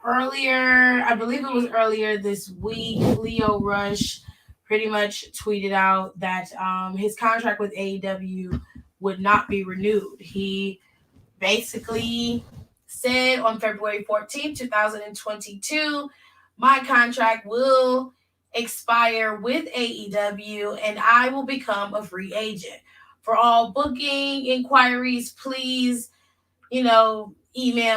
Earlier, I believe it was earlier this week, Leo Rush pretty much tweeted out that his contract with AEW would not be renewed. He basically said on February 14th, 2022, my contract will expire with AEW and I will become a free agent. For all booking inquiries, please, email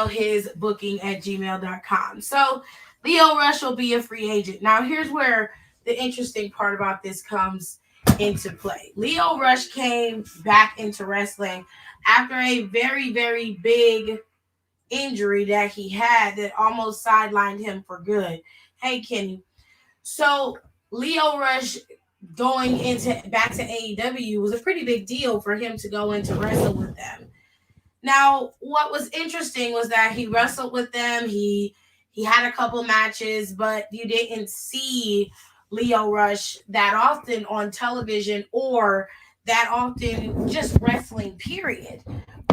his booking at gmail.com. So Leo Rush will be a free agent. Now, here's where the interesting part about this comes into play. Leo Rush came back into wrestling after a very, very big injury that he had that almost sidelined him for good. Hey, Kenny. So Leo Rush going into back to AEW was a pretty big deal for him to go into wrestle with them. Now, what was interesting was that he wrestled with them. He had a couple matches, but you didn't see Leo Rush that often on television or that often just wrestling period,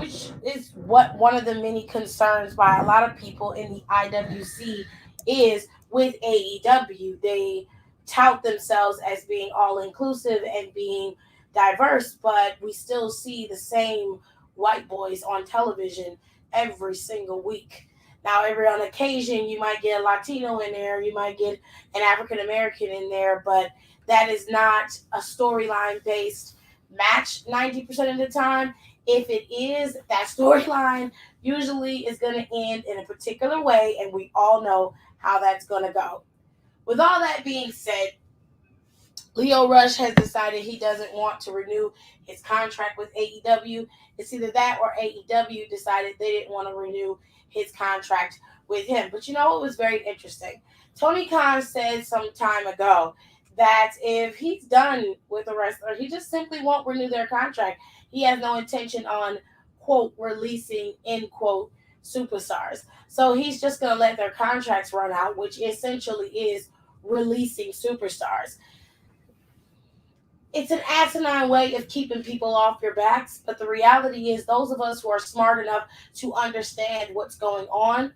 which is what one of the many concerns by a lot of people in the IWC is with AEW. They tout themselves as being all inclusive and being diverse, but we still see the same white boys on television every single week. Now, every on occasion, you might get a Latino in there, you might get an African American in there, but that is not a storyline based match 90% of the time. If it is, that storyline usually is going to end in a particular way, and we all know how that's going to go. With all that being said, Leo Rush has decided he doesn't want to renew his contract with AEW. It's either that or AEW decided they didn't want to renew his contract with him. But you know, it was very interesting. Tony Khan said some time ago that if he's done with a wrestler, he just simply won't renew their contract. He has no intention on, quote, releasing, end quote, superstars. So he's just going to let their contracts run out, which essentially is releasing superstars. It's an asinine way of keeping people off your backs, but the reality is those of us who are smart enough to understand what's going on,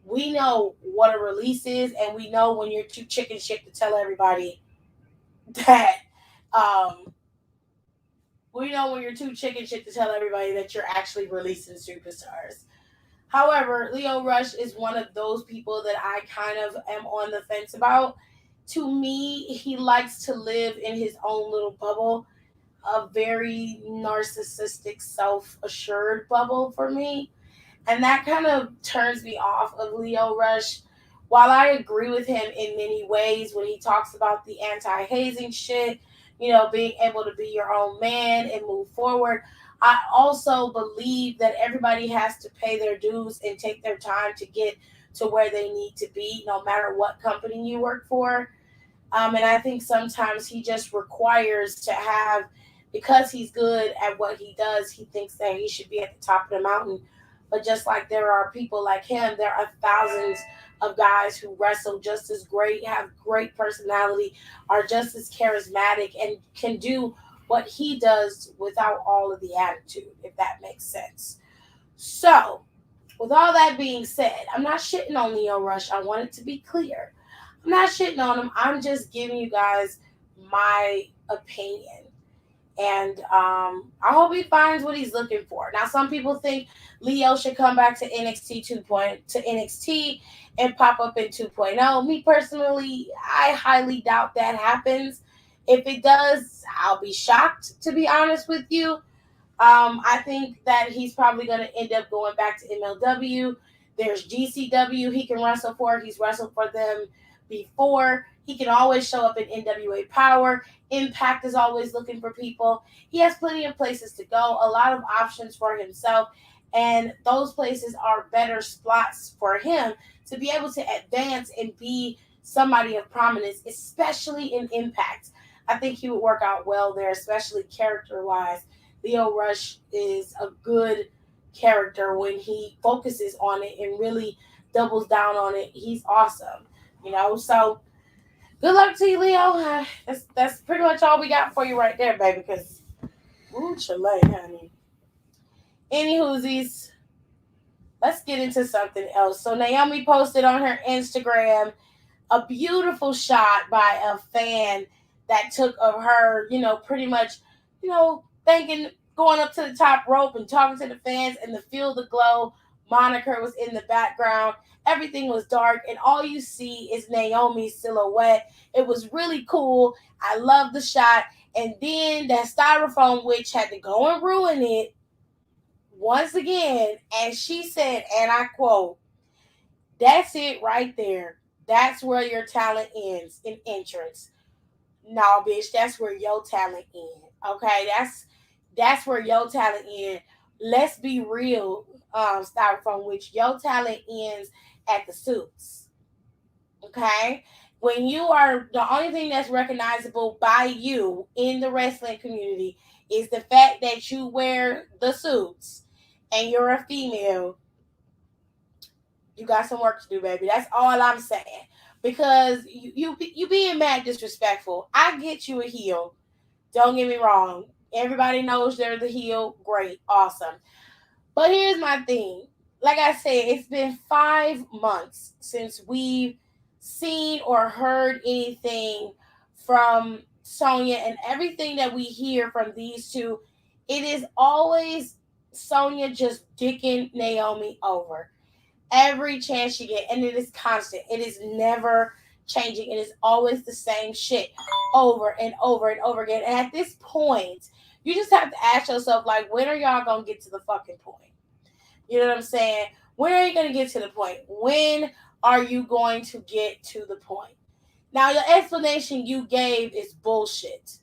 we know what a release is, and we know when you're too chicken shit to tell everybody that um we know when you're too chicken shit to tell everybody that you're actually releasing superstars. However, Leo Rush is one of those people that I kind of am on the fence about. To me, he likes to live in his own little bubble, a very narcissistic, self assured bubble for me. And that kind of turns me off of Leo Rush. While I agree with him in many ways when he talks about the anti hazing shit, being able to be your own man and move forward, I also believe that everybody has to pay their dues and take their time to get to where they need to be, no matter what company you work for. And I think sometimes he just requires to have, because he's good at what he does, he thinks that he should be at the top of the mountain. But just like there are people like him, there are thousands of guys who wrestle just as great, have great personality, are just as charismatic, and can do what he does without all of the attitude, if that makes sense. So, with all that being said, I'm not shitting on Leo Rush. I want it to be clear. I'm not shitting on him. I'm just giving you guys my opinion. And I hope he finds what he's looking for. Now, some people think Leo should come back to NXT to NXT and pop up in 2.0. Me personally, I highly doubt that happens. If it does, I'll be shocked, to be honest with you. I think that he's probably going to end up going back to MLW. There's GCW he can wrestle for. He's wrestled for them before. He can always show up in NWA Power. Impact is always looking for people. He has plenty of places to go, a lot of options for himself, and those places are better spots for him to be able to advance and be somebody of prominence, especially in Impact. I think he would work out well there, especially character wise. Leo Rush is a good character when he focuses on it and really doubles down on it. He's awesome. So good luck to you, Leo. That's pretty much all we got for you right there, baby. Because ooh, Chile, honey. Any whoosies, let's get into something else. So Naomi posted on her Instagram a beautiful shot by a fan that took of her, pretty much, thinking going up to the top rope and talking to the fans, and the Feel the Glow moniker was in the background. Everything was dark, and all you see is Naomi's silhouette. It was really cool. I love the shot. And then that styrofoam witch had to go and ruin it once again. And she said, and I quote, "That's it right there. That's where your talent ends in entrance. No, bitch, that's where your talent ends. Okay, that's where your talent ends. Let's be real, styrofoam, which your talent ends at the suits. Okay, when you are the only thing that's recognizable by you in the wrestling community is the fact that you wear the suits and you're a female. You got some work to do, baby. That's all I'm saying. Because you being mad disrespectful. I get you a heel. Don't get me wrong. Everybody knows they're the heel. Great, awesome. But here's my thing. Like I said, it's been 5 months since we've seen or heard anything from Sonya, and everything that we hear from these two, it is always Sonya just dicking Naomi over every chance you get, and it is constant. It is never changing. It is always the same shit over and over and over again. And at this point, you just have to ask yourself, like, when are y'all gonna get to the fucking point? You know what I'm saying? When are you gonna get to the point? When are you going to get to the point? Now, the explanation you gave is bullshit.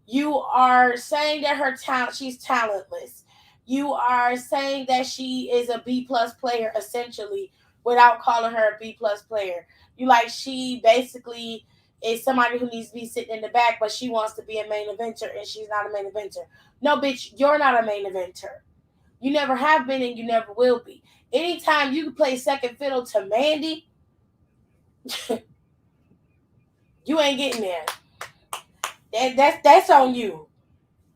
You are saying that she's talentless. You are saying that she is a B plus player essentially without calling her a B plus player. You like she basically is somebody who needs to be sitting in the back, but she wants to be a main eventer and she's not a main eventer. No, bitch, you're not a main eventer. You never have been and you never will be. Anytime you can play second fiddle to Mandy, you ain't getting there. That's on you.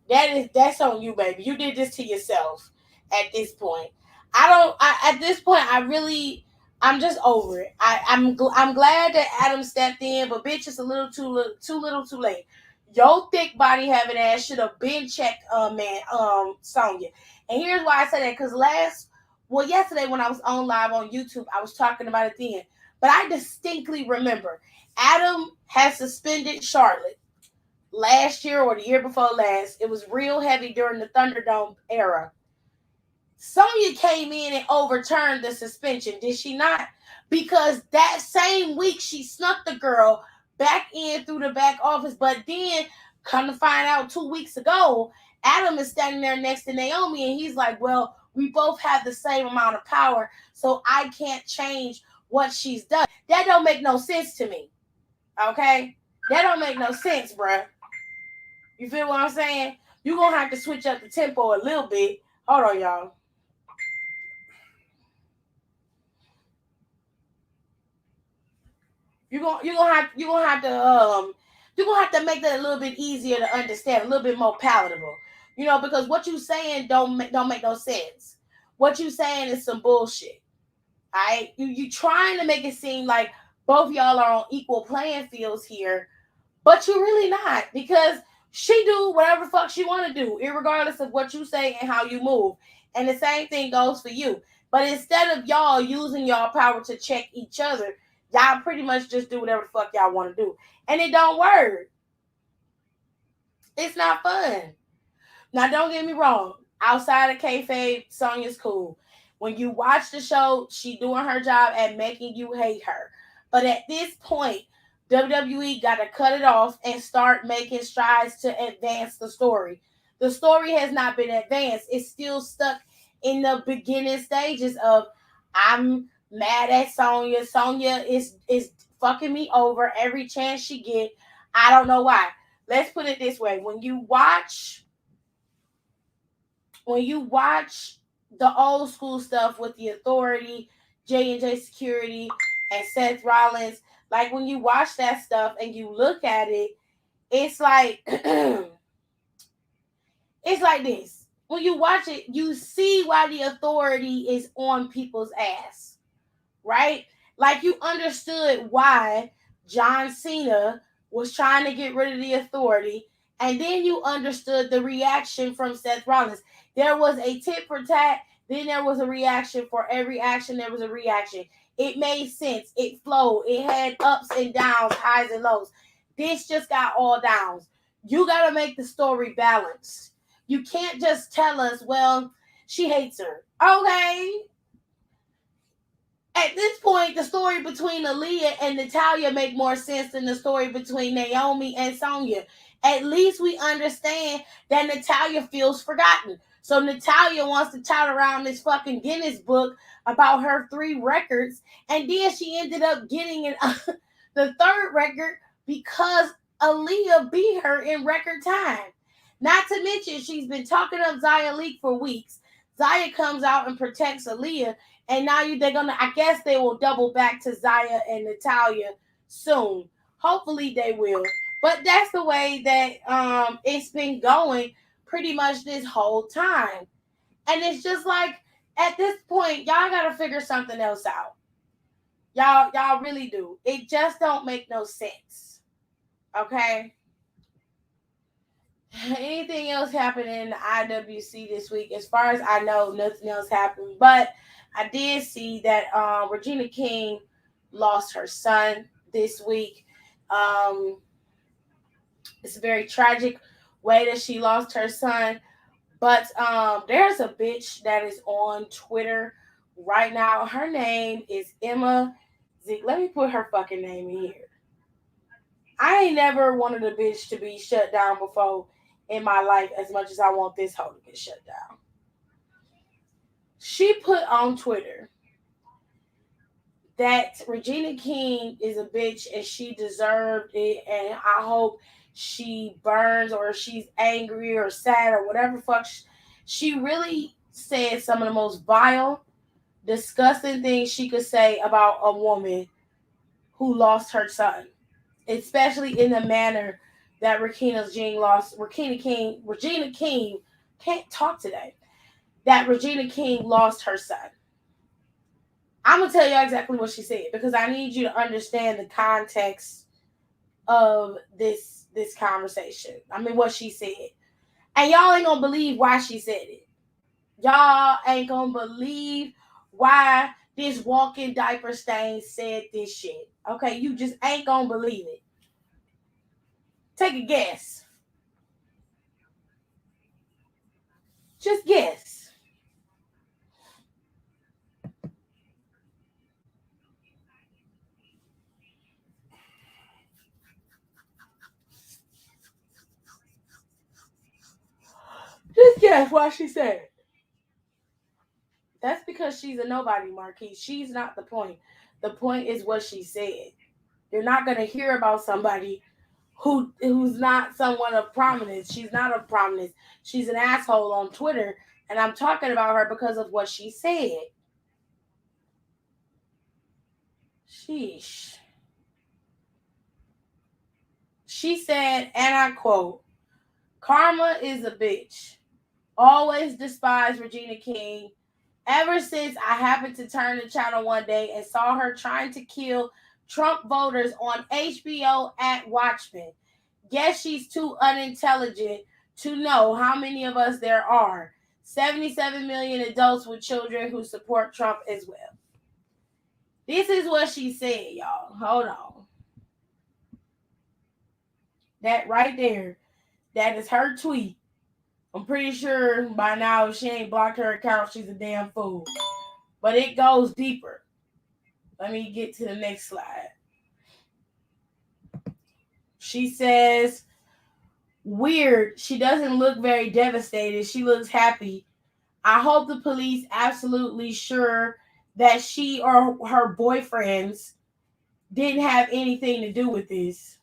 That's on you, baby. You did this to yourself. At this point, I don't. At this point, I'm just over it. I'm glad that Adam stepped in, but bitch, it's a little too little, too late. Your thick body having ass should have been checked, Sonya. And here's why I say that, because yesterday when I was on live on YouTube, I was talking about it then. But I distinctly remember Adam had suspended Charlotte last year or the year before last. It was real heavy during the Thunderdome era. Sonya came in and overturned the suspension, did she not? Because that same week she snuck the girl back in through the back office. But then, come to find out 2 weeks ago, Adam is standing there next to Naomi and he's like, well, we both have the same amount of power, so I can't change what she's done. That don't make no sense to me. Okay? That don't make no sense, bruh. You feel what I'm saying? You're going to have to switch up the tempo a little bit. Hold on, y'all. You're gonna have to make that a little bit easier to understand, a little bit more palatable. Because what you saying don't make no sense. What you saying is some bullshit. All right, you trying to make it seem like both y'all are on equal playing fields here, but you're really not, because she do whatever the fuck she want to do, regardless of what you say and how you move. And the same thing goes for you. But instead of y'all using y'all power to check each other, y'all pretty much just do whatever the fuck y'all want to do. And it don't work. It's not fun. Now, don't get me wrong. Outside of kayfabe, Sonya's cool. When you watch the show, she doing her job at making you hate her. But at this point, WWE got to cut it off and start making strides to advance the story. The story has not been advanced. It's still stuck in the beginning stages of, I'm mad at Sonya. Sonya is fucking me over every chance she get. I don't know why. Let's put it this way. When you watch the old school stuff with the Authority, J&J Security, and Seth Rollins, like when you watch that stuff and you look at it, it's like it's like this. when you watch it, you see why the authority is on people's ass, right? Like you understood why John Cena was trying to get rid of the authority, and then you understood the reaction from Seth Rollins. There was a tit for tat, then there was a reaction. For every action, there was a reaction. It made sense. It flowed. It had ups and downs, highs and lows. This just got all downs. You got to make the story balanced. You can't just tell us, well, she hates her. Okay, at this point, the story between Aaliyah and Natalya make more sense than the story between Naomi and Sonya. At least we understand that Natalya feels forgotten. So Natalya wants to tout around this fucking Guinness book about her 3 records, and then she ended up getting the 3rd record because Aaliyah beat her in record time. Not to mention, she's been talking up Xia Li for weeks. Xia comes out and protects Aaliyah, and now they're gonna. I guess they will double back to Xia and Natalya soon. Hopefully they will. But that's the way that it's been going pretty much this whole time. And it's just like at this point, y'all gotta figure something else out. Y'all really do. It just don't make no sense. Okay. Anything else happened in the IWC this week? As far as I know, nothing else happened. But I did see that Regina King lost her son this week. It's a very tragic way that she lost her son. But there's a bitch that is on Twitter right now. Her name is Emma Zeke. Let me put her fucking name in here. I ain't never wanted a bitch to be shut down before in my life as much as I want this hoe to get shut down. She put on Twitter that Regina King is a bitch and she deserved it, and I hope she burns or she's angry or sad or whatever fuck. She really said some of the most vile, disgusting things she could say about a woman who lost her son, especially in the manner that Regina King can't talk today. That Regina King lost her son. I'm gonna tell you exactly what she said because I need you to understand the context of this conversation. I mean, what she said, and y'all ain't gonna believe why she said it. Y'all ain't gonna believe why this walking diaper stain said this shit. Okay, you just ain't gonna believe it. Take a guess. Just guess. Just guess why she said it. That's because she's a nobody, Marquise. She's not the point. The point is what she said. You're not gonna hear about somebody who's not someone of prominence. She's not of prominence. She's an asshole on Twitter, and I'm talking about her because of what she said. Sheesh. She said, and I quote, "Karma is a bitch. Always despise Regina King. Ever since I happened to turn the channel one day and saw her trying to kill Trump voters on HBO at Watchmen. Guess she's too unintelligent to know how many of us there are. 77 million adults with children who support Trump as well." This is what she said, y'all. Hold on. That right there, that is her tweet. I'm pretty sure by now, if she ain't blocked her account, she's a damn fool. But it goes deeper. Let me get to the next slide. She says, "Weird. She doesn't look very devastated. She looks happy. I hope the police absolutely sure that she or her boyfriends didn't have anything to do with this."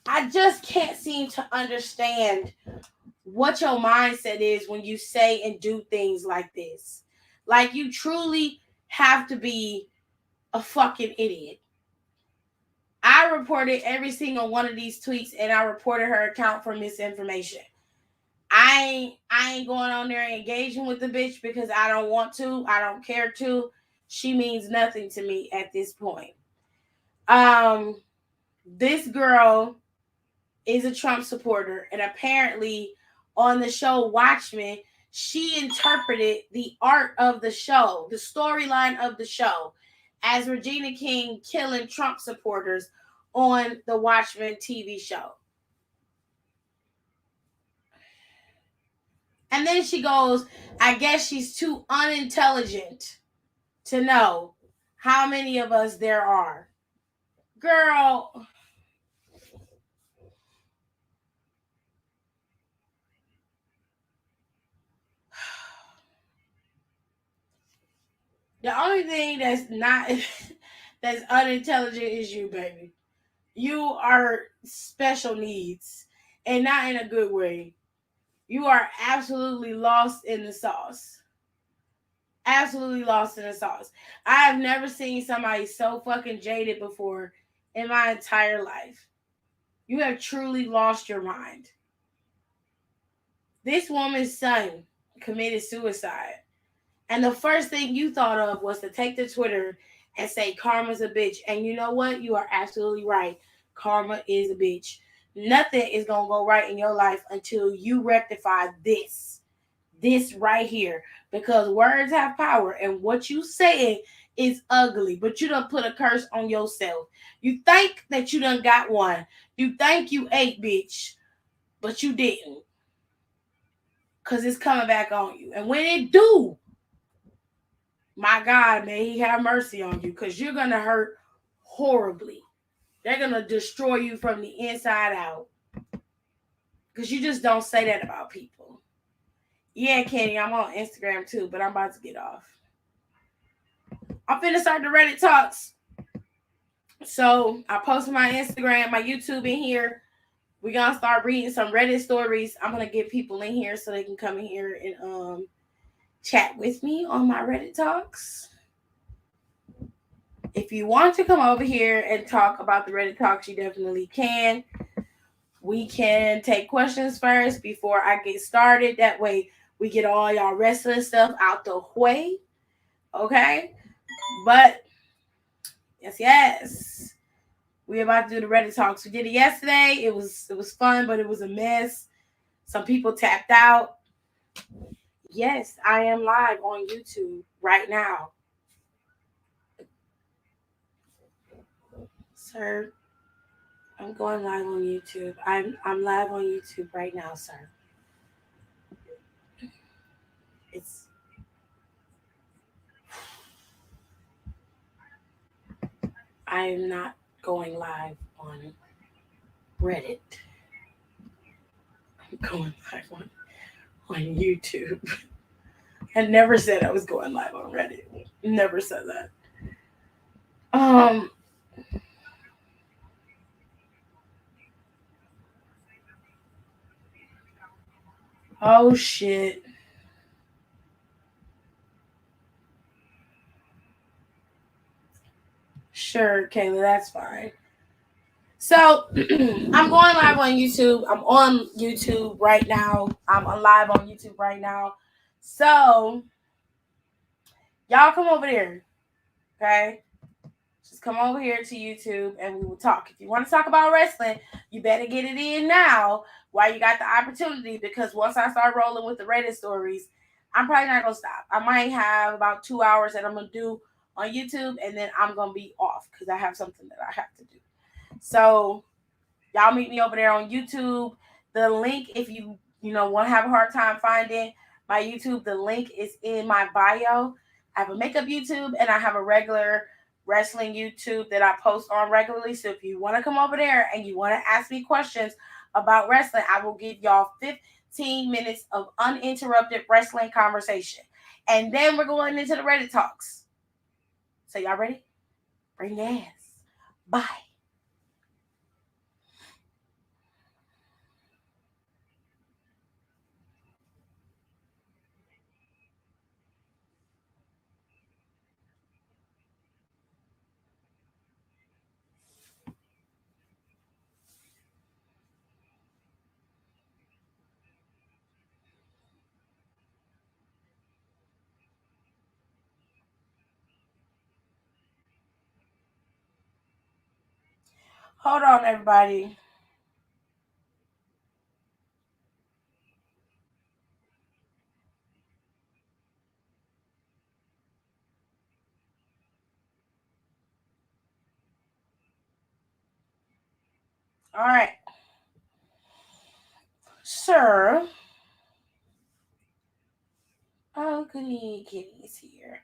I just can't seem to understand what your mindset is when you say and do things like this. Like, you truly have to be a fucking idiot. I reported every single one of these tweets, and I reported her account for misinformation. I ain't going on there engaging with the bitch because I don't want to. I don't care to. She means nothing to me at this point. This girl is a Trump supporter, and apparently on the show Watchmen, she interpreted the art of the show, the storyline of the show, as Regina King killing Trump supporters on the Watchmen TV show. And then she goes, I guess she's too unintelligent to know how many of us there are. Girl, the only thing that's not that's unintelligent is you, baby. You are special needs, and not in a good way. You are absolutely lost in the sauce. Absolutely lost in the sauce. I have never seen somebody so fucking jaded before in my entire life. You have truly lost your mind. This woman's son committed suicide. And the first thing you thought of was to take to Twitter and say karma's a bitch. And you know what? You are absolutely right. Karma is a bitch. Nothing is going to go right in your life until you rectify this. This right here. Because words have power. And what you say is ugly. But you done put a curse on yourself. You think that you done got one. You think you ate, bitch. But you didn't. Because it's coming back on you. And when it do, my God, may he have mercy on you, because you're going to hurt horribly. They're going to destroy you from the inside out. Because you just don't say that about people. Yeah, Kenny, I'm on Instagram too, but I'm about to get off. I'm finna start the Reddit talks. So I posted my Instagram, my YouTube in here. We're going to start reading some Reddit stories. I'm going to get people in here so they can come in here and chat with me on my Reddit talks. If you want to come over here and talk about the Reddit talks, you definitely can. We can take questions first before I get started. That way we get all y'all wrestling stuff out the way. Okay? But yes. We're about to do the Reddit talks. We did it yesterday. It was fun, but it was a mess. Some people tapped out. Yes, I am live on YouTube right now. Sir, I'm going live on YouTube. I'm live on YouTube right now, sir. I'm not going live on Reddit. I'm going live on YouTube. I never said I was going live on Reddit. Never said that. Oh shit. Sure, Kayla, that's fine. So I'm going live on YouTube. I'm on YouTube right now. I'm live on YouTube right now. So y'all come over there. Okay? Just come over here to YouTube and we will talk. If you want to talk about wrestling, you better get it in now while you got the opportunity, because once I start rolling with the Reddit stories, I'm probably not going to stop. I might have about 2 hours that I'm going to do on YouTube, and then I'm going to be off because I have something that I have to do. So y'all meet me over there on YouTube. The link, if you want to have a hard time finding my YouTube, the link is in my bio. I have a makeup YouTube and I have a regular wrestling YouTube that I post on regularly. So if you want to come over there and you want to ask me questions about wrestling, I will give y'all 15 minutes of uninterrupted wrestling conversation. And then we're going into the Reddit talks. So y'all ready? Bring your ass. Bye. Hold on, everybody. All right, sir. Oh, goody kitties here.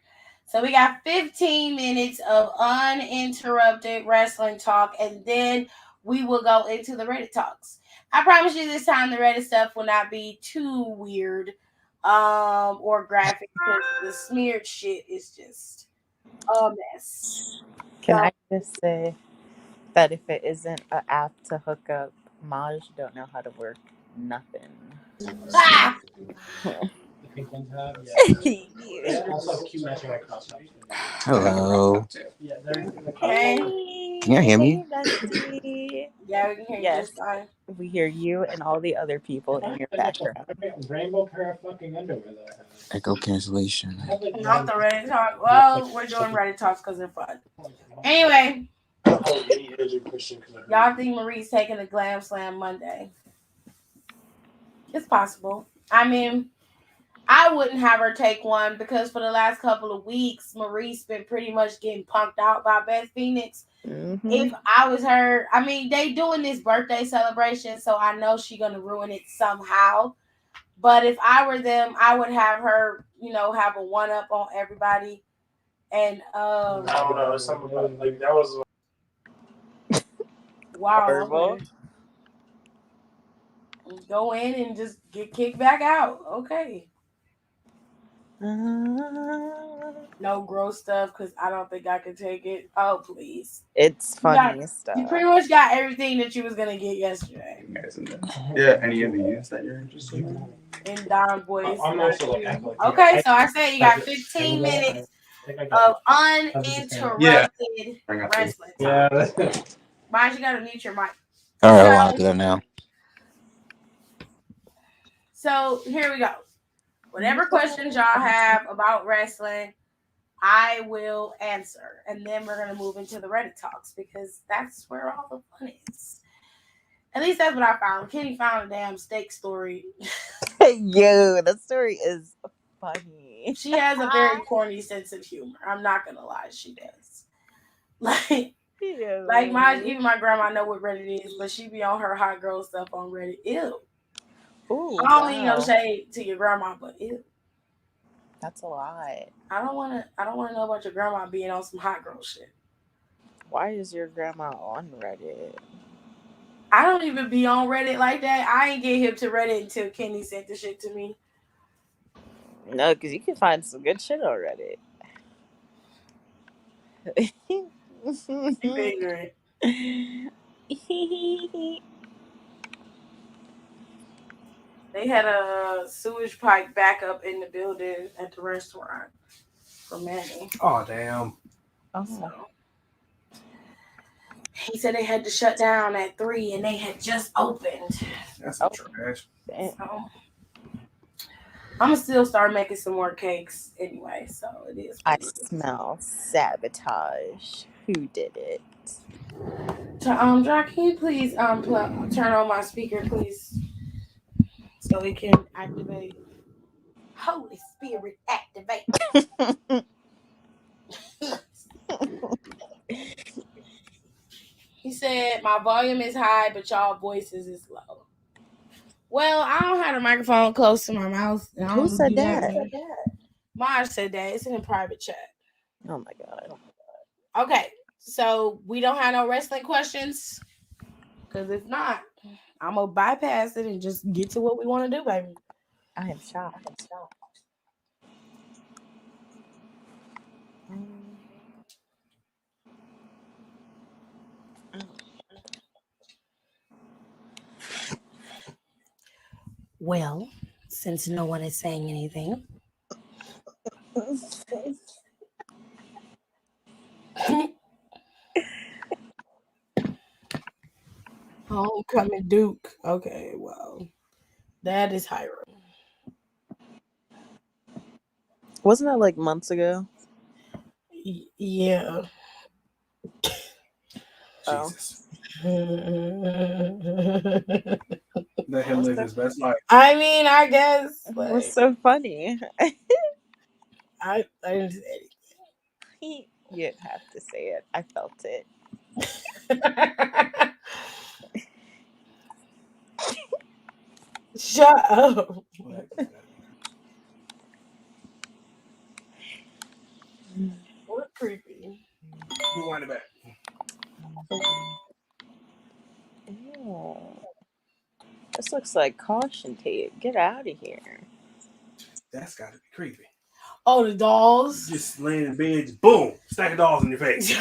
So we got 15 minutes of uninterrupted wrestling talk, and then we will go into the Reddit talks. I promise you this time the Reddit stuff will not be too weird or graphic because the smeared shit is just a mess. Can So, I just say that if it isn't an app to hook up, Maj don't know how to work nothing. ah! The pink ones have, yeah. Also, cute matching like cross tops. Hello. Yeah, they're Hey. Can you hear me? Bestie. Yeah, we can hear you Yes, just fine. we hear you and all the other people in your background. rainbow pair of fucking underwear that I have. Echo cancellation. Not the Reddit talk. Well, we're doing Reddit talks because they're fun. Anyway, y'all think Marie's taking a Glam Slam Monday? It's possible. I mean, I wouldn't have her take one because for the last couple of weeks, Marie's been pretty much getting punked out by Beth Phoenix. Mm-hmm. If I was her, I mean, they doing this birthday celebration, so I know she's gonna ruin it somehow. But if I were them, I would have her, have a one up on everybody. And I don't know, something about like that was wow, Horrible. okay. Go in and just get kicked back out. Okay. No gross stuff because I don't think I can take it. Oh, please. It's funny stuff. You pretty much got everything that you was going to get yesterday. Yeah, any of these that you're interested in? In Don Boy's. I'm also like, okay, so I said you got 15 minutes of uninterrupted wrestling. Yeah. Mind you got to mute your mic. All right, I'll do that now. So here we go. Whatever questions y'all have about wrestling, I will answer. And then we're going to move into the Reddit talks because that's where all the fun is. At least that's what I found. Kenny found a damn steak story. Yo, that story is funny. She has a very corny sense of humor. I'm not going to lie. She does. Like even my grandma know what Reddit is, but she be on her hot girl stuff on Reddit. Ew. Ooh, I don't mean no shade to your grandma, but ew. That's a lot. I don't want to know about your grandma being on some hot girl shit. Why is your grandma on Reddit? I don't even be on Reddit like that. I ain't get hip to Reddit until Kenny sent the shit to me. No, because you can find some good shit on Reddit. Ignorant. They had a sewage pipe backup in the building at the restaurant for Manny. Oh damn. So he said they had to shut down at 3 and they had just opened. That's trash. So I'm gonna still start making some more cakes anyway. So it is. I smell sabotage. Who did it? Dra, can you please turn on my speaker, please, so it can activate. Holy Spirit, activate. He said my volume is high, but y'all voices is low. Well, I don't have the microphone close to my mouth. Who said that? Maj said that. It's in a private chat. Oh my god. Okay, so we don't have no wrestling questions? Because if not, I'm going to bypass it and just get to what we want to do, baby. I am shocked. Well, since no one is saying anything. Homecoming Duke. Okay, well, that is Hiram. Wasn't that like months ago? Yeah. Oh. Jesus. Let him live his best life. I mean, I guess. What's so funny? I didn't say You'd have to say it. I felt it. anything. Shut up. What creepy. Who wanted back? Ew. This looks like caution tape. Get out of here. That's got to be creepy. Oh, the dolls. Just laying in bed, just boom, stack of dolls in your face. He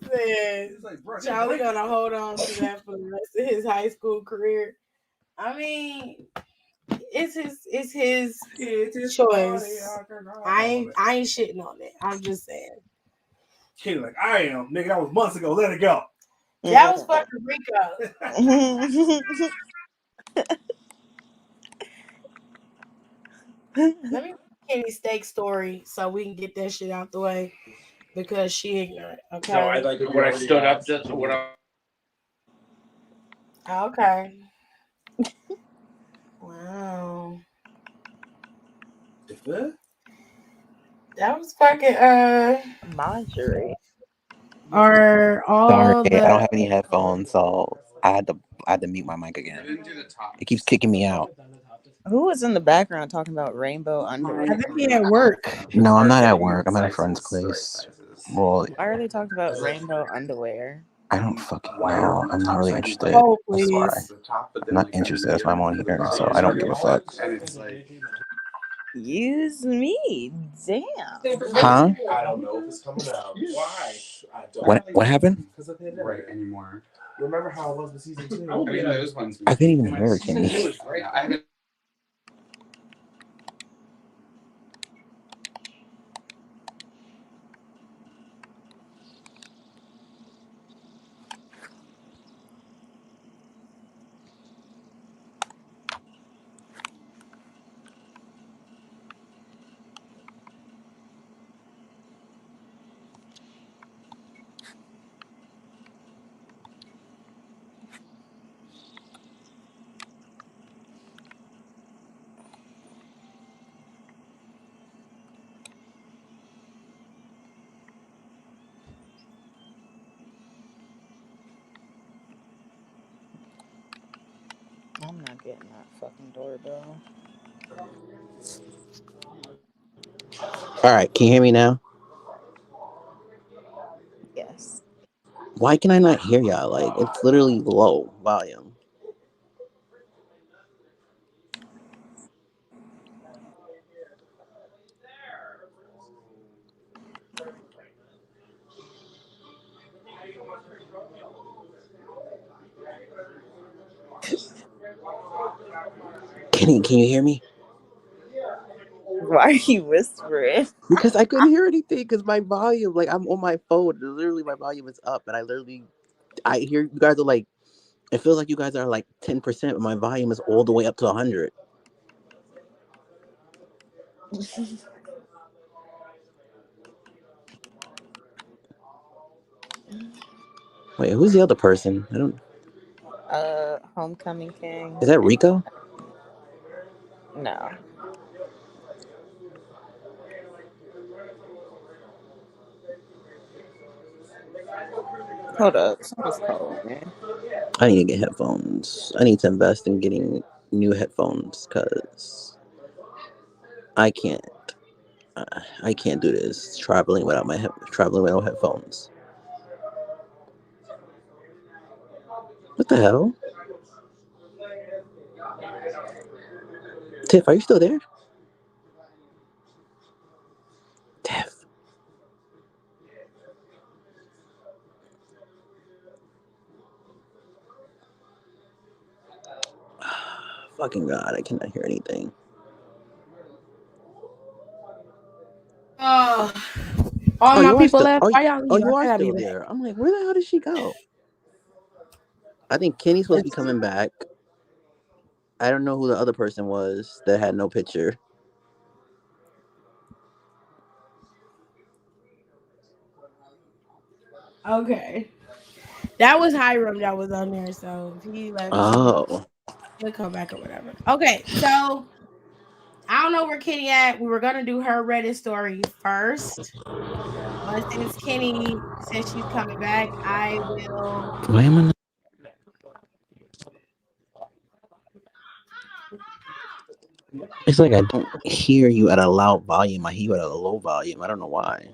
said, It's like, bro, Charlie gonna hold on to that for the rest of his high school career. I mean, it's his choice. I ain't shitting on it. I'm just saying. Kenny like, I am. Nigga, that was months ago. Let it go. That was fucking Rico. Let me Kenny's steak story so we can get that shit out the way because she ignorant. Okay. So I like when I stood up. That's what I. Okay. Wow. That was fucking Marjorie. Are all Sorry, the I don't have any headphones, so I had to mute my mic again. It keeps kicking me out. Who was in the background talking about rainbow underwear? I think he at work. No, I'm not at work. I'm at a friend's place. Well, Why are they talking about rainbow underwear? I don't fucking know. I'm not really interested. Oh, That's why. please. I'm not interested. That's why I'm on here. So I don't give a fuck. Use me. Damn. Huh? I don't know if it's coming out. Why? What happened? Because of the right anymore. Remember how it was with season 2? I mean, those ones. I couldn't even hear it, Kenny. I'm not getting that fucking doorbell. All right, can you hear me now? Yes. Why can I not hear y'all? Like, it's literally low volume. Can you hear me? Why are you whispering? Because I couldn't hear anything because my volume, like I'm on my phone, literally my volume is up and I hear you guys are like, it feels like you guys are like 10%, but my volume is all the way up to 100. Wait, who's the other person? I don't. Homecoming King. Is that Rico? No. Hold up. Someone's calling me. I need to get headphones. I need to invest in getting new headphones because I can't. I can't do this traveling without headphones. What the hell? Tiff, are you still there? Tiff. Fucking God, I cannot hear anything. All my people left. Why y'all leave? You I are gotta still be back. there. I'm like, where the hell did she go? I think Kenny's supposed to be coming back. I don't know who the other person was that had no picture. Okay. That was Hiram that was on there, so if he left, Oh. he'll come back or whatever. Okay, so I don't know where Kenny at. We were gonna do her Reddit story first, but since Kenny says she's coming back, I will. Why am I not? It's like I don't hear you at a loud volume. I hear you at a low volume. I don't know why.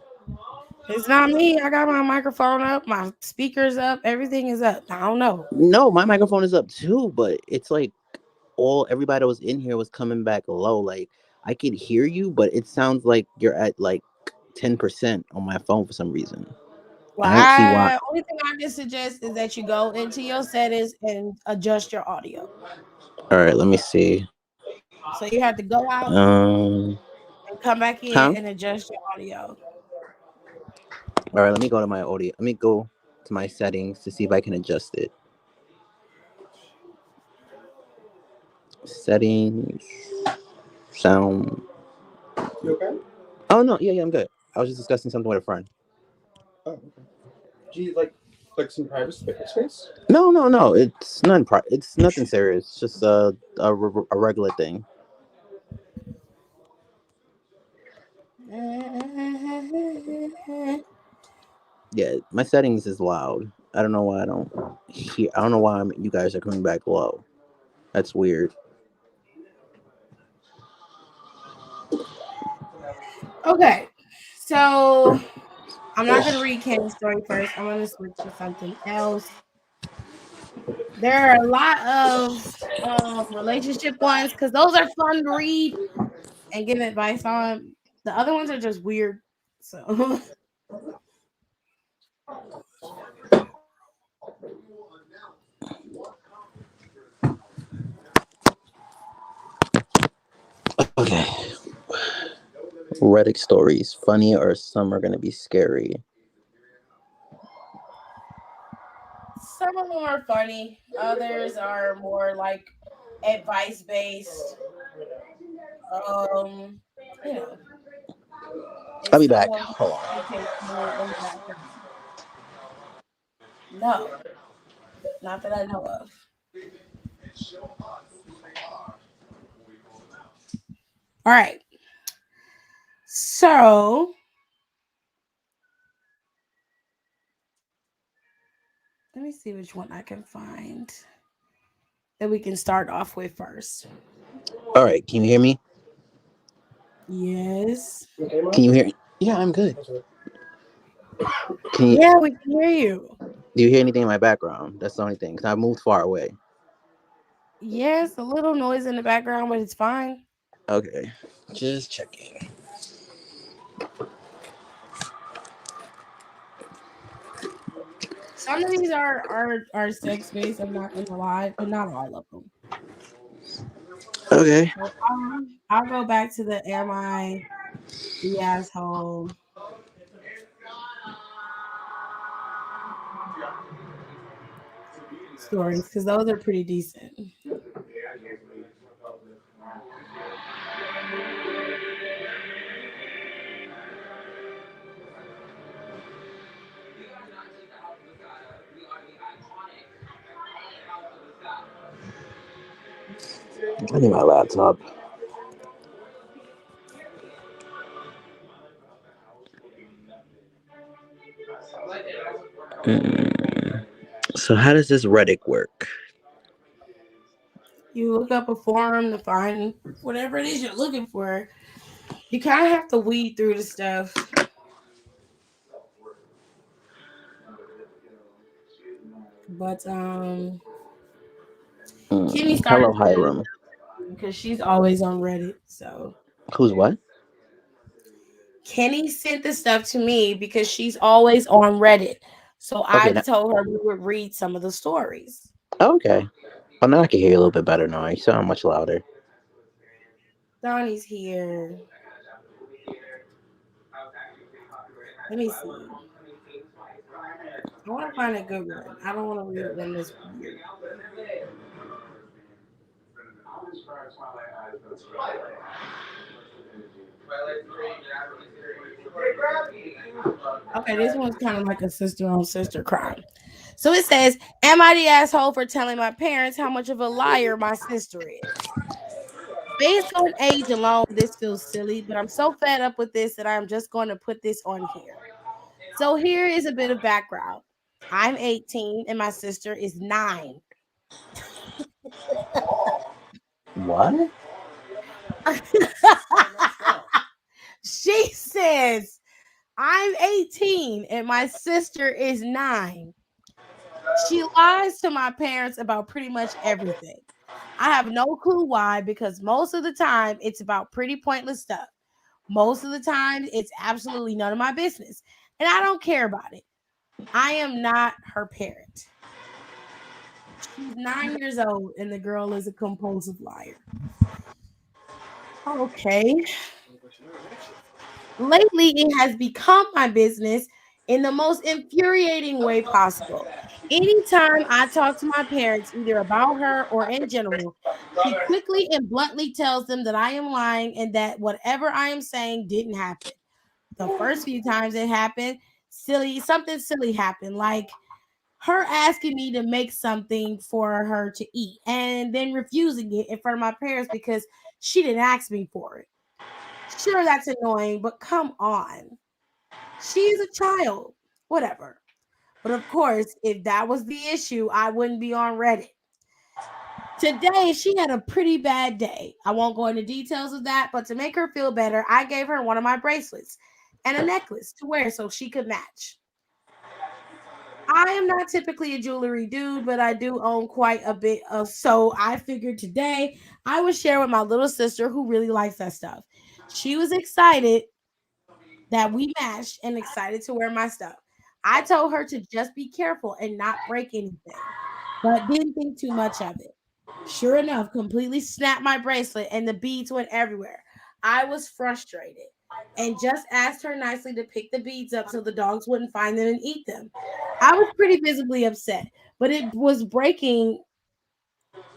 It's not me. I got my microphone up, my speakers up, everything is up. I don't know. No, my microphone is up too, but it's like everybody that was in here was coming back low. Like I can hear you, but it sounds like you're at like 10% on my phone for some reason. Well, I don't see why. only thing I can suggest is that you go into your settings and adjust your audio. All right, let me see. So you have to go out and come back in Huh? and adjust your audio. All right, let me go to my audio. Let me go to my settings to see if I can adjust it. Settings, sound. You okay? Oh no, yeah, I'm good. I was just discussing something with a friend. Oh, okay. Do you like some private space? No. It's it's nothing serious. It's just a regular thing. Yeah, my settings is loud. I don't know why I don't hear. I don't know why you guys are coming back low. That's weird. Okay, so I'm not gonna read Ken's story first. I'm gonna switch to something else. There are a lot of relationship ones because those are fun to read and give advice on. The other ones are just weird. So Okay. Reddit stories, funny or some are gonna be scary. some of them are funny, others are more like advice based. You know, I'll is be back. someone Hold on. intentional in the background? No, not that I know of. All right. So let me see which one I can find that we can start off with first. All right, can you hear me? Yes. Can you hear? Yeah, I'm good. Can you? Yeah, we can hear you. Do you hear anything in my background? That's the only thing. Cause I moved far away. Yes, a little noise in the background, but it's fine. Okay, just checking. Some of these are sex based. I'm not gonna lie, but not all of them. Okay. So I'll go back to the am I the asshole stories because those are pretty decent. I need my laptop. So how does this Reddit work? You look up a forum to find whatever it is you're looking for. You kind of have to weed through the stuff. But Kimmy started Hello, Hiram. because she's always on Reddit. So Who's what? Kenny sent the stuff to me because she's always on Reddit. So I Okay. told her we would read some of the stories. Okay. Oh, now I can hear you a little bit better now. You sound much louder. Donnie's here. Let me see. I want to find a good one. I don't want to read one that's weird. Okay, this one's kind of like a sister on sister crime. So it says, am I the asshole for telling my parents how much of a liar my sister is? Based on age alone, this feels silly, but I'm so fed up with this that I'm just going to put this on here. So here is a bit of background. I'm 18 and my sister is 9. What? She says, I'm 18 and my sister is 9. She lies to my parents about pretty much everything. I have no clue why, because most of the time it's about pretty pointless stuff. Most of the time it's absolutely none of my business, and I don't care about it. I am not her parent. She's 9 years old, and the girl is a compulsive liar. Okay. Lately, it has become my business in the most infuriating way possible. Anytime I talk to my parents, either about her or in general, she quickly and bluntly tells them that I am lying and that whatever I am saying didn't happen. The first few times it happened, something silly happened, like her asking me to make something for her to eat and then refusing it in front of my parents because she didn't ask me for it. Sure, that's annoying, but come on. She's a child. Whatever. But of course, if that was the issue, I wouldn't be on Reddit. Today, she had a pretty bad day. I won't go into details of that, but to make her feel better, I gave her one of my bracelets and a necklace to wear so she could match. I am not typically a jewelry dude, but I do own quite a bit of, so I figured today I would share with my little sister who really likes that stuff. She was excited that we matched and excited to wear my stuff. I told her to just be careful and not break anything, but didn't think too much of it. Sure enough, completely snapped my bracelet and the beads went everywhere. I was frustrated and just asked her nicely to pick the beads up so the dogs wouldn't find them and eat them. I was pretty visibly upset, but it was breaking.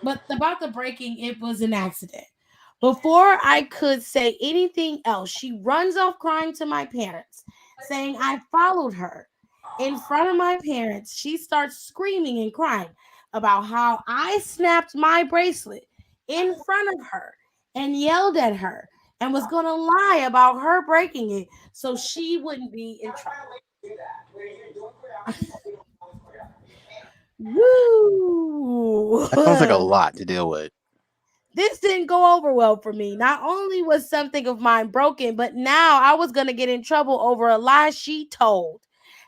But about the breaking, it was an accident. Before I could say anything else, she runs off crying to my parents, saying I followed her. In front of my parents, she starts screaming and crying about how I snapped my bracelet in front of her and yelled at her and was going to lie about her breaking it so she wouldn't be in trouble. Woo! That sounds like a lot to deal with. This didn't go over well for me. Not only was something of mine broken, but now I was going to get in trouble over a lie she told.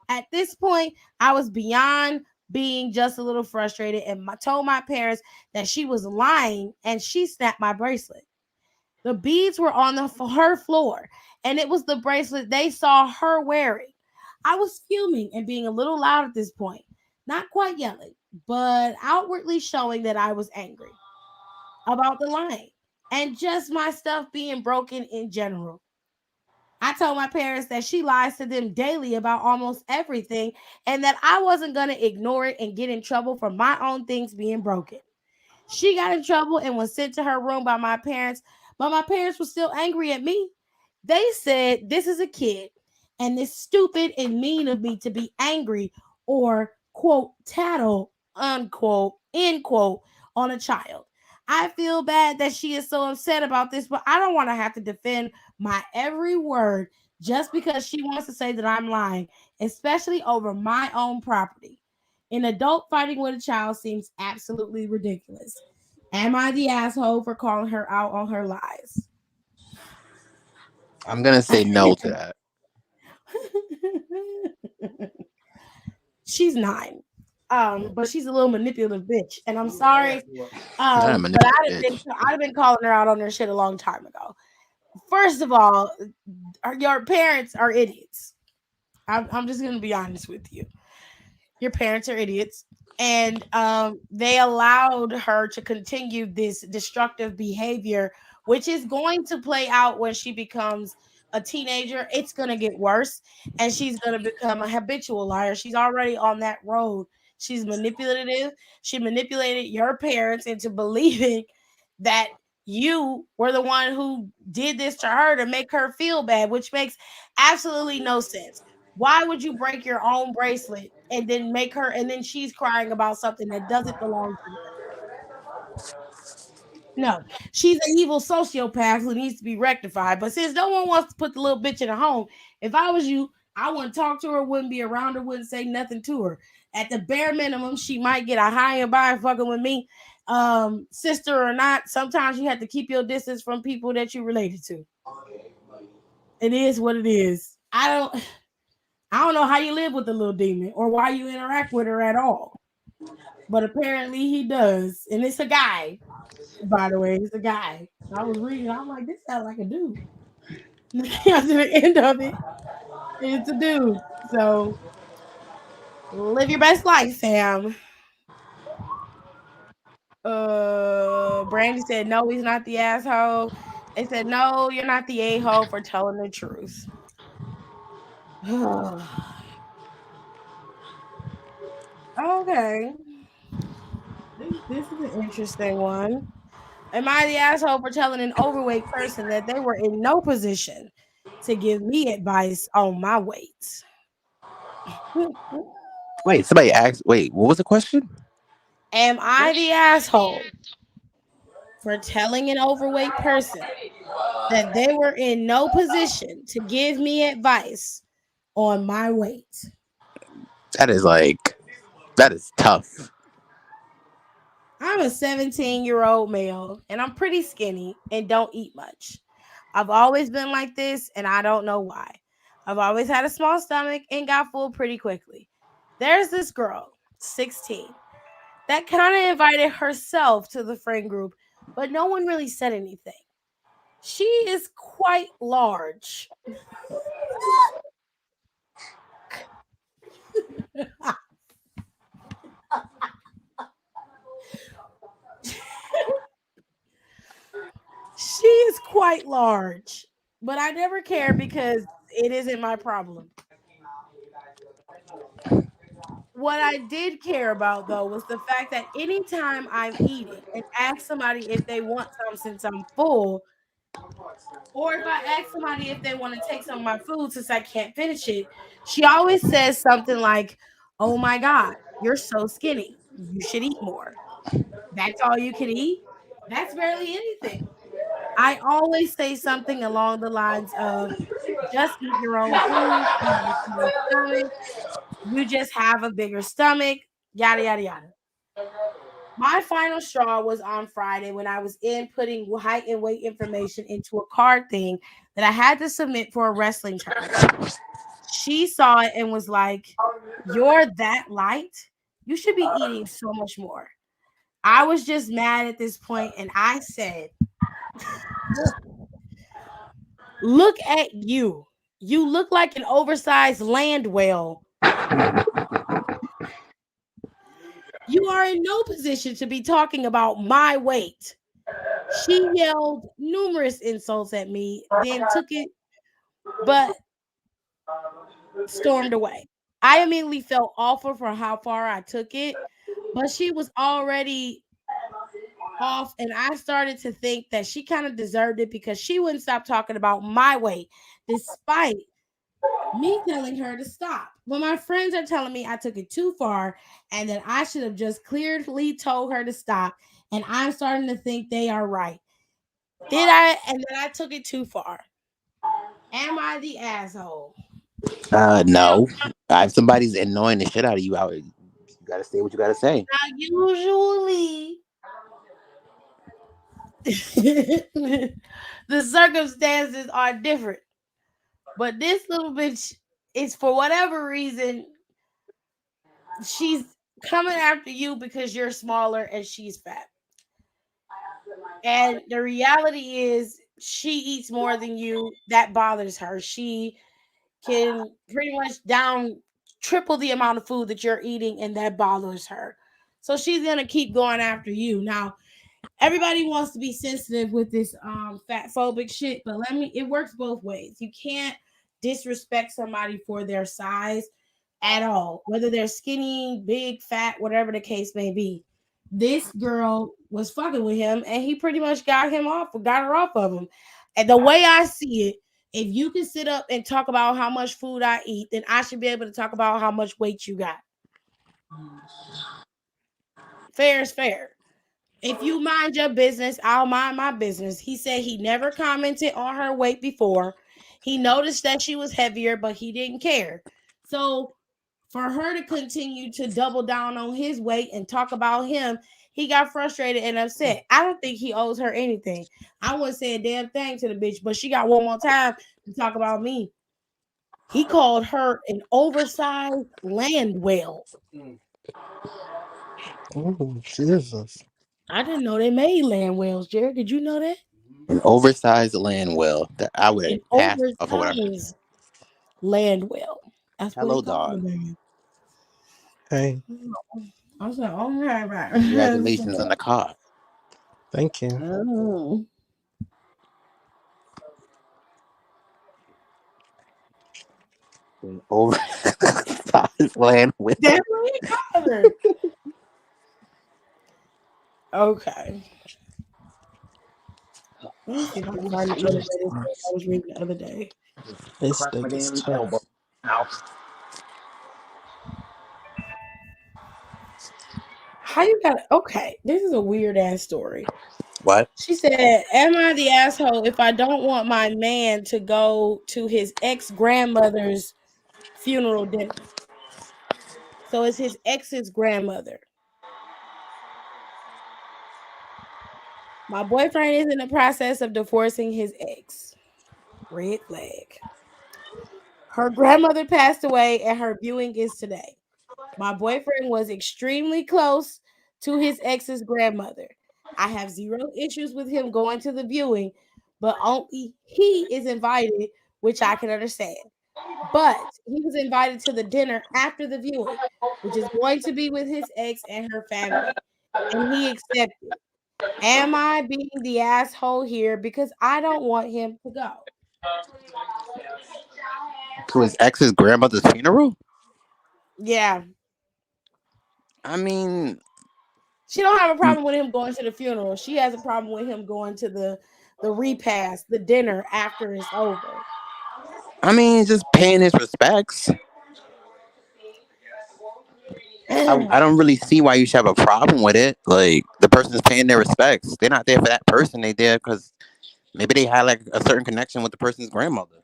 At this point, I was beyond being just a little frustrated and told my parents that she was lying and she snapped my bracelet. The beads were on her floor, and it was the bracelet they saw her wearing. I was fuming and being a little loud at this point, not quite yelling, but outwardly showing that I was angry about the lying and just my stuff being broken in general. I told my parents that she lies to them daily about almost everything and that I wasn't going to ignore it and get in trouble for my own things being broken. She got in trouble and was sent to her room by my parents, but my parents were still angry at me. They said, this is a kid and it's stupid and mean of me to be angry or, quote, tattle, unquote, end quote, on a child. I feel bad that she is so upset about this, but I don't want to have to defend my every word just because she wants to say that I'm lying, especially over my own property. An adult fighting with a child seems absolutely ridiculous. Am I the asshole for calling her out on her lies? I'm gonna say no to that. She's 9. But she's a little manipulative bitch, and I'm sorry. But I'd have been calling her out on her shit a long time ago. First of all, your parents are idiots. I'm just gonna be honest with you. Your parents are idiots, and they allowed her to continue this destructive behavior, which is going to play out when she becomes a teenager. It's going to get worse, and she's going to become a habitual liar. She's already on that road. She's manipulative. She manipulated your parents into believing that you were the one who did this to her to make her feel bad, which makes absolutely no sense. Why would you break your own bracelet and then make her, and then she's crying about something that doesn't belong to her? No, she's an evil sociopath who needs to be rectified. But since no one wants to put the little bitch in a home, if I was you, I wouldn't talk to her, wouldn't be around her, wouldn't say nothing to her. At the bare minimum, she might get a high and by fucking with me, sister or not. Sometimes you have to keep your distance from people that you related to. It is what it is. I don't know how you live with the little demon or why you interact with her at all. But apparently he does, and it's a guy. By the way, it's a guy. I was reading, I'm like, this sounds like a dude. After the end of it, it's a dude. So live your best life, Sam. Brandy said, no, he's not the asshole. They said, no, you're not the a-hole for telling the truth. Okay. This is an interesting one. Am I the asshole for telling an overweight person that they were in no position to give me advice on my weight? Wait, somebody asked. Wait, what was the question? Am I the asshole for telling an overweight person that they were in no position to give me advice on my weight? That is tough. I'm a 17-year-old male and I'm pretty skinny and don't eat much. I've always been like this and I don't know why. I've always had a small stomach and got full pretty quickly. There's this girl, 16, that kind of invited herself to the friend group, but no one really said anything. She is quite large. She is quite large, but I never care because it isn't my problem. What I did care about though was the fact that anytime I'm eating and ask somebody if they want some since I'm full, or if I ask somebody if they want to take some of my food since I can't finish it, she always says something like, oh my God, you're so skinny. You should eat more. That's all you can eat? That's barely anything. I always say something along the lines of just eat your own food. You have a small stomach. You just have a bigger stomach. Yada, yada, yada. My final straw was on Friday when I was putting height and weight information into a card thing that I had to submit for a wrestling tournament. She saw it and was like, you're that light? You should be eating so much more. I was just mad at this point and I said, look at you. You look like an oversized land whale. You are in no position to be talking about my weight. She yelled numerous insults at me, then took it, but stormed away. I immediately felt awful for how far I took it, but she was already off, and I started to think that she kind of deserved it because she wouldn't stop talking about my weight, despite me telling her to stop. But my friends are telling me I took it too far and that I should have just clearly told her to stop. And I'm starting to think they are right. Did I? And then I took it too far. Am I the asshole? No. If somebody's annoying the shit out of you, you gotta say what you gotta say. Now, usually, the circumstances are different. But this little bitch is, for whatever reason, she's coming after you because you're smaller and she's fat. And the reality is she eats more than you. That bothers her. She can pretty much down triple the amount of food that you're eating, and that bothers her. So she's gonna keep going after you. Now, everybody wants to be sensitive with this fat phobic shit, but it works both ways. You can't disrespect somebody for their size at all, whether they're skinny, big, fat, whatever the case may be. this girl was fucking with him, and he pretty much got her off of him. And the way I see it, if you can sit up and talk about how much food I eat, then I should be able to talk about how much weight you got. Fair is fair. If you mind your business, I'll mind my business. He said he never commented on her weight before. He noticed that she was heavier, but he didn't care. So for her to continue to double down on his weight and talk about him, he got frustrated and upset. I don't think he owes her anything. I wouldn't say a damn thing to the bitch, but she got one more time to talk about me. He called her an oversized land whale. Oh, Jesus. I didn't know they made land whales, Jared. Did you know that? An oversized land whale that I would An pass off or whatever. oversized land whale. That's what Hello, he called dog. it. Hey, I said, okay, right. Congratulations on the car. thank you. Oh. An oversized land whale. That's what he called her. Okay. Let me see if I can find the email that I was reading the other day. This thing is tough. How you got okay? This is a weird ass story. What? She said, "Am I the asshole if I don't want my man to go to his ex-grandmother's funeral dinner?" So it's his ex's grandmother. My boyfriend is in the process of divorcing his ex. Red flag. Her grandmother passed away and her viewing is today. My boyfriend was extremely close to his ex's grandmother. I have zero issues with him going to the viewing, but only he is invited, which I can understand. But he was invited to the dinner after the viewing, which is going to be with his ex and her family, and he accepted. Am I being the asshole here because I don't want him to go? To his ex's grandmother's funeral? Yeah. I mean, She don't have a problem with him going to the funeral. She has a problem with him going to the repast, the dinner after it's over. I mean, just paying his respects. I don't really see why you should have a problem with it. Like, the person's paying their respects. They're not there for that person. They there because maybe they had like a certain connection with the person's grandmother.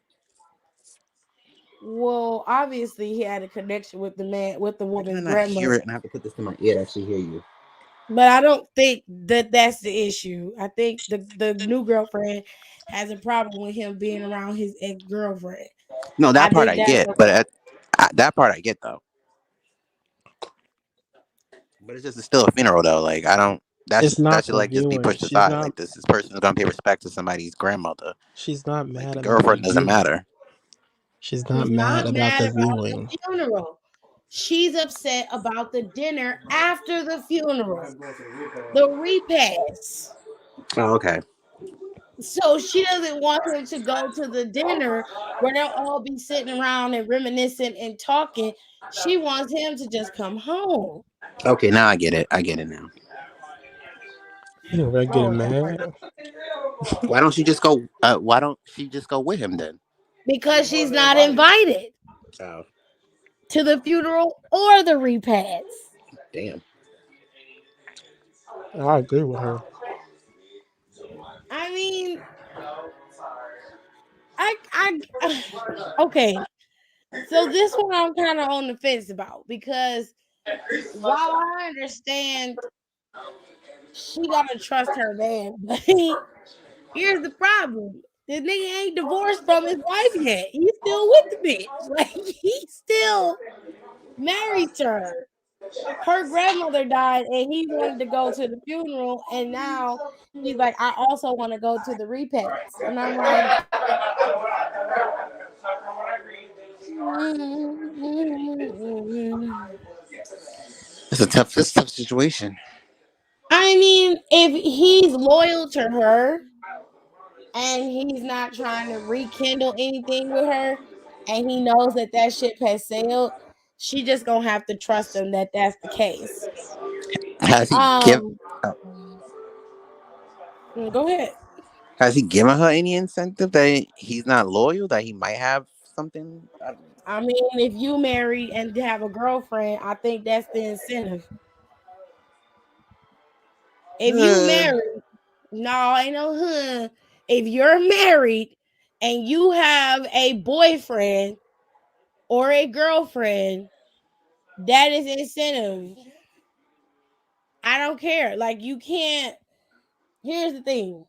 Well, obviously he had a connection with the man, with the I woman's cannot grandmother. hear it, and I have to put this in my ear to actually hear you. But I don't think that that's the issue. I think the new girlfriend has a problem with him being around his ex-girlfriend. No, that part I think get, that's but that part I get though. But it's just still a funeral though. Like I don't. It's not That should the like just be viewing. pushed She's aside. not. Like this person is gonna pay respect to somebody's grandmother. She's not Like mad the about girlfriend the doesn't viewing. matter. She's not She's mad not about mad the about viewing. the funeral. She's upset about the dinner after the funeral, the repast. Oh, okay. So she doesn't want him to go to the dinner where they'll all be sitting around and reminiscing and talking. She wants him to just come home. Okay, now I get it. I get it now. You know, getting Oh, mad. Why don't she just go? Why don't she just go with him then? because she's not invited Oh, to the funeral or the repast. damn. I agree with her. I mean, okay. So this one I'm kind of on the fence about because while I understand she gotta trust her man, but here's the problem. The nigga ain't divorced from his wife yet. He's still with the bitch. Like he's still married to her. Her grandmother died and he wanted to go to the funeral, and now he's like, I also want to go to the repast. And I'm like, It's a tough situation. I mean, if he's loyal to her and he's not trying to rekindle anything with her, and he knows that that ship has sailed, she just gonna have to trust him that that's the case. Has he Go ahead. Has he given her any incentive that he's not loyal? That he might have something? I mean, if you marry and have a girlfriend, I think that's the incentive. If you married, no, ain't no huh. If you're married and you have a boyfriend or a girlfriend, that is incentive. I don't care. Like, you can't. Here's the thing.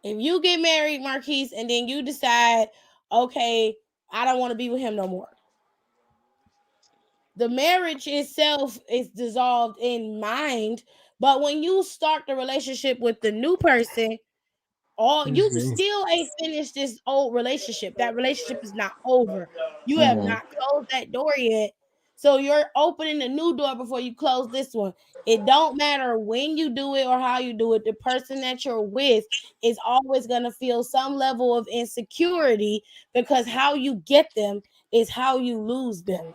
If you get married, Marquise, and then you decide, okay, I don't want to be with him no more. The marriage itself is dissolved in mind, but when you start the relationship with the new person, you still ain't finished this old relationship. That relationship is not over. You have not closed that door yet. So you're opening a new door before you close this one. It don't matter when you do it or how you do it. The person that you're with is always going to feel some level of insecurity because how you get them is how you lose them.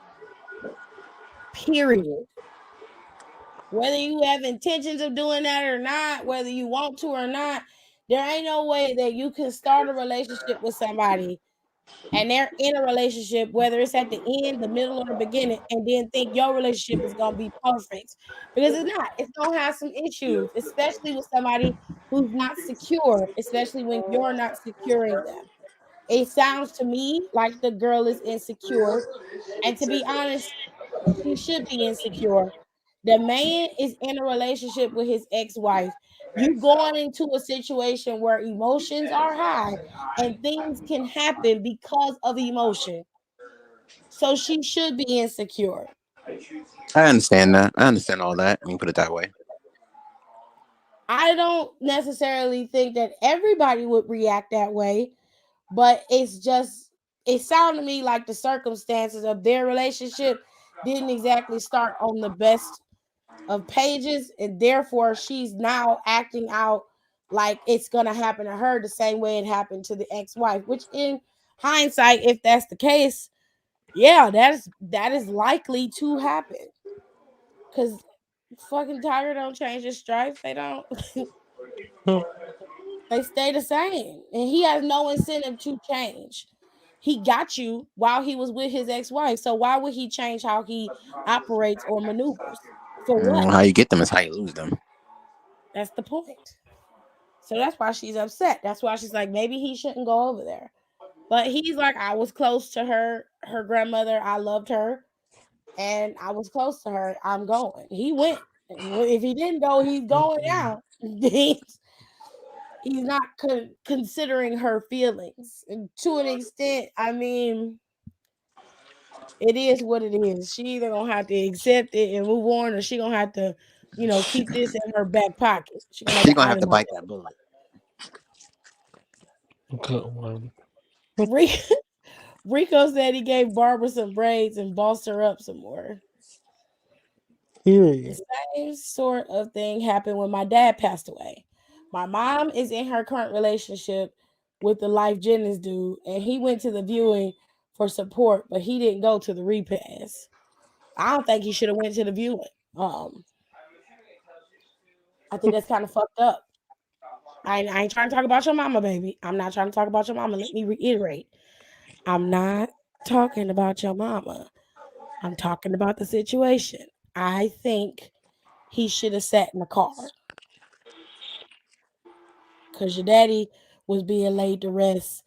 Period. Whether you have intentions of doing that or not, whether you want to or not, there ain't no way that you can start a relationship with somebody and they're in a relationship, whether it's at the end, the middle, or the beginning, and then think your relationship is going to be perfect. Because it's not. It's going to have some issues, especially with somebody who's not secure, especially when you're not securing them. It sounds to me like the girl is insecure. And to be honest, she should be insecure. The man is in a relationship with his ex-wife. You going into a situation where emotions are high and things can happen because of emotion. So she should be insecure. I understand that. I understand all that. I mean, put it that way. I don't necessarily think that everybody would react that way, but it sounded to me like the circumstances of their relationship didn't exactly start on the best of pages, and therefore she's now acting out like it's gonna happen to her the same way it happened to the ex-wife, which in hindsight, if that's the case, yeah, that is likely to happen. Because fucking tiger don't change his stripes. They don't. They stay the same, and he has no incentive to change. He got you while he was with his ex-wife, so why would he change how he operates or maneuvers? For what? How you get them is how you lose them. That's the point. So that's why she's upset. That's why she's like, maybe he shouldn't go over there. But he's like, I was close to her grandmother. I loved her, and I was close to her. I'm going. He went. If he didn't go, he's going out. He's not considering her feelings. And to an extent, I mean, it is what it is. She either gonna have to accept it and move on, or she gonna have to, keep this in her back pocket. She gonna have She's to gonna have to item bite that bullet. Good one. Rico said he gave Barbara some braids and bossed her up some more. Period. The same sort of thing happened when my dad passed away. My mom is in her current relationship with the Life Jennings dude, and he went to the viewing for support, but he didn't go to the repast. I don't think he should have went to the viewing. I think that's kind of fucked up. I ain't trying to talk about your mama, baby. I'm not trying to talk about your mama. Let me reiterate. I'm not talking about your mama. I'm talking about the situation. I think he should have sat in the car. Because your daddy was being laid to rest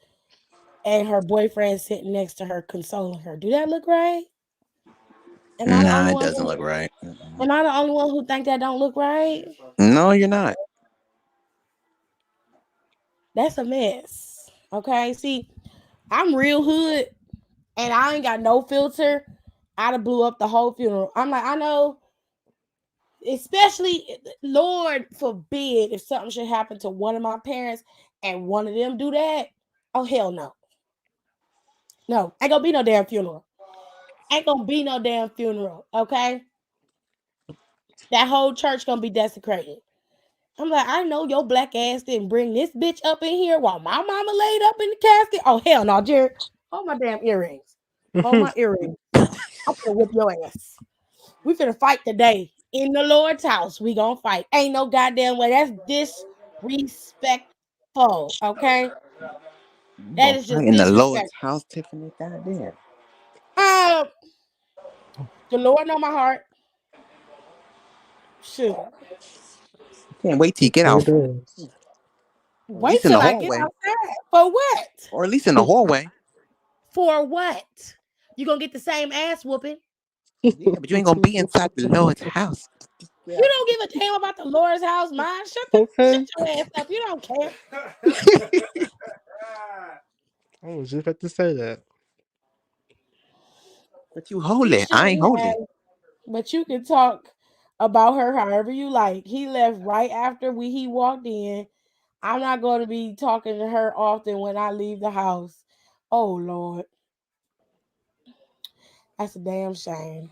and her boyfriend sitting next to her consoling her. Do that look right? Nah, it doesn't look right. Am I the only one who think that don't look right? No, you're not. That's a mess. Okay, see, I'm real hood and I ain't got no filter. I'd have blew up the whole funeral. I'm like, I know, especially, Lord forbid, if something should happen to one of my parents and one of them do that. Oh, hell no. No, ain't gonna be no damn funeral. Ain't gonna be no damn funeral, okay? That whole church gonna be desecrated. I'm like, I know your black ass didn't bring this bitch up in here while my mama laid up in the casket. Oh, hell no, Jared. Hold my damn earrings. Hold my earrings. I'm gonna whip your ass. We finna fight today in the Lord's house, we gonna fight. Ain't no goddamn way. That's disrespectful. Okay, that is just In the Lord's disrespectful. house, Tiffany. Goddamn. The Lord know my heart. Shoot. Can't wait till you get Sure out. does. Or at Wait least in the till I get hallway. outside. For what? Or at least in the hallway. For what? You gonna get the same ass whooping? Yeah, but you ain't gonna be inside the Lord's house. You don't give a damn about the Lord's house, man. Shut Okay. your ass up. You don't care. I was just about to say that. But you You holy. I ain't shouldn't have, holy. but you can talk about her however you like. He left right after he walked in. I'm not going to be talking to her often when I leave the house. Oh Lord, that's a damn shame.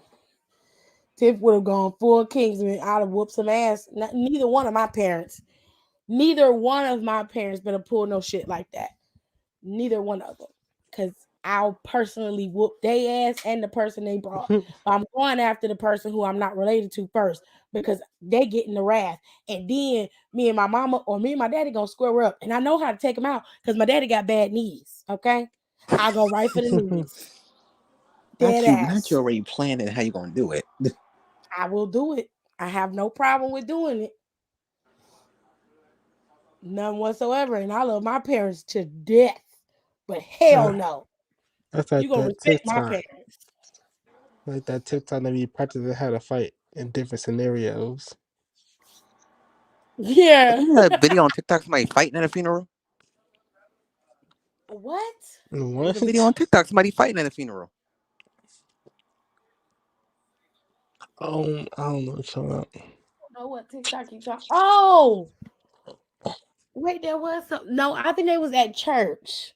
Tiff would have gone full Kingsman. I'd have whooped some ass. Neither one of my parents better pull no shit like that. Neither one of them. Because I'll personally whoop their ass and the person they brought. But I'm going after the person who I'm not related to first because they get in the wrath. And then me and my mama or me and my daddy gonna square up. And I know how to take them out because my daddy got bad knees. Okay? I'll go right for the knees. Dead ass. Not you already planning how you gonna do it. I will do it. I have no problem with doing it. None whatsoever. And I love my parents to death. But hell no. That's like You gonna that respect my TikTok. parents. Like that TikTok that be practicing how to fight in different scenarios. Yeah. A video on TikTok, somebody fighting at a funeral. What? What? There's a video on TikTok, somebody fighting at a funeral. I don't know what you're talking about. I don't know what TikTok you talking. Oh, wait, there was some. No, I think they was at church.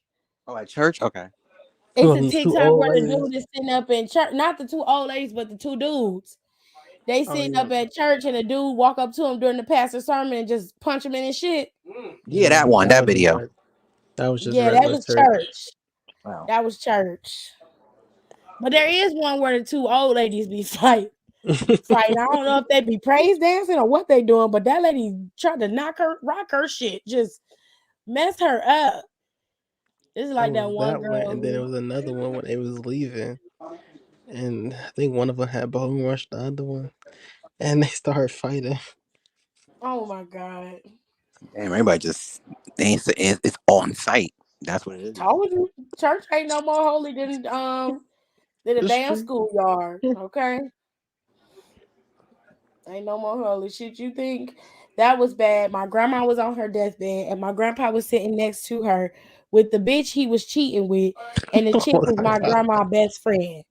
Oh, at church? Okay. It's Oh, a these two TikTok old where the ladies. dude is sitting up in church. Not the two old ladies, but the two dudes. They sitting up at church and the dude walk up to him during the pastor's sermon and just punch him in his shit. Yeah, that one, that video. That was just Yeah, that was church. Wow. That was church. But there is one where the two old ladies be fighting. I don't know if they be praise dancing or what they doing, but that lady tried to rock her shit, just mess her up. It's like that one girl. And then there was another one when they was leaving, and I think one of them had bone rush the other one, and they started fighting. Oh my god! Damn, everybody just it's on site. That's what it is. Told you, church ain't no more holy than a damn schoolyard. Okay, ain't no more holy shit. You think that was bad? My grandma was on her deathbed, and my grandpa was sitting next to her with the bitch he was cheating with, and the chick was my grandma's best friend.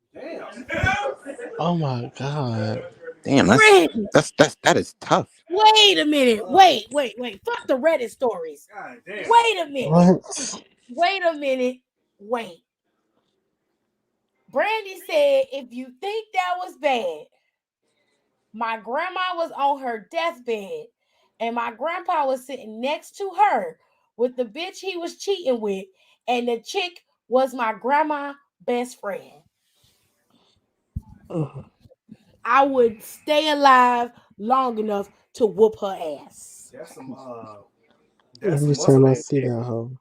Oh my god! Damn, that is tough. Wait a minute. Wait. Fuck the Reddit stories. Wait a minute. What? Wait a minute. Wait. Brandy said, if you think that was bad, my grandma was on her deathbed and my grandpa was sitting next to her with the bitch he was cheating with, and the chick was my grandma's best friend. I would stay alive long enough to whoop her ass. That's some Every time I see that hoe,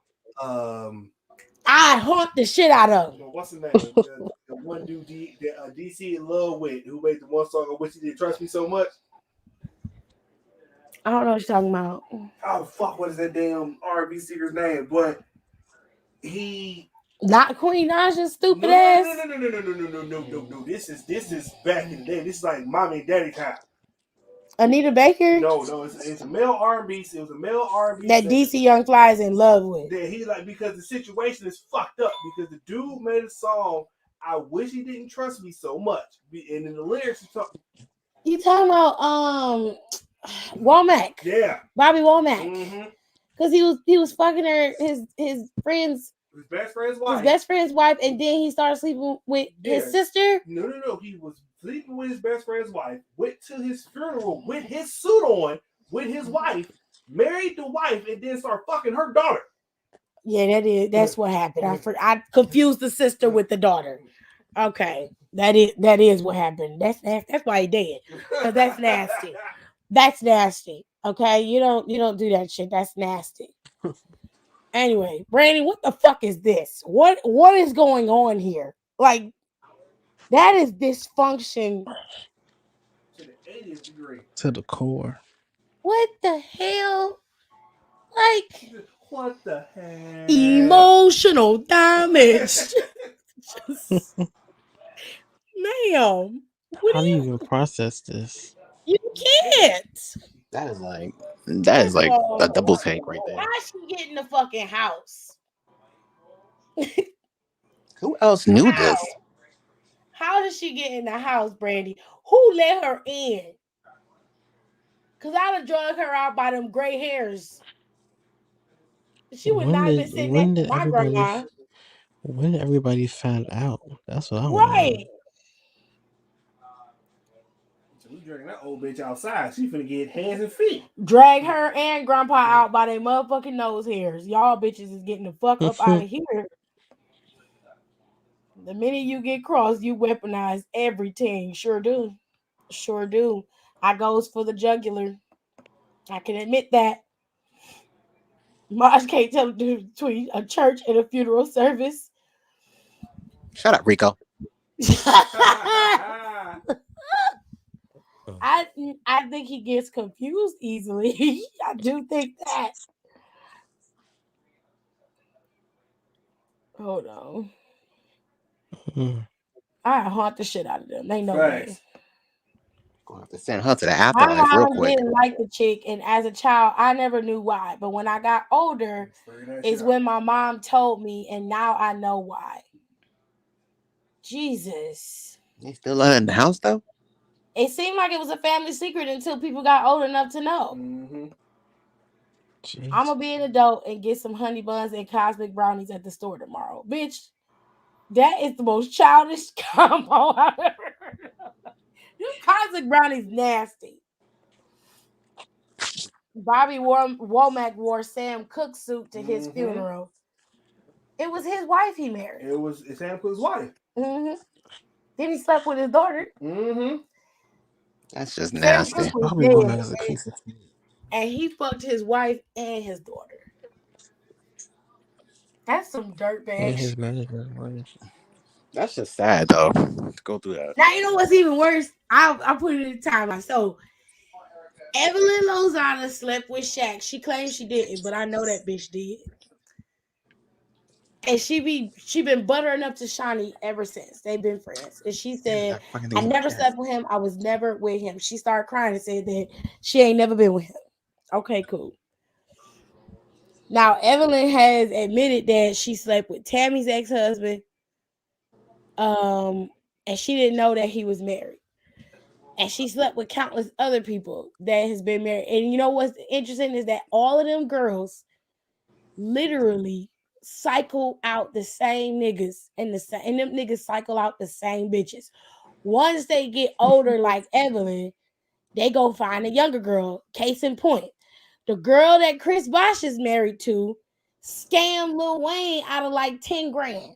I haunt the shit out of him. What's the name? The one dude DC in love with, who made the one song on which he did Trust Me So Much. I don't know what you're talking about. Oh fuck, what is that damn R&B singer's name? But he not Queen Naja's stupid ass. No. This is back in the day. This is like mommy and daddy time. Anita Baker? No, it's a male R&B. It was a male R&B that DC Young Fly is in love with. That he like, because the situation is fucked up because the dude made a song. I wish he didn't trust me so much, and in the lyrics you talking about Womack? Yeah, Bobby Womack. Because he was fucking her his friend's. His best friend's wife. His best friend's wife, and then he started sleeping with his sister. No. He was sleeping with his best friend's wife, went to his funeral with his suit on, with his wife, married the wife, and then started fucking her daughter. Yeah, that's what happened. I confused the sister with the daughter. Okay. That is what happened. That's why he dead. Cause that's nasty. That's nasty. Okay, you don't do that shit. That's nasty. Anyway, Brandy, what the fuck is this? What is going on here? Like, that is dysfunction To the 80th degree. To the core. What the hell? Like, what the hell? Emotional damage. Just, ma'am. How do you even process this? You can't. That is like a double take right there. Why is she getting the fucking house? Who else knew this? How did she get in the house, Brandy? Who let her in? Cause I'd have drug her out by them gray hairs. She would not have been sitting next to my grandma. When did everybody find out? That's what I want. Right. So we dragging that old bitch outside. She finna get hands and feet. Drag her and grandpa out by their motherfucking nose hairs. Y'all bitches is getting the fuck up out of here. The minute you get crossed, you weaponize everything. Sure do. Sure do. I goes for the jugular. I can admit that. Maj can't tell between a church and a funeral service. Shut up, Rico. I think he gets confused easily. I do think that. Hold on. I haunt the shit out of them. They know me. Gonna have to send her to the afterlife My real mom quick. didn't like the chick, and as a child, I never knew why. But when I got older, is when my mom told me, and now I know why. Jesus. They still let her in the house though? It seemed like it was a family secret until people got old enough to know. Mm-hmm. I'm gonna be an adult and get some honey buns and cosmic brownies at the store tomorrow. Bitch, that is the most childish combo I've ever heard of. Them cosmic brownies nasty. Bobby Womack wore Sam Cooke's suit to his funeral. It was his wife he married. It was Sam Cooke's wife. Then he slept with his daughter. That's just nasty. Bobby Womack is a piece of shit. And he fucked his wife and his daughter. That's some dirtbag. And his manager. That's just sad though. To go through that. Now you know what's even worse? I'll put it in time. So Evelyn Lozada slept with Shaq. She claims she didn't, but I know that bitch did. And she been buttering up to Shani ever since. They've been friends. And she said, I never slept with him. I was never with him. She started crying and said that she ain't never been with him. Okay, cool. Now, Evelyn has admitted that she slept with Tammy's ex-husband. And she didn't know that he was married. And she slept with countless other people that has been married. And you know what's interesting is that all of them girls literally cycle out the same niggas and them niggas cycle out the same bitches. Once they get older, like Evelyn, they go find a younger girl. Case in point, the girl that Chris Bosh is married to scammed Lil Wayne out of like 10 grand.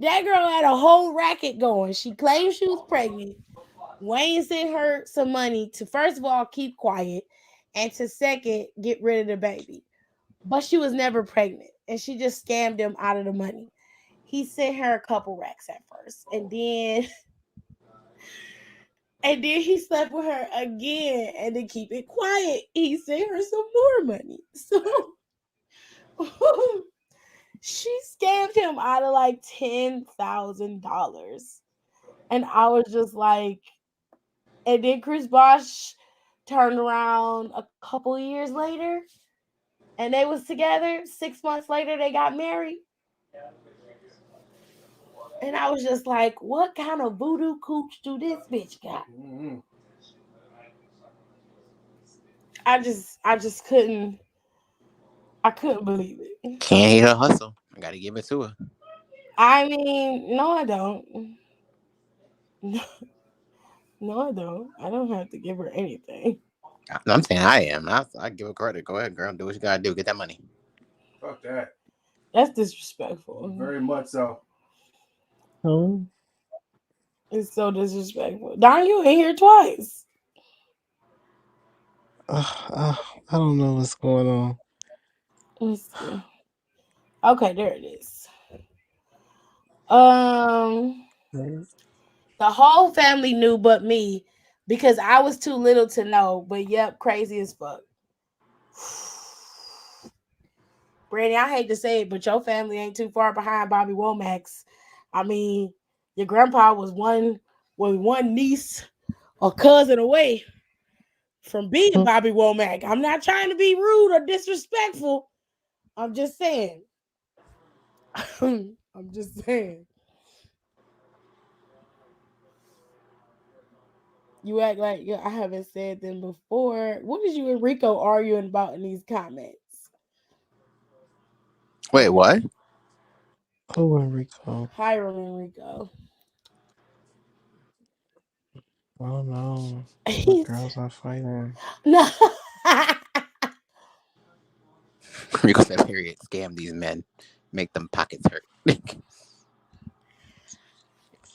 That girl had a whole racket going. She claimed she was pregnant. Wayne sent her some money to, first of all, keep quiet, and to second, get rid of the baby. But she was never pregnant, and she just scammed him out of the money. He sent her a couple racks at first, and then he slept with her again, and to keep it quiet, he sent her some more money. So she scammed him out of like $10,000. And I was just like, and then Chris Bosh turned around a couple years later and they was together. 6 months later, they got married. And I was just like, what kind of voodoo cooch do this bitch got? I just couldn't believe it. Can't hate her hustle. I gotta give it to her. I mean, no, I don't. No, I don't. I don't have to give her anything. I'm saying I am. I give her credit. Go ahead, girl. Do what you gotta do. Get that money. Fuck that. That's disrespectful. Very much so. Oh, It's so disrespectful. Darn, you in here twice. I don't know what's going on. Let's see. Okay, there it is. The whole family knew but me because I was too little to know. But yep, crazy as fuck. Brandy, I hate to say it, but your family ain't too far behind Bobby Womack's. I mean, your grandpa was one niece or cousin away from being Bobby Womack. I'm not trying to be rude or disrespectful. I'm just saying. I'm just saying. You act like I haven't said them before. What is you and Rico arguing about in these comments? Wait, what? Who and Rico? Hiram and Rico. Oh no. The girls are fighting. No. Rico said, period. Scam these men. Make them pockets hurt.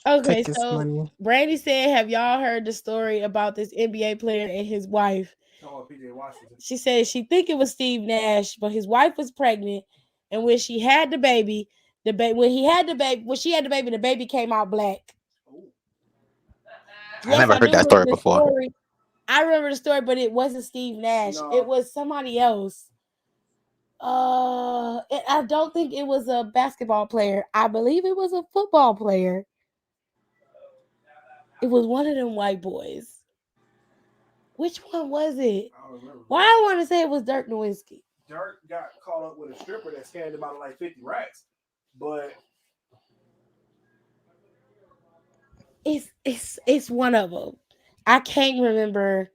Okay, Take his so money. Brandy said, have y'all heard the story about this NBA player and his wife? Oh, PJ Washington. She said she think it was Steve Nash, but his wife was pregnant, and when she had the baby, when she had the baby, the baby came out black. I never heard that story before. I remember the story, but it wasn't Steve Nash. No. It was somebody else. I don't think it was a basketball player. I believe it was a football player. It was one of them white boys. Which one was it? I don't remember. Why I want to say it was Dirk Nowitzki. Dirk got caught up with a stripper that scammed him out of like 50 racks. But it's one of them. I can't remember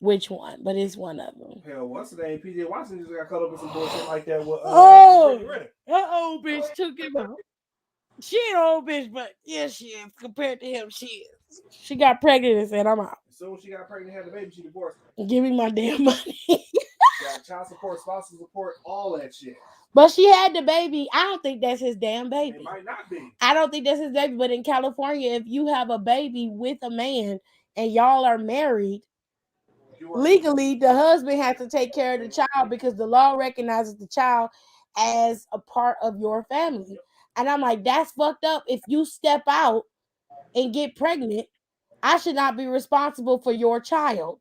which one, but it's one of them. Hell, what's the name? PJ Washington just got caught up with some bullshit like that. With, that old bitch took him out. She ain't an old bitch, but yeah, she is. Compared to him, she is. She got pregnant and said, I'm out. As soon as she got pregnant and had the baby, she divorced. Give me my damn money. Got child support, spousal support, all that shit. But she had the baby. I don't think that's his damn baby. It might not be. I don't think that's his baby. But in California, if you have a baby with a man and y'all are married, legally, the husband has to take care of the child because the law recognizes the child as a part of your family. And I'm like, that's fucked up. If you step out and get pregnant, I should not be responsible for your child.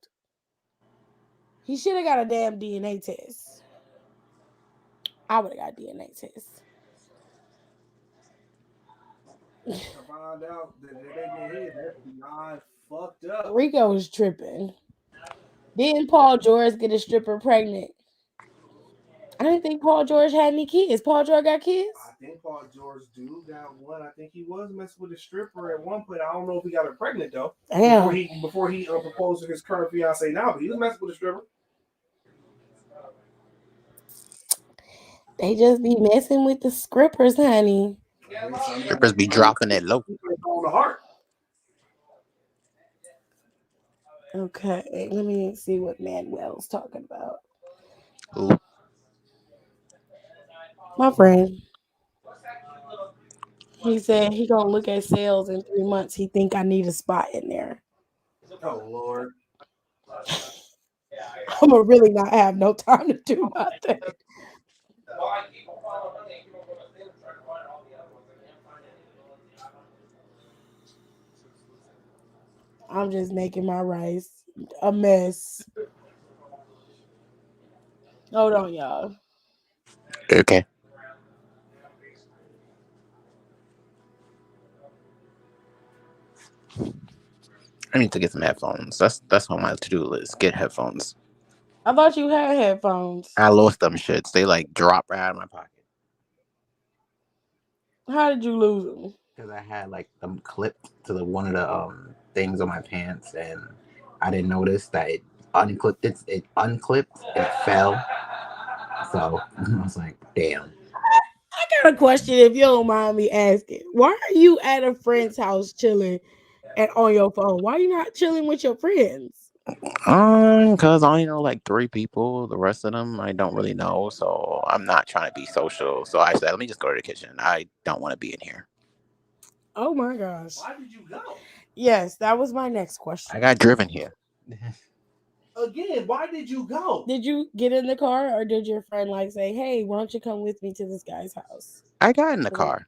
He should have got a damn DNA test. I would have got a DNA test. I found out that they did that's beyond fucked up. Rico was tripping. Didn't Paul George get a stripper pregnant? I didn't think Paul George had any kids. Paul George got kids? I think Paul George got one. I think he was messing with a stripper at one point. I don't know if he got her pregnant though. Damn. Before he proposed to his current fiance now, but he was messing with a stripper. They just be messing with the strippers, honey. Strippers be dropping it low. On the heart. Okay, let me see what Manuel's talking about. Ooh. My friend. He said he gonna look at sales in 3 months. He think I need a spot in there. Oh Lord. I'm gonna really not have no time to do nothing. I'm just making my rice a mess. Hold on, y'all. Okay. I need to get some headphones. That's on my to-do list. Get headphones. I thought you had headphones. I lost them shits. They like drop right out of my pocket. How did you lose them? Because I had like them clipped to one of the things on my pants, and I didn't notice that it unclipped. It unclipped. It fell. So I was like, damn. I got a question if you don't mind me asking. Why are you at a friend's house chilling and on your phone? Why are you not chilling with your friends? Because I only know like 3 people. The rest of them I don't really know, so I'm not trying to be social. So I said, let me just go to the kitchen. I don't want to be in here. Oh my gosh. Why did you go? Yes, that was my next question. I got driven here. Again, why did you go? Did you get in the car, or did your friend like say, "Hey, why don't you come with me to this guy's house"? I got in the car.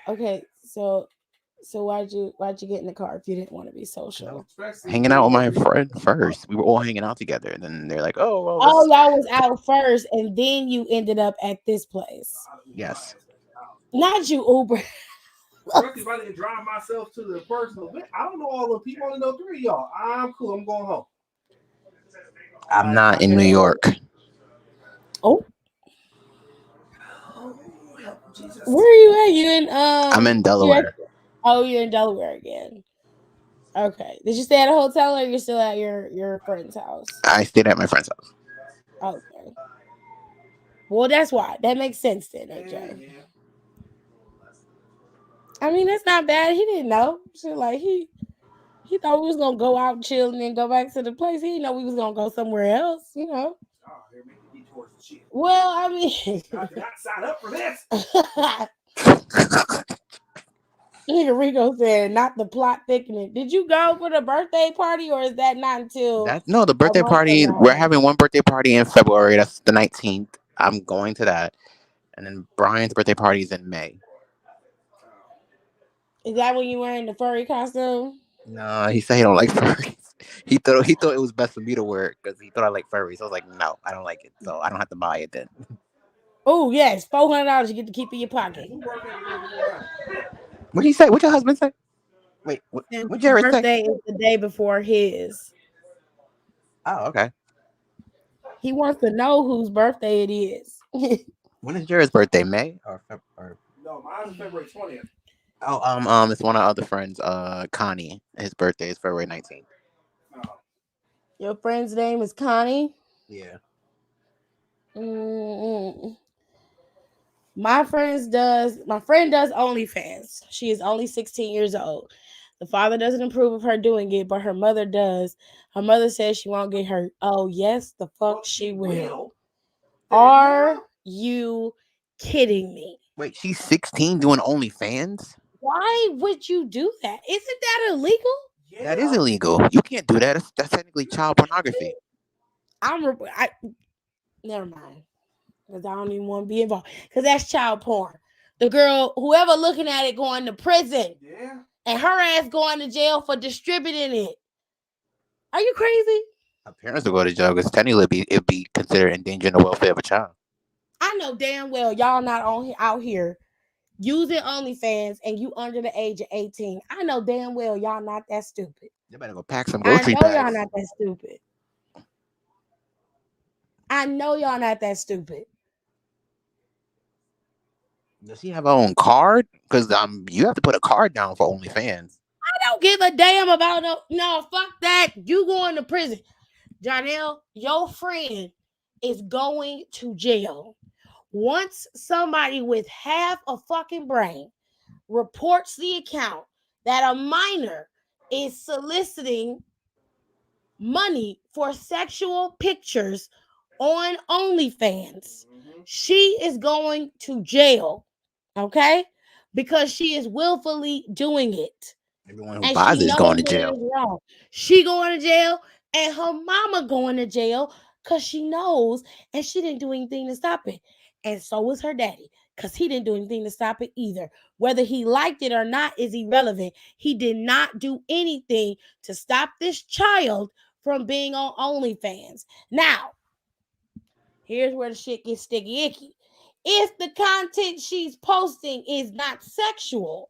Okay, so why'd you get in the car if you didn't want to be social? Hanging out with my friend first. We were all hanging out together, and then they're like, "Oh, well, Oh, y'all was out first, and then you ended up at this place. yes." Not you Uber. Especially if I didn't drive myself to the personal event. I don't know all the people. I only know 3 of y'all. I'm cool. I'm going home. I'm not in New York. Oh. Where are you at? You in I'm in Delaware. You're in Delaware again. Okay. Did you stay at a hotel, or you're still at your friend's house? I stayed at my friend's house. Okay. Well, that's why. That makes sense then, AJ. Yeah. I mean, that's not bad. He didn't know. So like he thought we was gonna go out and chill and then go back to the place. He didn't know we was gonna go somewhere else, you know. Well, I mean, I did not sign up for this. Nigga Rico said, not the plot thickening. Did you go for the birthday party, or is that not until? No, the birthday party. We're having one birthday party in February. That's the 19th. I'm going to that, and then Brian's birthday party is in May. Is that when you wearing the furry costume? No, he said he don't like furries. He thought it was best for me to wear it because he thought I like furries. I was like, no, I don't like it, so I don't have to buy it then. Oh yes, $400 you get to keep in your pocket. What did he say? What your husband say? Wait, what Jared say? Birthday is the day before his. Oh, okay. He wants to know whose birthday it is. When is Jared's birthday? May or February? No, mine is February 20th. Oh, it's one of our other friends, Connie. His birthday is February 19th. Oh. Your friend's name is Connie? Yeah. My friend does OnlyFans. She is only 16 years old. The father doesn't approve of her doing it, but her mother does. Her mother says she won't get hurt. Oh, yes, the fuck she will. Are you kidding me? Wait, she's 16 doing OnlyFans? Why would you do that? Isn't that illegal? Yeah. That is illegal. You can't do that. That's technically child pornography. Never mind. Because I don't even want to be involved. Because that's child porn. The girl, whoever looking at it, going to prison. Yeah. And her ass going to jail for distributing it. Are you crazy? Her parents will go to jail because technically it'd be considered endangering the welfare of a child. I know damn well y'all not out here using OnlyFans and you under the age of 18. I know damn well y'all not that stupid. You better go pack some grocery bags. I know y'all not that stupid. I know y'all not that stupid. Does she have her own card? Because you have to put a card down for OnlyFans. I don't give a damn about no, fuck that. You going to prison. Janelle, your friend is going to jail. Once somebody with half a fucking brain reports the account that a minor is soliciting money for sexual pictures on OnlyFans, she is going to jail, okay? Because she is willfully doing it. Everyone who buys it is going to jail. She going to jail, and her mama going to jail because she knows, and she didn't do anything to stop it. And so was her daddy, because he didn't do anything to stop it either. Whether he liked it or not is irrelevant. He did not do anything to stop this child from being on OnlyFans. Now, here's where the shit gets sticky icky. If the content she's posting is not sexual,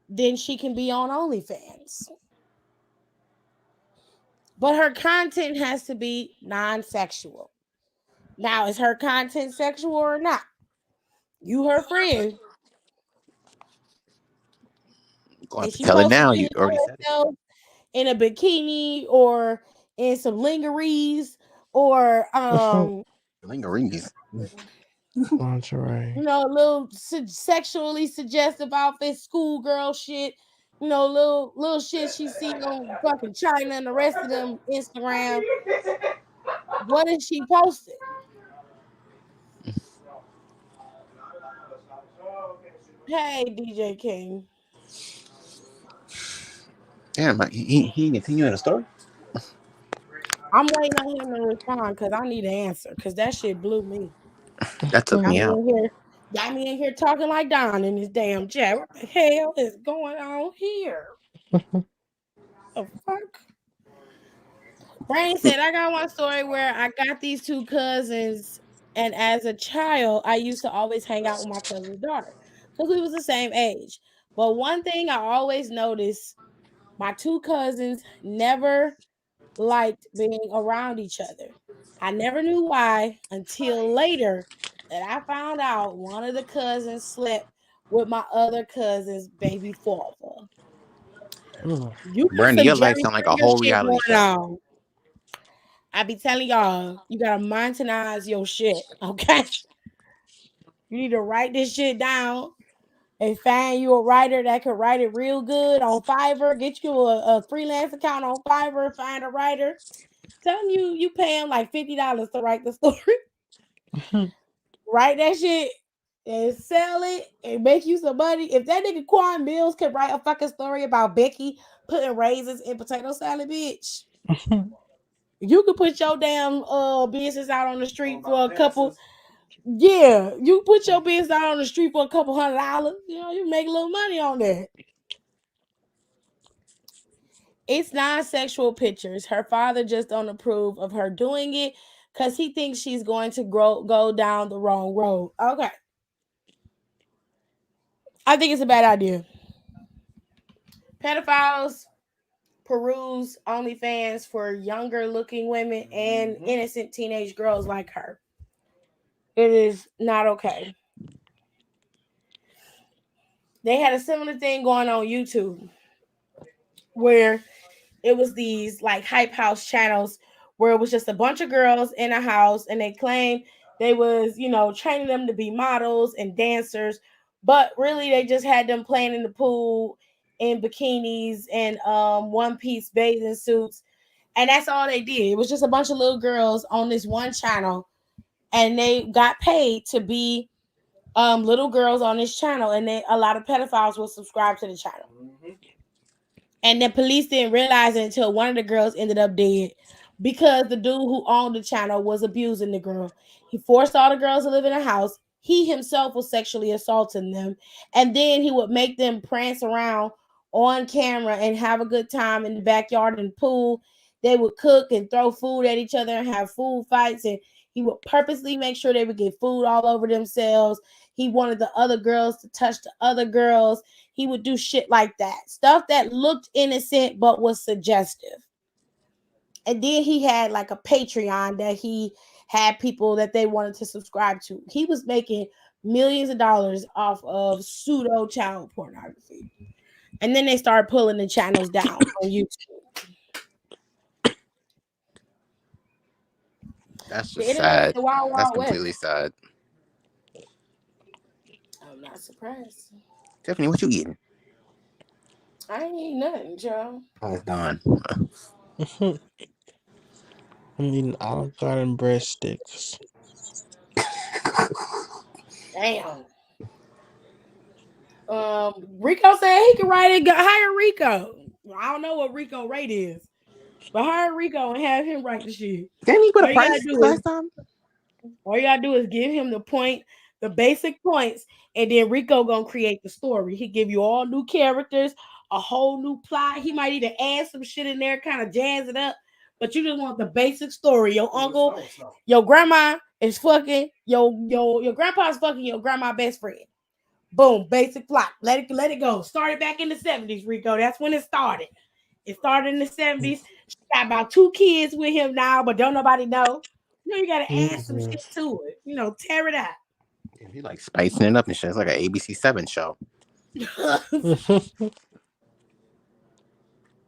then she can be on OnlyFans. But her content has to be non-sexual. Now, is her content sexual or not? You her friend. Going to tell her now. You already said it. In a bikini or in some lingeries or lingeries. Lingerie. You know, a little sexually suggestive outfit, schoolgirl shit. little shit she see on fucking China and the rest of them Instagram. What is she posting? Hey, DJ King. Damn, he continuing the story. I'm waiting on him to respond because I need an answer because that shit blew me. That took me out. Got me in here talking like Don in this damn chat. What the hell is going on here? The fuck? Brain said, I got one story where I got these two cousins, and as a child, I used to always hang out with my cousin's daughter because we was the same age. But one thing I always noticed, my two cousins never liked being around each other. I never knew why until later that I found out one of the cousins slept with my other cousin's baby father. You got Brandy, some your life Jerry sound like a Springer whole shit reality going show. on. I be telling y'all, you gotta mountainize your shit, okay? You need to write this shit down and find you a writer that can write it real good on Fiverr. Get you a freelance account on Fiverr. Find a writer. Tell them you pay him like $50 to write the story. Write that shit and sell it and make you some money. If that nigga Quan Mills can write a fucking story about Becky putting raisins in potato salad, bitch, you could put your damn business out on the street for a couple. Yeah, you put your business out on the street for a couple $100. You make a little money on that. It's non-sexual pictures. Her father just don't approve of her doing it because he thinks she's going to go down the wrong road. Okay. I think it's a bad idea. Pedophiles peruse OnlyFans for younger looking women and innocent teenage girls like her. It is not okay. They had a similar thing going on YouTube where it was these like hype house channels where it was just a bunch of girls in a house and they claimed they was, training them to be models and dancers, but really they just had them playing in the pool in bikinis and one-piece bathing suits. And that's all they did. It was just a bunch of little girls on this one channel and they got paid to be little girls on this channel, and a lot of pedophiles will subscribe to the channel. And the police didn't realize it until one of the girls ended up dead because the dude who owned the channel was abusing the girl. He forced all the girls to live in a house. He himself was sexually assaulting them. And then he would make them prance around on camera and have a good time in the backyard and pool. They would cook and throw food at each other and have food fights. And he would purposely make sure they would get food all over themselves. He wanted the other girls to touch the other girls. He would do shit like that. Stuff that looked innocent but was suggestive. And then he had like a Patreon that he had people that they wanted to subscribe to. He was making millions of dollars off of pseudo child pornography. And then they started pulling the channels down on YouTube. That's The just internet is sad. the wild, That's wild completely west. sad. I'm not surprised. Tiffany, what you eating? I ain't eating nothing, Joe. Oh, it's done. I'm eating Olive Garden breadsticks. Damn. Rico said he can write it. Hire Rico. I don't know what Rico rate is, but hire Rico and have him write the shit. Didn't he put All a you gotta price do last is, time? all you gotta do is give him the basic points, and then Rico gonna create the story. He give you all new characters, a whole new plot. He might even add some shit in there, kind of jazz it up. But you just want the basic story. Your uncle, your grandma is fucking your grandpa's fucking your grandma best friend. Boom, basic plot. Let it go. Started back in the 70s, Rico. That's when it started. It started in the 70s. She got about 2 kids with him now, but don't nobody know. You gotta add some shit to it. Tear it out. Yeah, he like spicing it up and shit. It's like an ABC7 show.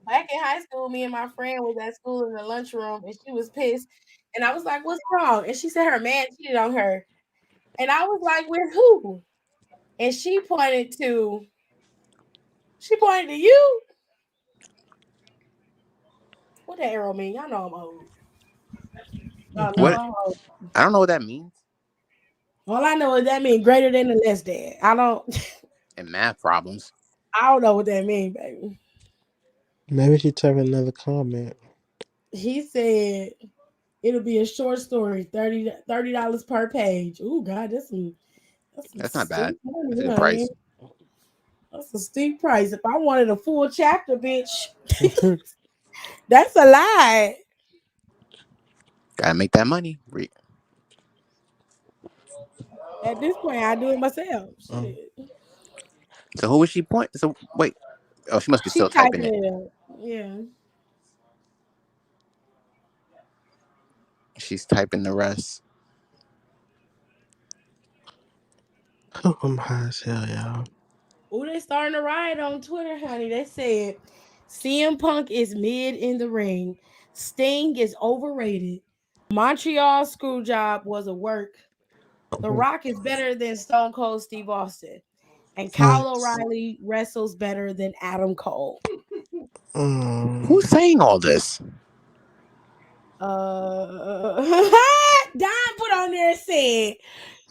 Back in high school, me and my friend was at school in the lunchroom and she was pissed. And I was like, what's wrong? And she said her man cheated on her. And I was like, with who? And she pointed to She pointed to you. What that arrow mean? Y'all know I'm old. Y'all know What? I'm old. I don't know what that means. All I know is that means greater than the less than. I don't And math problems. I don't know what that means, baby. Maybe she typed another comment. He said it'll be a short story, $30 per page. Oh God, that's some That's not bad. steep money, That's a good honey. price. That's a steep price. If I wanted a full chapter, bitch, that's a lie. Gotta make that money. At this point, I do it myself. Shit. So who was she point? So wait. Oh, she must be She still typing typing it. it up. Yeah. She's typing the rest. I'm high as hell, y'all. Oh, they starting to riot on Twitter, honey. They said CM Punk is mid in the ring. Sting is overrated. Montreal Screwjob was a work. The Rock is better than Stone Cold Steve Austin. And Kyle O'Reilly wrestles better than Adam Cole. Who's saying all this? Don put on there and said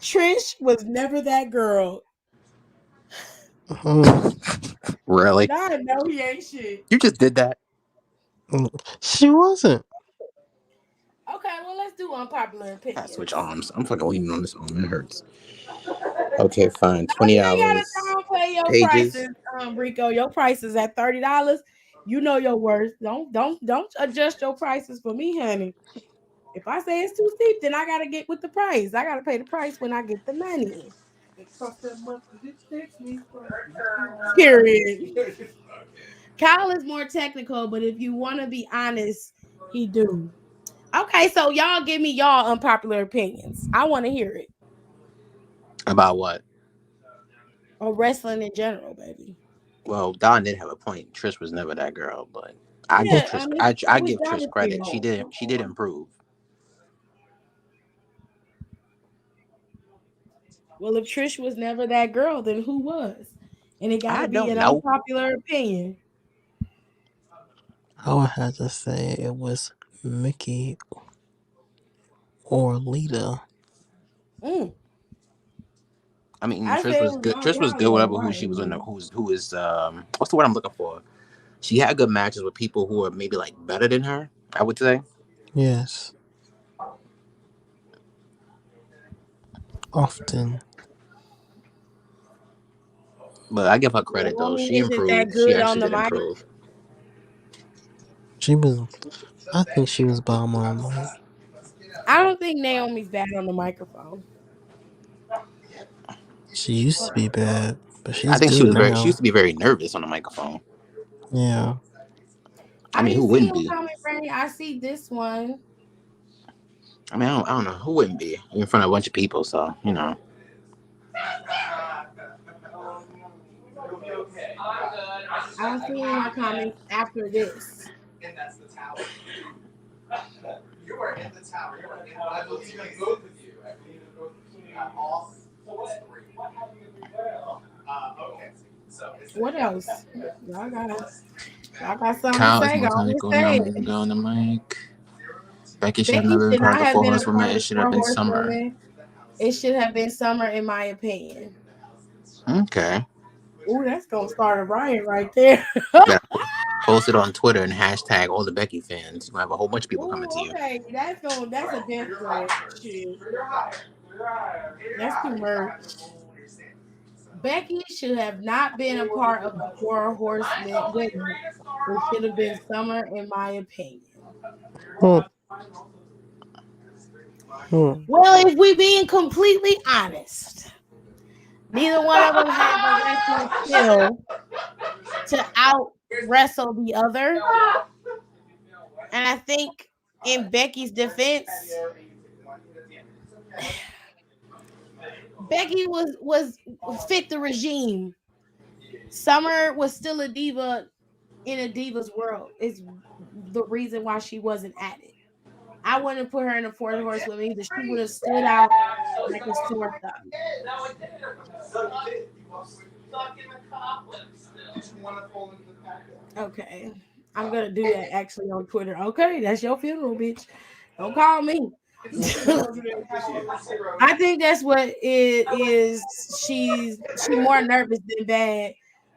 Trish was never that girl. Really? Don know he ain't shit. You just did that? She wasn't. Okay, well let's do unpopular I opinions. switch arms. I'm fucking leaning on this arm. It hurts. Okay, fine. 20 You hours. gotta downplay your Pages. prices, Rico. Your prices at $30. You know your worth. Don't adjust your prices for me, honey. If I say it's too steep, then I gotta get with the price. I gotta pay the price when I get the money. It cost that much because it takes me. Period. Kyle is more technical, but if you want to be honest, he do. Okay, so y'all give me y'all unpopular opinions. I want to hear it. About what? Or wrestling in general, baby. Well, Don did have a point. Trish was never that girl, but I Yeah, give Trish. I mean, I what's give wrong Trish with credit. you? She did improve. Well, if Trish was never that girl, then who was? And it got I to be don't an know. unpopular opinion. I would have to say it was Mickey or Lita. I mean, I Trish say it was was good. all Trish was y'all good. in Whatever who she was in. one. Who is what's the word I'm looking for? She had good matches with people who are maybe like better than her. I would say. Yes. Often. But I give her credit though. Naomi She isn't that improved. She good on actually the did mic. improve. She was. I think she was bomb on mic. I don't think Naomi's bad on the microphone. She used to be bad, but I she's think she good was very. She now. used to be very nervous on the microphone. Yeah. I I mean, who didn't see wouldn't him be? coming, Franny. I see this one. I mean, I don't know who wouldn't be in front of a bunch of people. So you know. I see anyone coming after this. And that's the tower. You are in the tower. I believe in both of you. I believe in both of you. All three. Okay. So What else? Y'all got something Kyle to is say? more Go on and technical say now. it. Go on the mic. Becky should have Becky never been should part of not the have Four been a Horsewomen. part of It the should have Four been Summer. Horsewomen. It should have been Summer, in my opinion. Okay. Ooh, that's gonna start a riot right there. Yeah. Post it on Twitter and hashtag all the Becky fans. You might have a whole bunch of people coming to Ooh, you. okay, that's a death threat. Shit. That's too much. Becky should have not been a part of the Four Horsemen women. It should have been Summer, in my opinion. Well, if we being completely honest, neither one of them had the wrestling skill to out wrestle the other. And I think in Becky's defense, Becky was fit the regime. Summer was still a diva in a diva's world. Is the reason why she wasn't at it. I wouldn't put her in the Four Horsewomen either. She would have stood out like a sore thumb. Okay. I'm gonna do that actually on Twitter. Okay, that's your funeral, bitch. Don't call me. I think that's what it is. She more nervous than bad.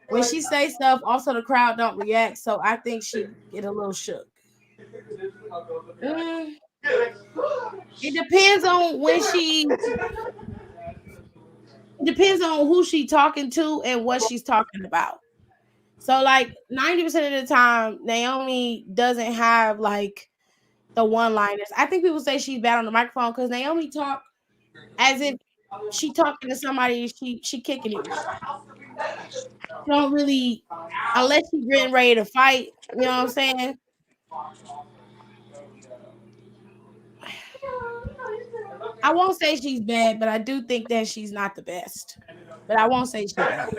When she say stuff, also the crowd don't react. So I think she get a little shook. It depends on when she. It depends on who she talking to and what she's talking about. So like 90% of the time, Naomi doesn't have like the one-liners. I think people say she's bad on the microphone because Naomi talk as if she talking to somebody. She kicking it with. She don't really, unless she's getting ready to fight. You know what I'm saying? I won't say she's bad, but I do think that she's not the best. But I won't say she's bad.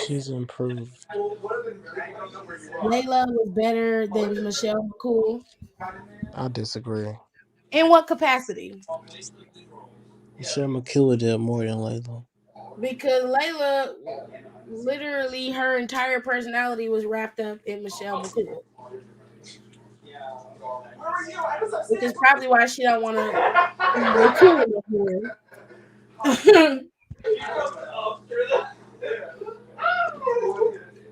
She's improved. Layla was better than Michelle McCool. I disagree. In what capacity? Michelle McCool did more than Layla. Because Layla, literally, her entire personality was wrapped up in Michelle McCool. Which is probably why she don't want to be cool anymore.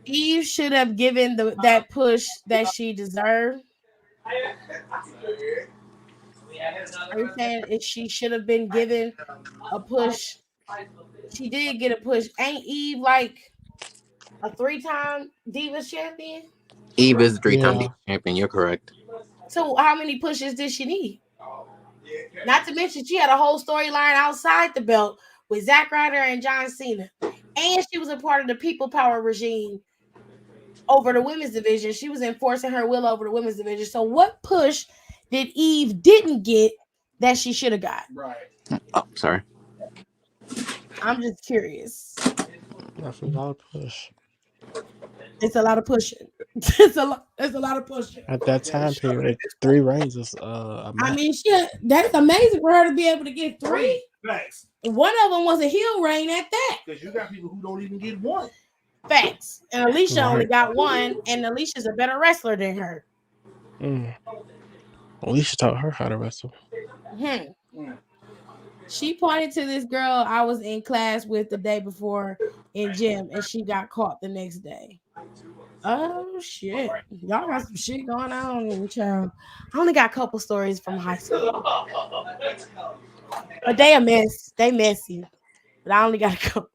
Eve should have given that push that she deserved. Are you saying if she should have been given a push? She did get a push. Ain't Eve like a 3-time Divas champion? Eve is a 3-time Yeah. Divas champion. You're correct. So how many pushes did she need? Not to mention she had a whole storyline outside the belt with Zack Ryder and John Cena. And she was a part of the people power regime over the women's division. She was enforcing her will over the women's division. So what push did Eve didn't get that she should have got? Right. Oh, sorry. I'm just curious. That's a lot of push. It's a lot of pushing. It's a lot of pushing. At that time period, 3 reigns is a match. I mean, that's amazing for her to be able to get 3. Facts. One of them was a heel reign at that. Because you got people who don't even get 1. Facts. And Alicia only Right. got 1, and Alicia's a better wrestler than her. Alicia taught her how to wrestle. She pointed to this girl I was in class with the day before in gym, and she got caught the next day. Oh shit! Y'all got some shit going on, child. I only got a couple stories from high school, but they a mess. They messy, but I only got a couple.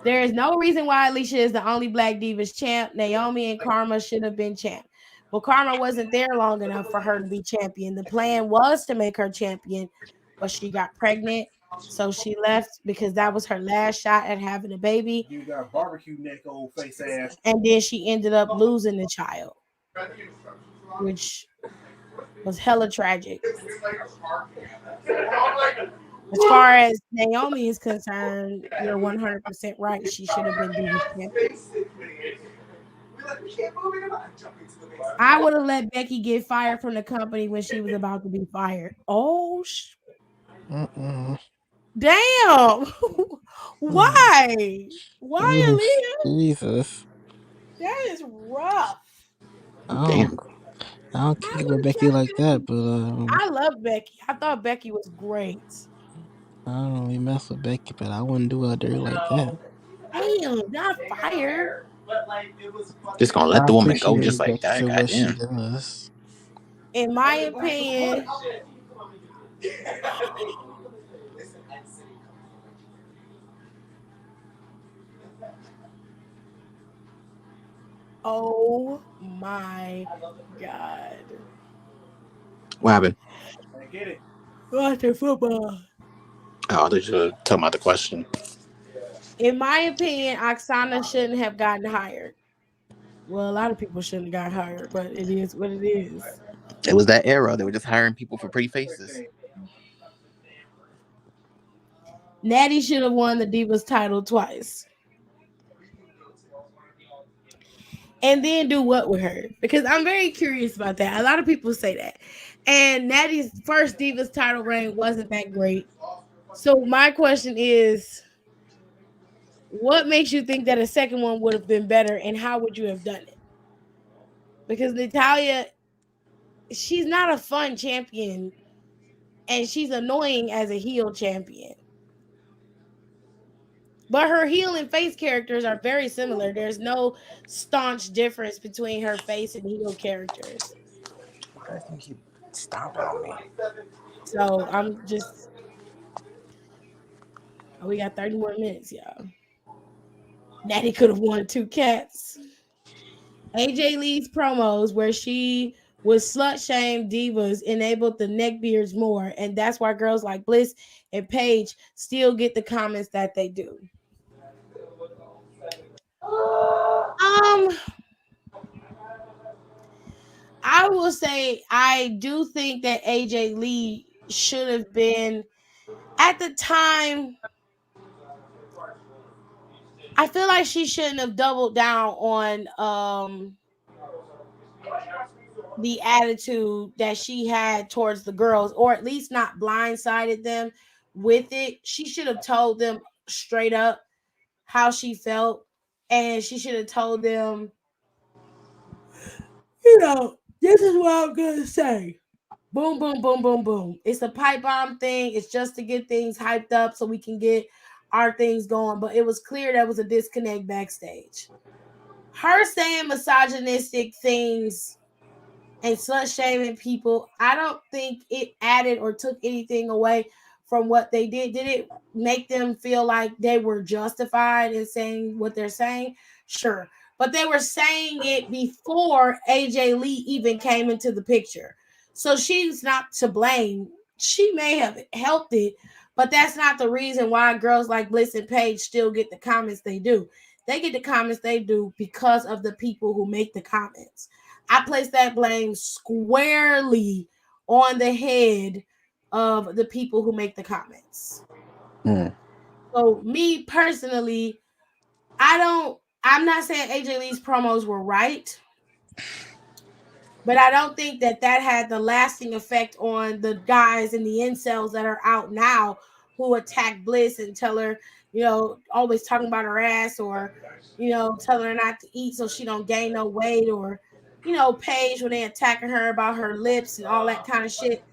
There is no reason why Alicia is the only Black Divas champ. Naomi and Karma should have been champ. Well, Karma wasn't there long enough for her to be champion. The plan was to make her champion, but she got pregnant, so she left because that was her last shot at having a baby. You got barbecue neck, old face ass. And then she ended up losing the child, which was hella tragic. As far as Naomi is concerned, you're 100% right. She should have been Divas champion. I would have let Becky get fired from the company when she was about to be fired. Oh, damn. Why? Why, Aaliyah? Jesus. That is rough. I don't kick with Becky like that, but I love Becky. I thought Becky was great. I don't really mess with Becky, but I wouldn't do her dirty like that. Damn, not fired. Just gonna let the woman go just like that. For what she Goddamn. does. In my opinion, oh my God. What happened? I get it. Watching football. Oh, I thought you were talking about the question. In my opinion, Oksana shouldn't have gotten hired. Well, a lot of people shouldn't have got hired, but it is what it is. It was that era. They were just hiring people for pretty faces. Natty should have won the Divas title twice. And then do what with her? Because I'm very curious about that. A lot of people say that. And Natty's first Divas title reign wasn't that great. So my question is, what makes you think that a second one would have been better, and how would you have done it? Because Natalya, she's not a fun champion, and she's annoying as a heel champion. But her heel and face characters are very similar. There's no staunch difference between her face and heel characters. Why does it keep stomping on me? So I'm just. Oh, we got 30 more minutes, y'all. Natty could have won 2 cats. AJ Lee's promos where she was slut shamed divas enabled the neckbeards more, and that's why girls like Bliss and Paige still get the comments that they do. I will say I do think that AJ Lee should have been at the time. I feel like she shouldn't have doubled down on the attitude that she had towards the girls, or at least not blindsided them with it. She should have told them straight up how she felt, and she should have told them, this is what I'm gonna say. Boom, boom, boom, boom, boom. It's a pipe bomb thing. It's just to get things hyped up so we can get our things going. But it was clear there was a disconnect backstage. Her saying misogynistic things and slut shaming people, I don't think it added or took anything away from what they did. Did it make them feel like they were justified in saying what they're saying? Sure. But they were saying it before AJ Lee even came into the picture. So she's not to blame. She may have helped it, but that's not the reason why girls like Bliss and Paige still get the comments they do. They get the comments they do because of the people who make the comments. I place that blame squarely on the head of the people who make the comments. So me personally, I'm not saying AJ Lee's promos were right, but I don't think that had the lasting effect on the guys and the incels that are out now who attack Bliss and tell her, always talking about her ass, or, telling her not to eat so she don't gain no weight, or, Paige when they attacking her about her lips and all that kind of shit.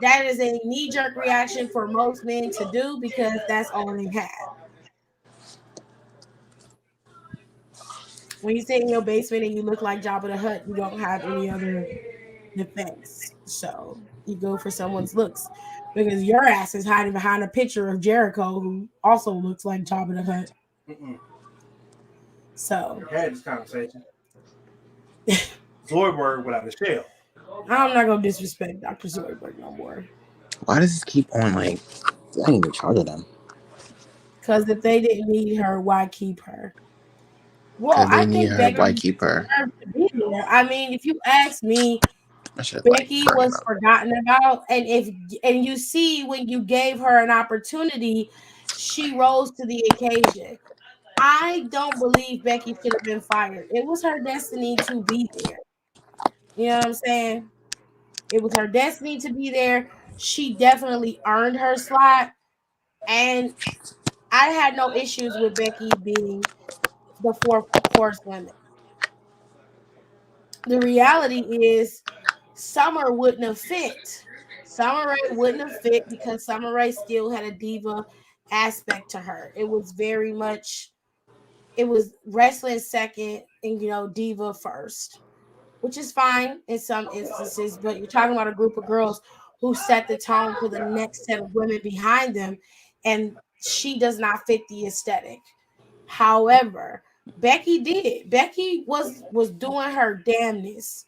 That is a knee-jerk reaction for most men to do because that's all they have. When you sit in your basement and you look like Jabba the Hutt, you don't have any other defense. So you go for someone's looks because your ass is hiding behind a picture of Jericho, who also looks like Jabba the Hutt. So we had this conversation. Zoidberg without a shell. I'm not gonna disrespect Dr. Zoidberg no more. Why does this keep on like? I ain't even charge of them. Because if they didn't need her, why keep her? Well, I think Becky why keep her? I mean, if you ask me, Becky was forgotten about, and you see when you gave her an opportunity, she rose to the occasion. I don't believe Becky should have been fired. It was her destiny to be there. You know what I'm saying? It was her destiny to be there. She definitely earned her slot, and I had no issues with Becky being the fourth horsewoman. The reality is Summer wouldn't have fit. Summer Rae wouldn't have fit because Summer Rae still had a diva aspect to her. It was very much, it was wrestling second and, diva first, which is fine in some instances, but you're talking about a group of girls who set the tone for the next set of women behind them, and she does not fit the aesthetic. However, Becky did. Becky was doing her damnness.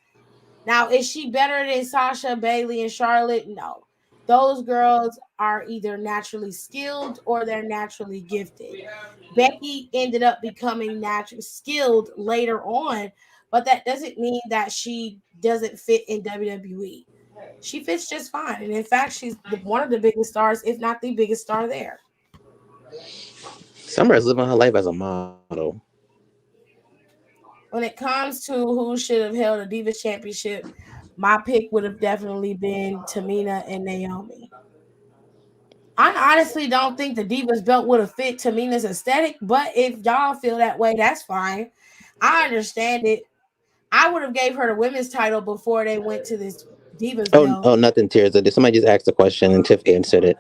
Now, is she better than Sasha, Bayley, and Charlotte? No. Those girls are either naturally skilled or they're naturally gifted. Becky ended up becoming naturally skilled later on, but that doesn't mean that she doesn't fit in WWE. She fits just fine. And in fact, she's one of the biggest stars, if not the biggest star there. Summer is living her life as a model. When it comes to who should have held a Divas Championship, my pick would have definitely been Tamina and Naomi. I honestly don't think the Divas belt would have fit Tamina's aesthetic, but if y'all feel that way, that's fine. I understand it. I would have gave her the women's title before they went to this Divas belt. Oh, nothing, Tears. Somebody just asked a question and Tiff answered it.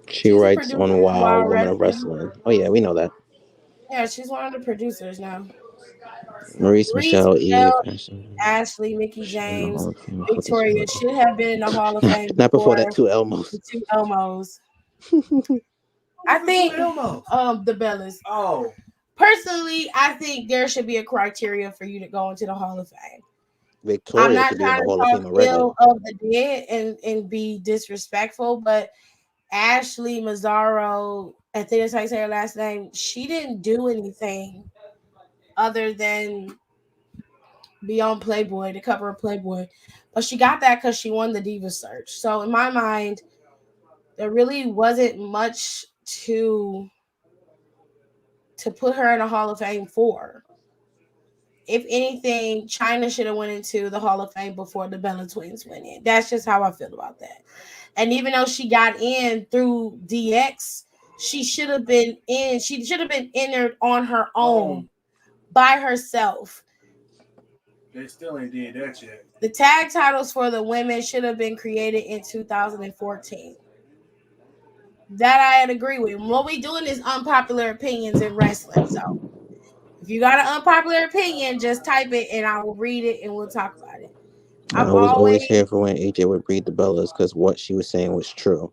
She She's a writes producer on for Wow Wild Woman of Wrestling. Wrestling. Oh yeah, we know that. Yeah, she's one of the producers now. Maurice, Reese, Michelle, Eve, Michelle, Ashley, Ashley, Mickey should in the James, Hall of Fame before this Victoria level. should have been in the Hall of Fame Not before before that, two Elmos. the two Elmos. I Who's the think two Elmos? the Bellas. Oh, Personally, I think there should be a criteria for you to go into the Hall of Fame. I'm Victoria not should be in trying the to Hall of talk Fame already. ill of the dead and be disrespectful, but Ashley Mazzaro, I think that's how you say her last name, she didn't do anything other than be on Playboy, the cover of Playboy. But she got that because she won the Diva Search. So in my mind, there really wasn't much to put her in a Hall of Fame for. If anything, China should have went into the Hall of Fame before the Bella Twins went in. That's just how I feel about that. And even though she got in through DX, she should have been in. She should have been entered on her own by herself. they still ain't did that yet. The tag titles for the women should have been created in 2014. That I'd agree with. What we doing is unpopular opinions in wrestling. So if you got an unpopular opinion, just type it and I will read it and we'll talk about it. I was always here for when AJ would read the Bellas because what she was saying was true.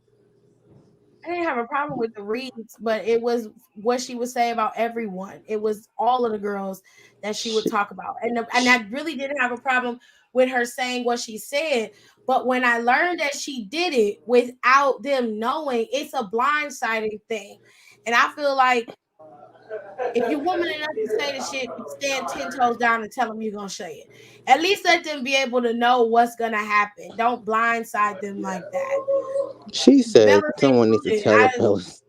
I didn't have a problem with the reads, but it was what she would say about everyone. It was all of the girls that she would talk about. And I really didn't have a problem with her saying what she said. But when I learned that she did it without them knowing, it's a blindsiding thing. And I feel like if you're woman enough to say the shit, stand 10 toes down and tell them you're going to say it. At least let them be able to know what's going to happen. Don't blindside them like that. She said Bellas someone needs to tell the Bellas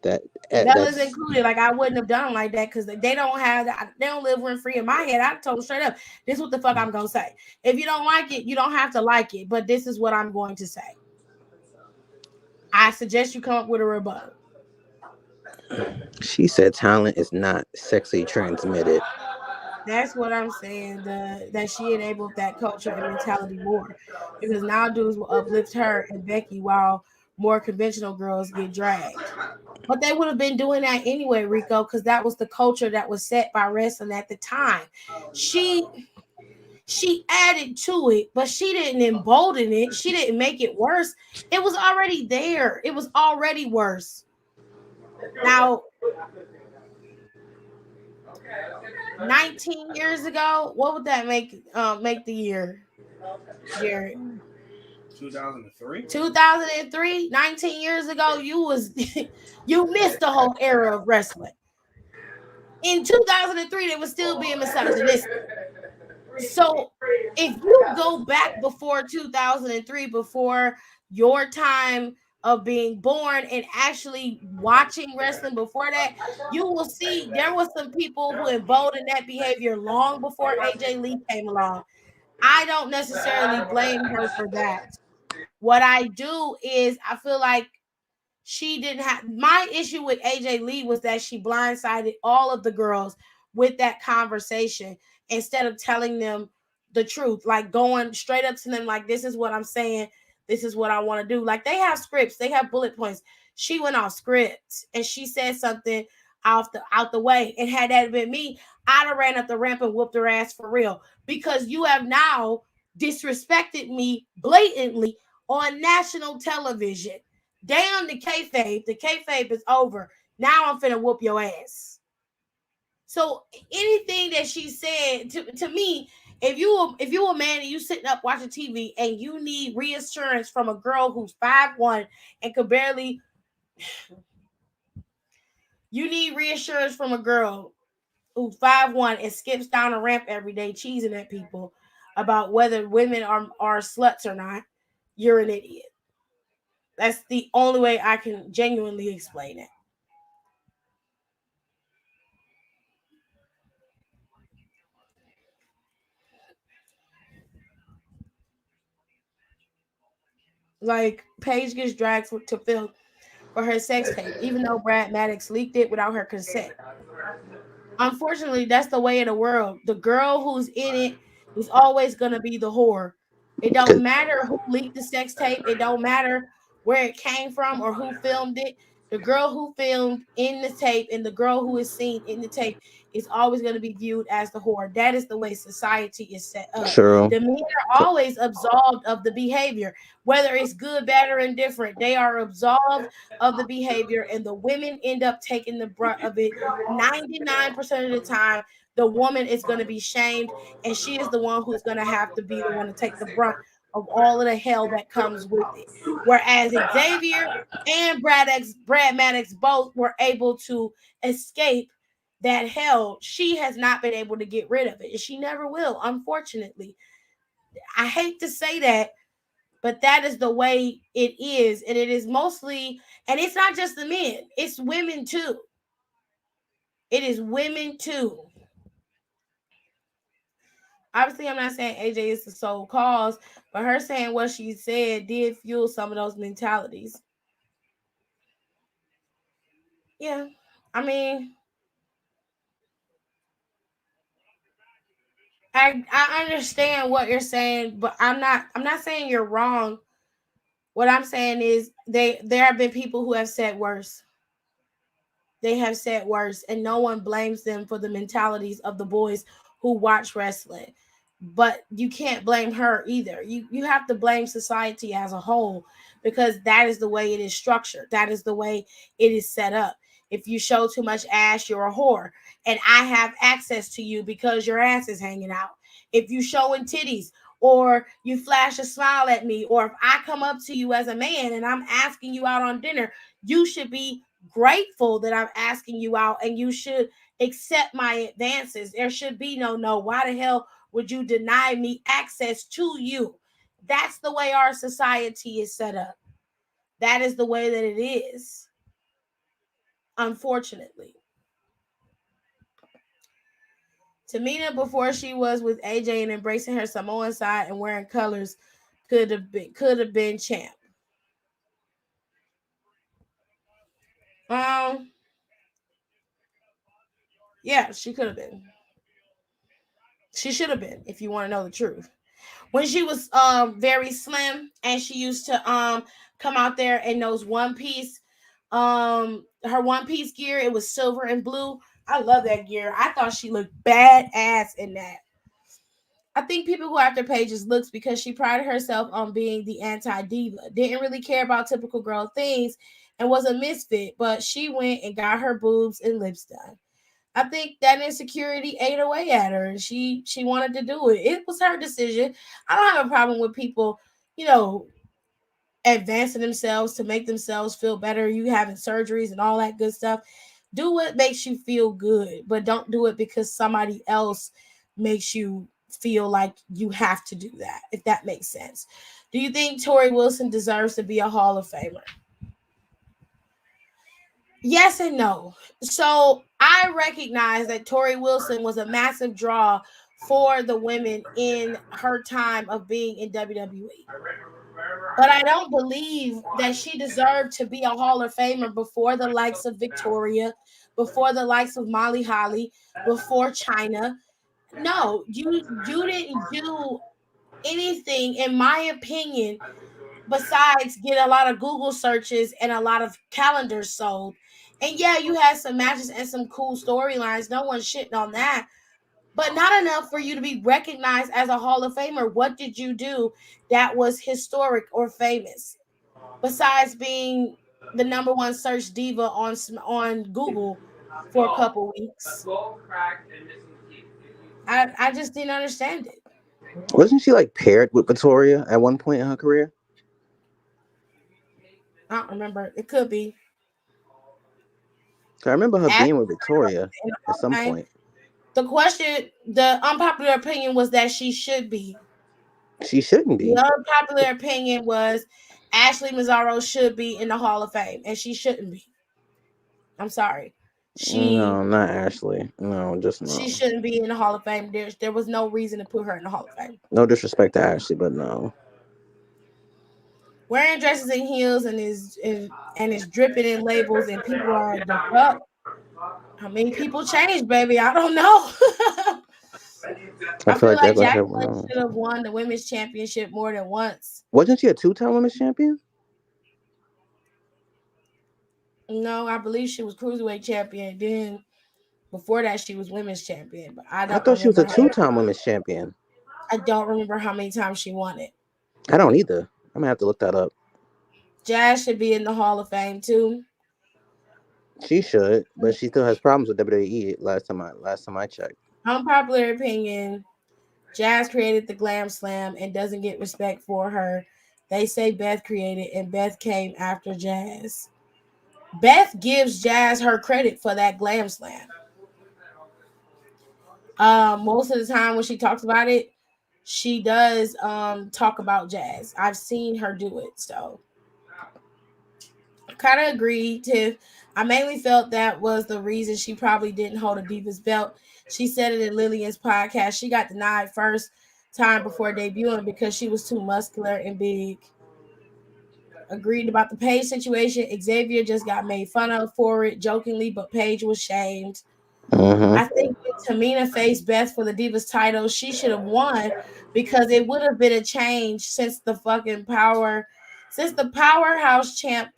that Bellas included. Like I wouldn't have done like that because they don't have that. They don't live rent free in my head. I told them straight up, this is what the fuck I'm going to say. If you don't like it, you don't have to like it. But this is what I'm going to say. I suggest you come up with a rebuttal. She said talent is not sexually transmitted. That's what I'm saying. That she enabled that culture and mentality more, because now dudes will uplift her and Becky while more conventional girls get dragged. But they would have been doing that anyway, Rico, because that was the culture that was set by wrestling at the time. She added to it, but she didn't embolden it. She didn't make it worse. It was already there. It was already worse. Now, 19 years ago, what would that make the year, Jared? 2003. 2003, 19 years ago, you missed the whole era of wrestling. In 2003, they were still being misogynistic. So if you go back before 2003, before your time of being born and actually watching wrestling before that, you will see there were some people who emboldened that behavior long before AJ Lee came along. I don't necessarily blame her for that. What I do is I feel like she didn't have, my issue with AJ Lee was that she blindsided all of the girls with that conversation instead of telling them the truth, like going straight up to them like, this is what I'm saying, this is what I want to do. Like they have scripts, they have bullet points. She went off script and she said something out the way, and had that been me, I'd have ran up the ramp and whooped her ass for real, because you have now disrespected me blatantly on national television. Damn the kayfabe. The kayfabe is over. Now I'm finna whoop your ass. So anything that she said to me, if you a man and you sitting up watching TV and you need reassurance from a girl who's 5'1" and could barely, you need reassurance from a girl who's 5'1" and skips down a ramp every day cheesing at people about whether women are sluts or not, you're an idiot. That's the only way I can genuinely explain it. Like Paige gets dragged to film for her sex tape, even though Brad Maddox leaked it without her consent. Unfortunately, that's the way of the world. The girl who's in it is always gonna be the whore. It don't 'Cause- matter who leaked the sex tape. It don't matter where it came from or who filmed it. The girl who filmed in the tape and the girl who is seen in the tape is always going to be viewed as the whore. That is the way society is set up. True. The men are always absolved of the behavior, whether it's good, bad, or indifferent. They are absolved of the behavior, and the women end up taking the brunt of it 99% of the time. The woman is going to be shamed, and she is the one who's going to have to be the one to take the brunt of all of the hell that comes with it. Whereas Xavier and Brad Maddox both were able to escape that hell. She has not been able to get rid of it, and she never will, unfortunately. I hate to say that, but that is the way it is. And it is mostly, and it's not just the men, it's women too. It is women too. Obviously, I'm not saying AJ is the sole cause, but her saying what she said did fuel some of those mentalities. Yeah. I mean, I understand what you're saying, but I'm not saying you're wrong. What I'm saying is there have been people who have said worse. They have said worse, and no one blames them for the mentalities of the boys who watch wrestling. But you can't blame her either. You have to blame society as a whole, because that is the way it is structured. That is the way it is set up. If you show too much ass, you're a whore, and I have access to you because your ass is hanging out. If you showing titties, or you flash a smile at me, or if I come up to you as a man and I'm asking you out on dinner, you should be grateful that I'm asking you out, and you should accept my advances. There should be no. Why the hell would you deny me access to you? That's the way our society is set up. That is the way that it is. Unfortunately. Tamina, before she was with AJ and embracing her Samoan side and wearing colors, could have been champ. Yeah, she could have been. She should have been, if you want to know the truth. When she was very slim, and she used to come out there in those one piece, her one piece gear, it was silver and blue. I love that gear. I thought she looked badass in that. I think people go after Paige's looks because she prided herself on being the anti-diva, didn't really care about typical girl things, and was a misfit, but she went and got her boobs and lips done. I think that insecurity ate away at her, and she wanted to do it. It was her decision. I don't have a problem with people, advancing themselves to make themselves feel better. You having surgeries and all that good stuff. Do what makes you feel good, but don't do it because somebody else makes you feel like you have to do that, if that makes sense. Do you think Tori Wilson deserves to be a Hall of Famer? Yes and no. So I recognize that Tori Wilson was a massive draw for the women in her time of being in WWE. But I don't believe that she deserved to be a Hall of Famer before the likes of Victoria, before the likes of Molly Holly, before Chyna. No, you didn't do anything, in my opinion, besides get a lot of Google searches and a lot of calendars sold. And yeah, you had some matches and some cool storylines. No one's shitting on that. But not enough for you to be recognized as a Hall of Famer. What did you do that was historic or famous? Besides being the number one search diva on Google for a couple weeks. I just didn't understand it. Wasn't she like paired with Victoria at one point in her career? I don't remember. It could be. I remember her being with Victoria at some point. The unpopular opinion was that she should be. She shouldn't be. The unpopular opinion was Ashley Mazzaro should be in the Hall of Fame, and she shouldn't be. I'm sorry. No, not Ashley. No, just no. She shouldn't be in the Hall of Fame. There was no reason to put her in the Hall of Fame. No disrespect to Ashley, but no. wearing dresses and heels and is dripping in labels, and people are like, the fuck. I mean, people change, baby. I don't know. I feel like Jacqueline should have won the women's championship more than once. Wasn't she a 2-time women's champion? No, I believe she was cruiserweight champion. Then before that, she was women's champion. But I thought she was a 2-time women's champion. I don't remember how many times she won it. I don't either. I'm gonna have to look that up. Jazz should be in the Hall of Fame too. She should, but she still has problems with WWE. Last time I checked. Unpopular opinion: Jazz created the Glam Slam and doesn't get respect for her. They say Beth created, and Beth came after Jazz. Beth gives Jazz her credit for that Glam Slam. Most of the time when she talks about it, she does talk about Jazz. I've seen her do it, so I kind of agree, Tiff. I mainly felt that was the reason she probably didn't hold a Divas belt. She said it in Lillian's podcast. She got denied first time before debuting because she was too muscular and big. Agreed about the Paige situation. Xavier just got made fun of for it jokingly, but Paige was shamed. I think when Tamina faced Beth for the Divas title, she should have won because it would have been a change since the powerhouse champ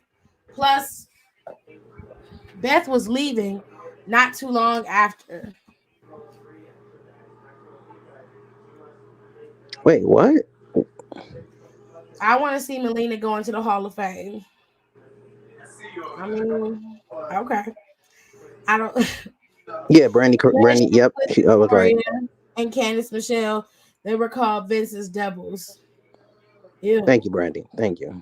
plus Beth was leaving not too long after. Wait, what? I want to see Melina go into the Hall of Fame. I mean, okay. I don't. Yeah, Brandy. Yep, I was right. And Candice Michelle, they were called Vince's Devils. Ew. Thank you, Brandy. Thank you.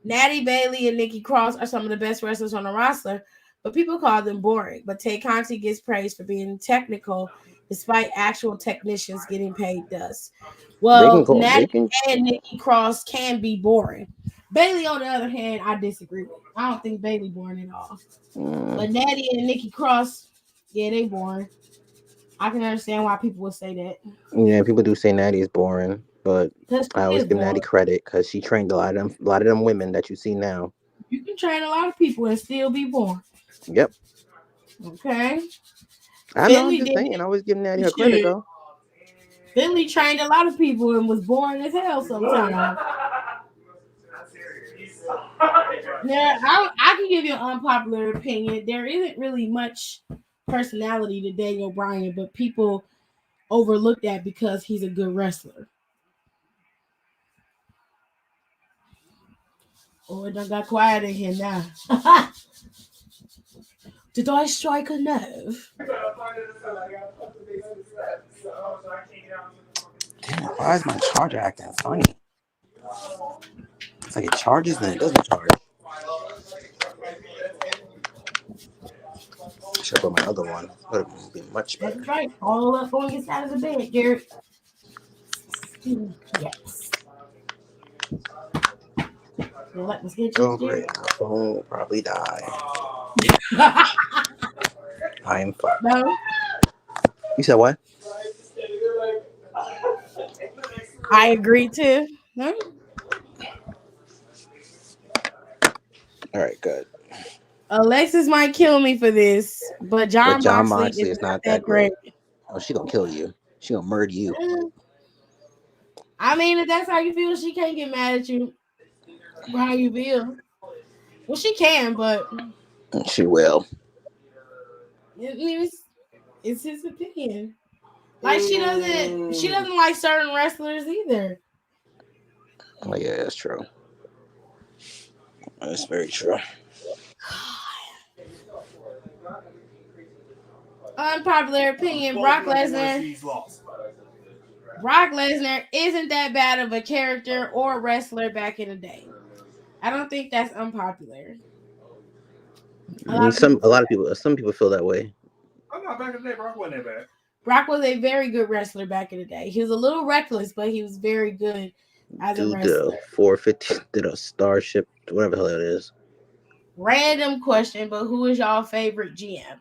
Natty Bailey and Nikki Cross are some of the best wrestlers on the roster, but people call them boring. But Tay Conti gets praised for being technical, despite actual technicians getting paid dust. Well, Natty and Nikki Cross can be boring. Bailey, on the other hand, I disagree with. I don't think Bailey boring at all. But Natty and Nikki Cross, yeah, they boring. I can understand why people would say that. Yeah, people do say Natty is boring, but I always give Natty credit because she trained a lot of them women that you see now. You can train a lot of people and still be boring. Yep. Okay. I know. I'm just saying. I always give Natty her credit though. Finley trained a lot of people and was boring as hell sometimes. Yeah, I can give you an unpopular opinion. There isn't really much personality to Daniel Bryan, but people overlook that because he's a good wrestler. Oh, it done got quiet in here now. Did I strike a nerve? Damn, why is my charger acting funny? It's like it charges and it doesn't charge. I should put my other one. Would have been much better. That's right. All up on your side of the bed, Garrett. Yes. Let me get you. Oh, great. My phone will probably die. I am fucked. No. You said what? I agree too. No? All right, good. Alexis might kill me for this, but John Moxley is not that great. Oh, she gonna kill you. She gonna murder you. I mean, if that's how you feel, she can't get mad at you for how you feel. Well, she can, but she will. It's his opinion. Like she doesn't like certain wrestlers either. Oh yeah, that's true. That's very true. Unpopular opinion: Brock Lesnar isn't that bad of a character or wrestler back in the day. I don't think that's unpopular. Some people feel that way. I'm not back in the day. Brock wasn't that bad. Brock was a very good wrestler back in the day. He was a little reckless, but he was very good as a wrestler. Did a 450, did a Starship, whatever the hell it is. Random question, but who is y'all favorite GM?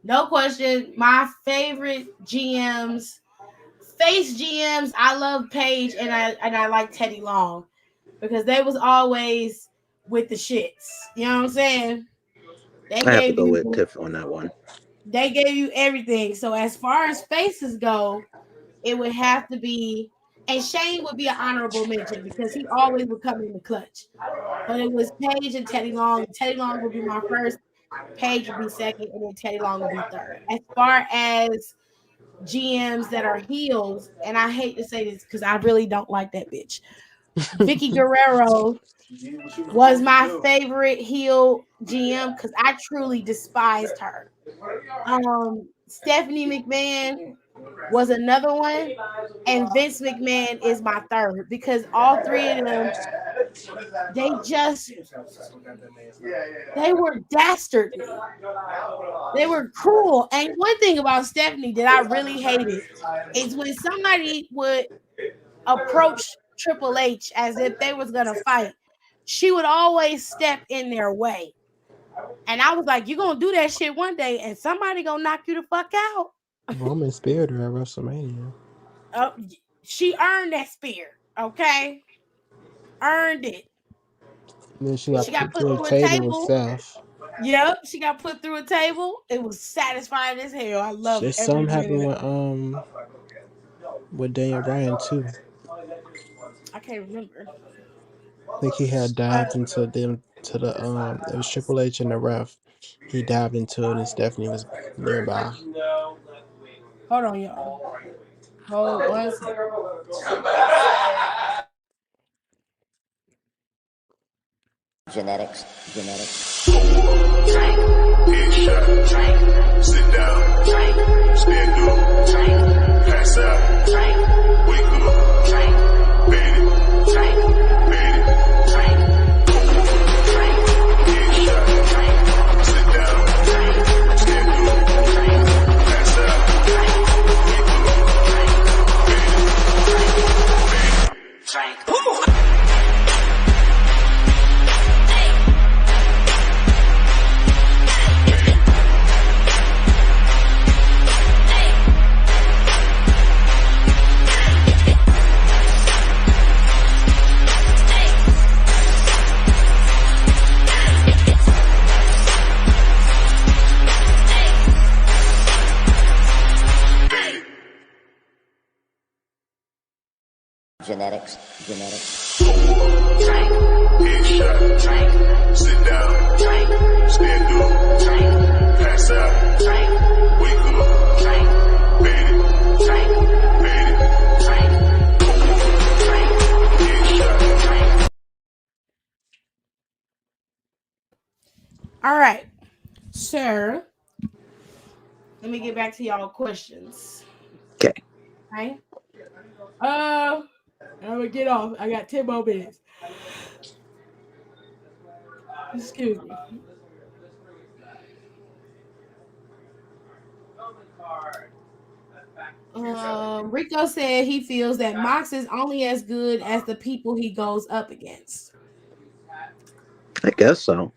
No question. My favorite GMs, face GMs. I love Paige and I like Teddy Long. because they was always with the shits. You know what I'm saying? They I have to gave go you with Tiff on that one. they gave you everything. So as far as faces go, it would have to be, and Shane would be an honorable mention because he always would come in the clutch. But it was Paige and Teddy Long. Teddy Long would be my first, Paige would be second, and then Teddy Long would be third. As far as GMs that are heels, and I hate to say this because I really don't like that bitch. Vicky Guerrero was my favorite heel GM because I truly despised her. Stephanie McMahon was another one, and Vince McMahon is my third because all three of them, they were dastardly. They were cruel. And one thing about Stephanie that I really hated is when somebody would approach Triple H as if they was gonna fight, she would always step in their way. And I was like, you're gonna do that shit one day and somebody gonna knock you the fuck out. Roman speared her at WrestleMania. She earned that spear, okay? Earned it. And then she got put through a table with Seth. Yep, she got put through a table. It was satisfying as hell. I love it. Something happened with Daniel Bryan too. I can't remember. I think he had dived into them to the it was Triple H and the ref. He dived into it and Stephanie was nearby. Hold on, y'all. Hold one second. Genetics. Drink, headshot, drink, sit down, drink, stand up, drink, pass out, drink, wake up, drink, bed it, drink, drink, drink, headshot, drink, sit down, drink, stand up, drink, pass out, drink, wake up, drink, bed it, drink, drink. Genetics. Drink, headshot, drink, sit down, drink, stand up, drink, pass out, drink, wake up, drink, bed it, drink, drink, headshot, drink. All right, sir. Let me get back to y'all questions. Okay. Right. I'm gonna get off. I got 10 more minutes. Excuse me. Rico said he feels that Mox is only as good as the people he goes up against. I guess so.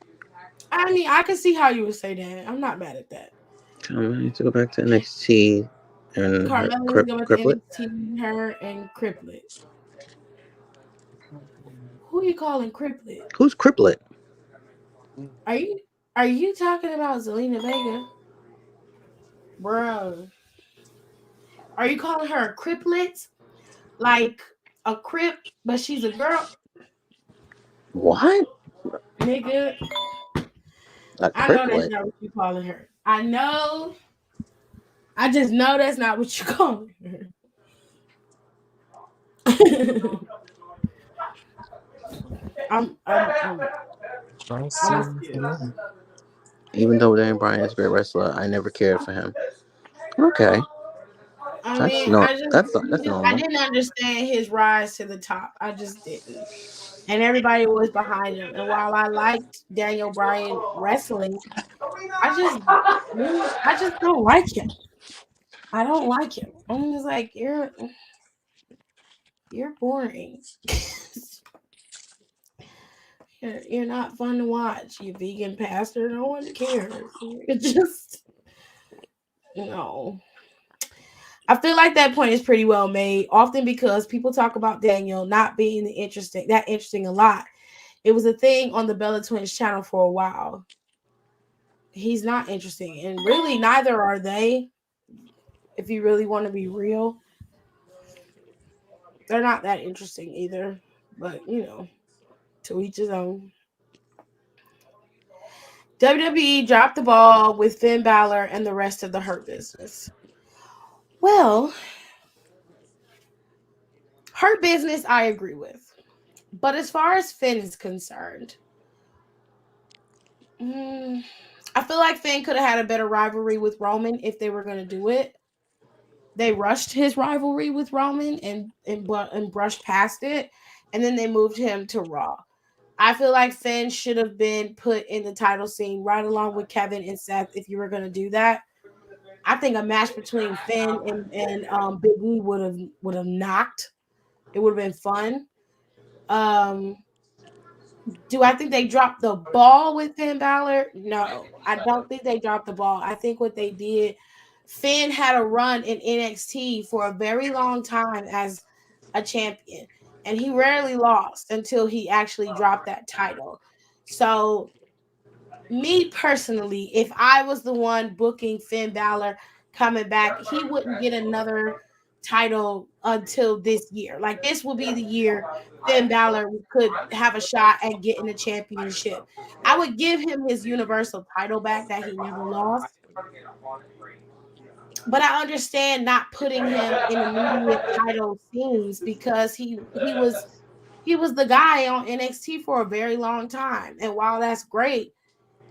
I mean, I can see how you would say that. I'm not mad at that. I need to go back to NXT and Carmella's going to Cripplet. NXT, her and Cripplet. Who are you calling Cripplet? Who's Cripplet? Are you talking about Zelina Vega? Bro. Are you calling her a Cripplet? Like a crip, but she's a girl? What? Nigga. I know that's not what you're calling her. I know. I just know that's not what you're calling her. Even though Daniel Bryan is a great wrestler, I never cared for him. Okay. I didn't understand his rise to the top. I just didn't. And everybody was behind him. And while I liked Daniel Bryan wrestling, I just don't like him. I don't like him. I'm just like, you're boring. You're not fun to watch. You vegan pastor, no one cares. It's just no. I feel like that point is pretty well made, often because people talk about Daniel not being that interesting a lot. It was a thing on the Bella Twins channel for a while. He's not interesting, and really neither are they. If you really want to be real, they're not that interesting either. But to each his own. WWE dropped the ball with Finn Balor and the rest of the Hurt Business. Well, Hurt Business, I agree with. But as far as Finn is concerned, I feel like Finn could have had a better rivalry with Roman if they were going to do it. They rushed his rivalry with Roman and brushed past it, and then they moved him to Raw. I feel like Finn should have been put in the title scene right along with Kevin and Seth if you were going to do that. I think a match between Finn and Big E would have knocked. It would have been fun. Do I think they dropped the ball with Finn Balor? No, I don't think they dropped the ball. I think what they did, Finn had a run in NXT for a very long time as a champion, and he rarely lost until he actually dropped that title. So, me personally, if I was the one booking Finn Balor coming back, he wouldn't get another title until this year. Like, this will be the year Finn Balor could have a shot at getting a championship. I would give him his Universal title back that he never lost. But I understand not putting him in immediate title scenes because he was the guy on NXT for a very long time. And while that's great,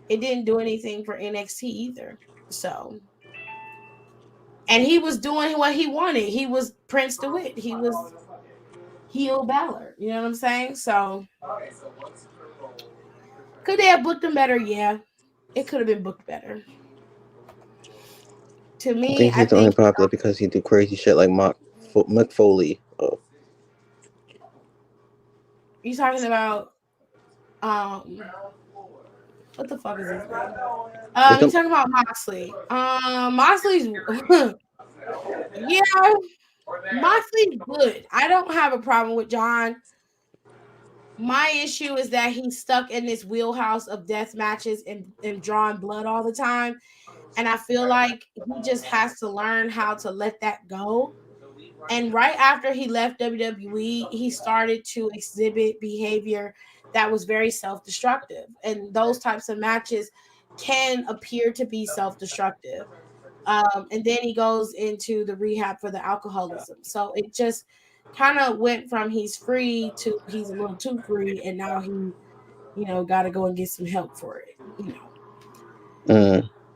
it didn't do anything for NXT either. So, and he was doing what he wanted. He was Prince DeWitt. He was heel Balor. You know what I'm saying? So, could they have booked him better? Yeah, it could have been booked better. To me, I think he's only popular because he do crazy shit like Mick Foley. Oh. You talking about what the fuck is his name? You talking about Moxley? Moxley's yeah, Moxley's good. I don't have a problem with John. My issue is that he's stuck in this wheelhouse of death matches and drawing blood all the time. And I feel like he just has to learn how to let that go. And right after he left WWE, he started to exhibit behavior that was very self-destructive. And those types of matches can appear to be self-destructive. And then he goes into the rehab for the alcoholism. So it just kind of went from he's free to he's a little too free. And now he, got to go and get some help for it,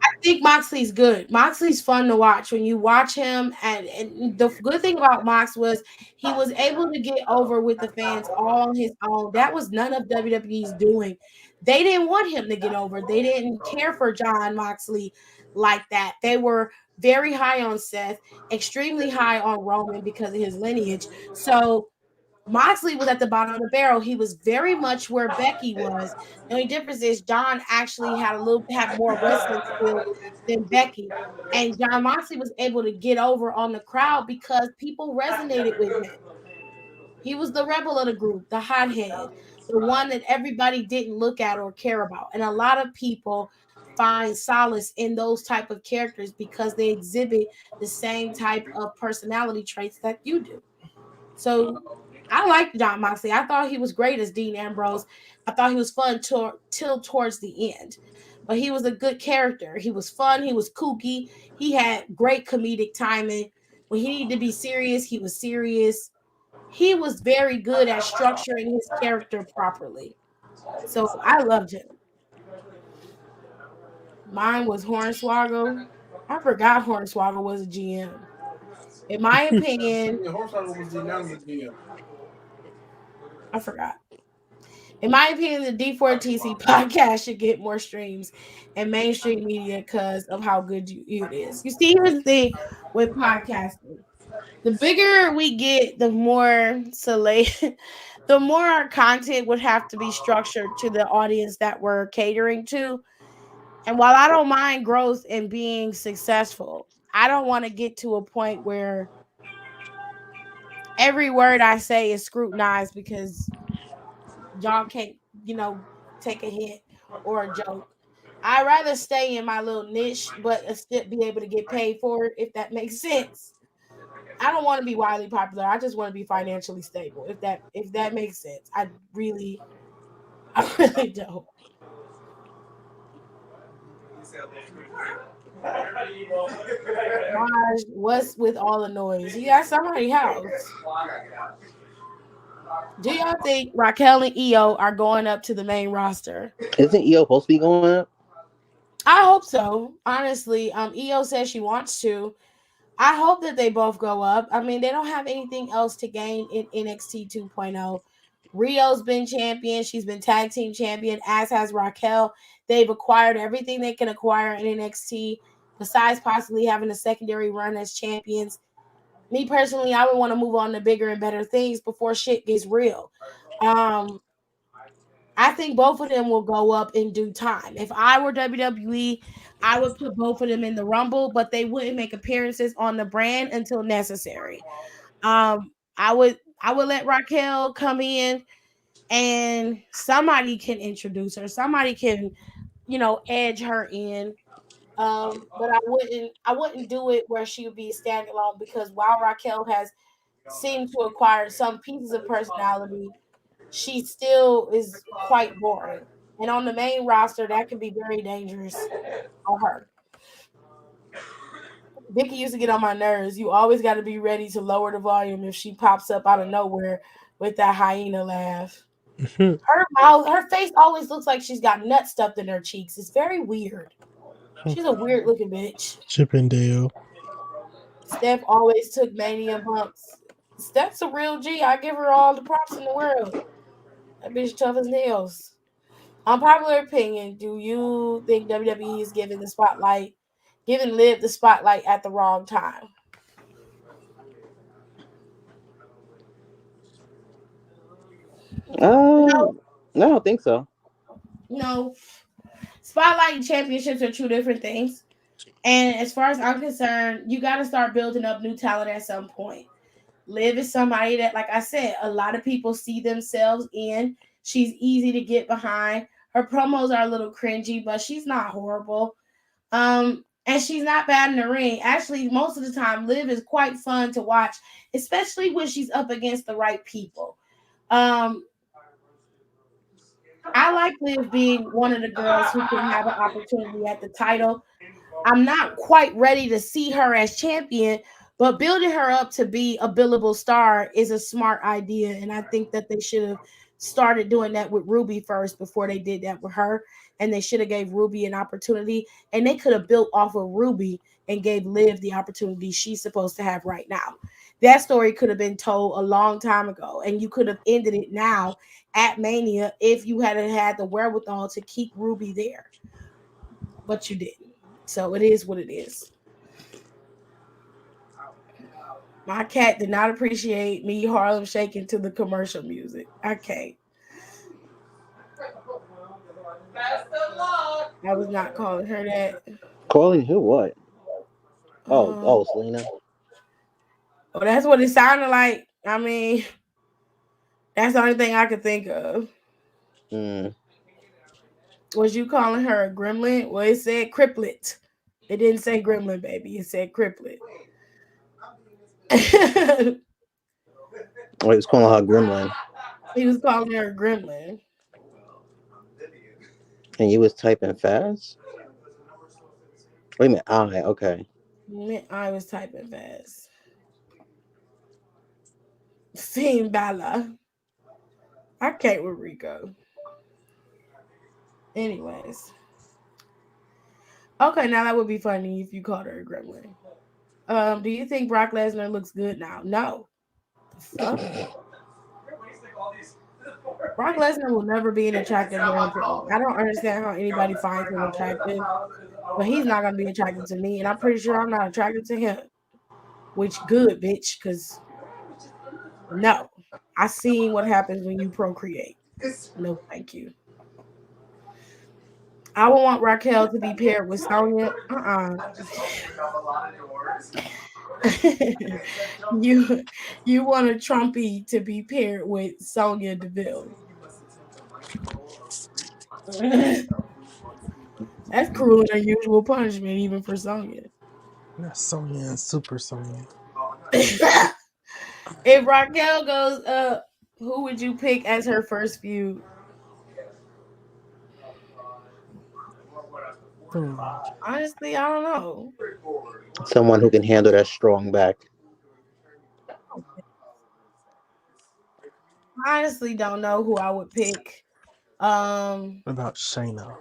I think Moxley's good. Moxley's fun to watch when you watch him. And the good thing about Mox was he was able to get over with the fans all on his own. That was none of WWE's doing. They didn't want him to get over. They didn't care for John Moxley like that. They were very high on Seth, extremely high on Roman because of his lineage. So Moxley was at the bottom of the barrel. He was very much where Becky was. The only difference is John actually had more wrestling skills than Becky. And John Moxley was able to get over on the crowd because people resonated with him. He was the rebel of the group, the hothead, the one that everybody didn't look at or care about. And a lot of people find solace in those type of characters because they exhibit the same type of personality traits that you do. So I liked John Moxley. I thought he was great as Dean Ambrose. I thought he was fun till towards the end. But he was a good character. He was fun. He was kooky. He had great comedic timing. When he needed to be serious, he was serious. He was very good at structuring his character properly. So I loved him. Mine was Hornswoggle. I forgot Hornswoggle was a GM. In my opinion, Hornswoggle was the youngest GM. I forgot. In my opinion, the D4TC podcast should get more streams and mainstream media because of how good it is. You see, here's the thing with podcasting. The bigger we get, the more the more our content would have to be structured to the audience that we're catering to. And while I don't mind growth and being successful, I don't want to get to a point where every word I say is scrutinized because y'all can't, take a hint or a joke. I'd rather stay in my little niche, but still be able to get paid for it, if that makes sense. I don't want to be widely popular. I just want to be financially stable. If that makes sense. I really don't. Maj, what's with all the noise? You got somebody's house. Do y'all think Raquel and EO are going up to the main roster? Isn't EO supposed to be going up? I hope so. Honestly, EO says she wants to. I hope that they both go up. I mean, they don't have anything else to gain in NXT 2.0. Rio's been champion. She's been tag team champion, as has Raquel. They've acquired everything they can acquire in NXT, besides possibly having a secondary run as champions. Me personally, I would want to move on to bigger and better things before shit gets real. I think both of them will go up in due time. If I were WWE, I would put both of them in the Rumble, but they wouldn't make appearances on the brand until necessary. I would let Raquel come in and somebody can introduce her. Somebody can, edge her in. But I wouldn't do it where she would be standalone, because while Raquel has seemed to acquire some pieces of personality, she still is quite boring. And on the main roster, that can be very dangerous on her. Vicky used to get on my nerves. You always got to be ready to lower the volume if she pops up out of nowhere with that hyena laugh. Her face always looks like she's got nuts stuffed in her cheeks. It's very weird. She's a weird looking bitch. Chippendale. Steph always took Mania bumps. Steph's a real G. I give her all the props in the world. That bitch tough as nails. Unpopular opinion: do you think WWE is giving Liv the spotlight at the wrong time? No, I don't think so. No. Spotlight and championships are two different things. And as far as I'm concerned, you got to start building up new talent at some point. Liv is somebody that, like I said, a lot of people see themselves in. She's easy to get behind. Her promos are a little cringy, but she's not horrible. And she's not bad in the ring. Actually, most of the time, Liv is quite fun to watch, especially when she's up against the right people. I like Liv being one of the girls who can have an opportunity at the title. I'm not quite ready to see her as champion, but building her up to be a billable star is a smart idea. And I think that they should have started doing that with Ruby first before they did that with her. And they should have gave Ruby an opportunity. And they could have built off of Ruby and gave Liv the opportunity she's supposed to have right now. That story could have been told a long time ago. And you could have ended it now at Mania if you hadn't had the wherewithal to keep Ruby there. But you didn't. So it is what it is. My cat did not appreciate me Harlem shaking to the commercial music. I can't. I was not calling her that. Calling who what? Selena. Oh, that's what it sounded like. I mean, that's the only thing I could think of. Was you calling her a gremlin? Well, it said criplet. It didn't say gremlin, baby. It said criplet. He was calling her a gremlin. He was calling her a gremlin. And you was typing fast? Wait a minute. Okay. I was typing fast. Finn Balor. I can't with Rico. Anyways. Okay, now that would be funny if you called her a gremlin. Do you think Brock Lesnar looks good now? No. The fuck? Brock Lesnar will never be an attractive man to me. I don't understand how anybody finds him attractive, but he's not going to be attractive to me, and I'm pretty sure I'm not attracted to him. Which, good, bitch, because no. I seen what happens when you procreate. No, thank you. I would want Raquel to be paired with Sonya. You want a Trumpy to be paired with Sonya Deville. That's cruel and unusual punishment, even for Sonya. Not Sonya and Super Sonya. If Raquel goes up, who would you pick as her first feud? Honestly, I don't know. Someone who can handle that strong back. I honestly don't know who I would pick. What about Shayna?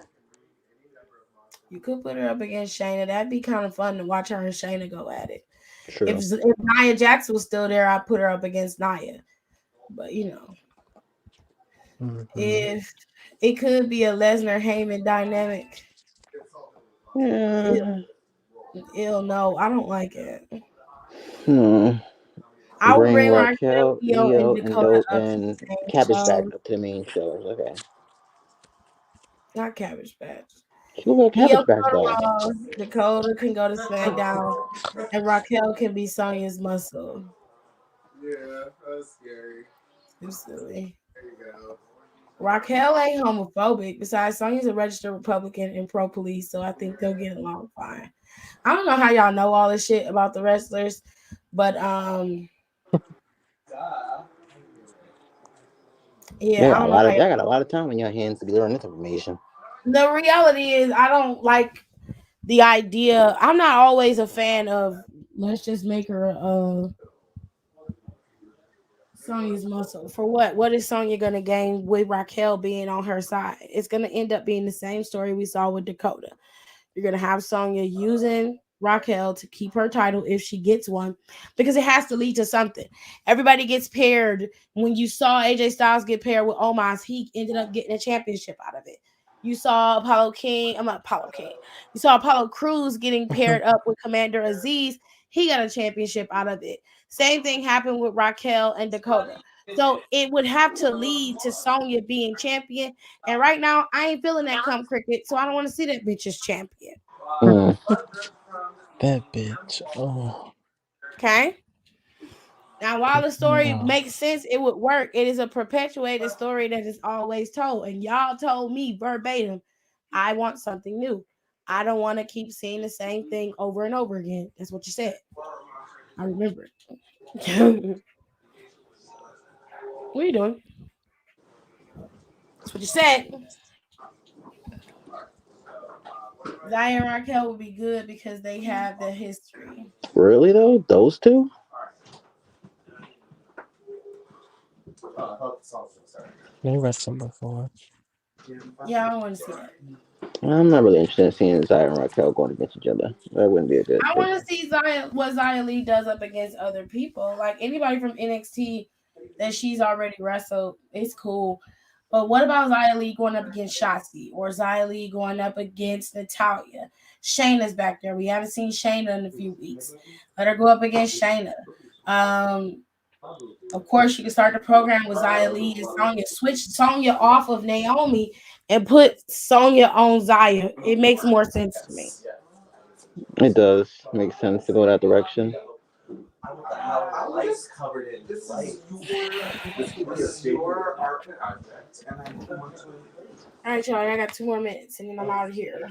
You could put her up against Shayna. That'd be kind of fun to watch her and Shayna go at it. True. If Nia Jax was still there, I'd put her up against Nia. But you know, if it could be a Lesnar Heyman dynamic, ill no, I don't like it. I would bring Raquel, Io, and Dakota up and Cabbage Patch up to the main shows. Okay. Not Cabbage Patch. Who got Cabbage Patch though? Dakota can go to SmackDown, and Raquel can be Sonya's muscle. Yeah, that's scary. Too silly. There you go. Raquel ain't homophobic. Besides, Sonya's a registered Republican and pro-police, so I think they'll get along fine. I don't know how y'all know all this shit about the wrestlers, but yeah, I got a lot of time on your hands to be learning this information. The reality is, I don't like the idea. I'm not always a fan of let's just make her Sonya's muscle. For what? What is Sonya gonna gain with Raquel being on her side? It's gonna end up being the same story we saw with Dakota. You're gonna have Sonya using Raquel to keep her title if she gets one, because it has to lead to something. Everybody gets paired. When you saw AJ Styles get paired with Omos, he ended up getting a championship out of it. You saw Apollo King. You saw Apollo Crews getting paired up with Commander Aziz. He got a championship out of it. Same thing happened with Raquel and Dakota. So it would have to lead to Sonya being champion. And right now, I ain't feeling that come cricket, so I don't want to see that bitch as champion. That bitch. Oh. Okay. Now, while the story makes sense, it would work. It is a perpetuated story that is always told. And y'all told me verbatim, I want something new. I don't want to keep seeing the same thing over and over again. That's what you said. I remember it. What are you doing? That's what you said. Zaya and Raquel would be good because they have the history. Really though? Those two? They wrestled before. Yeah, I don't want to see that. I'm not really interested in seeing Zaya and Raquel going against each other. That wouldn't be a good. I want to see what Zaya Lee does up against other people. Like anybody from NXT that she's already wrestled, it's cool. But what about Zaya Lee going up against Shotzi or Zaya Lee going up against Natalya? Shayna's back there. We haven't seen Shayna in a few weeks. Let her go up against Shayna. Of course, you can start the program with Zaya Lee and Sonya. Switch Sonya off of Naomi and put Sonya on Zaya. It makes more sense to me. It does make sense to go that direction. All right, y'all. I got 2 more minutes and then I'm out of here.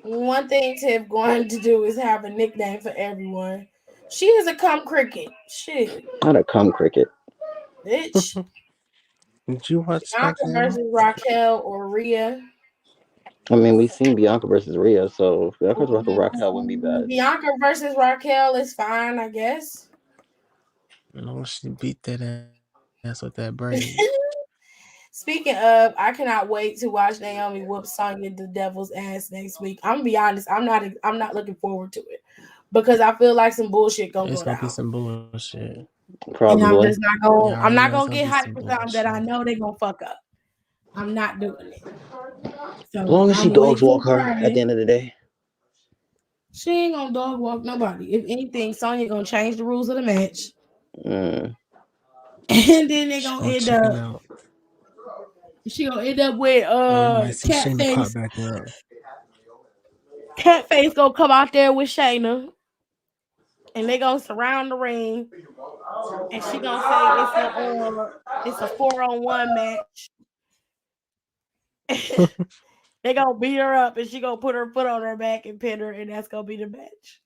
One thing Tiff going to do is have a nickname for everyone. She is a cum cricket. Shit. Not a cum cricket. Bitch. Did you watch Bianca versus Raquel or Rhea? I mean, we've seen Bianca versus Rhea, so Bianca versus Raquel wouldn't be bad. Bianca versus Raquel is fine, I guess. No, she beat that ass with that braid. Speaking of, I cannot wait to watch Naomi whoop Sonya the Devil's ass next week. I'm gonna be honest, I'm not looking forward to it because I feel like some bullshit It's gonna be some bullshit. Probably. And I'm just not gonna. I'm not gonna get hyped for something that I know they're gonna fuck up. I'm not doing it. So as long as she dogs walk her at the end of the day. She ain't gonna dog walk nobody. If anything, Sonya gonna change the rules of the match. And then they're gonna end up. She gonna end up with Oh, you might see Shayna pop Catface. back up. Catface gonna come out there with Shayna, and they gonna surround the ring, and she gonna say it's a 4-on-1 match. They gonna beat her up, and she gonna put her foot on her back and pin her, and that's gonna be the match.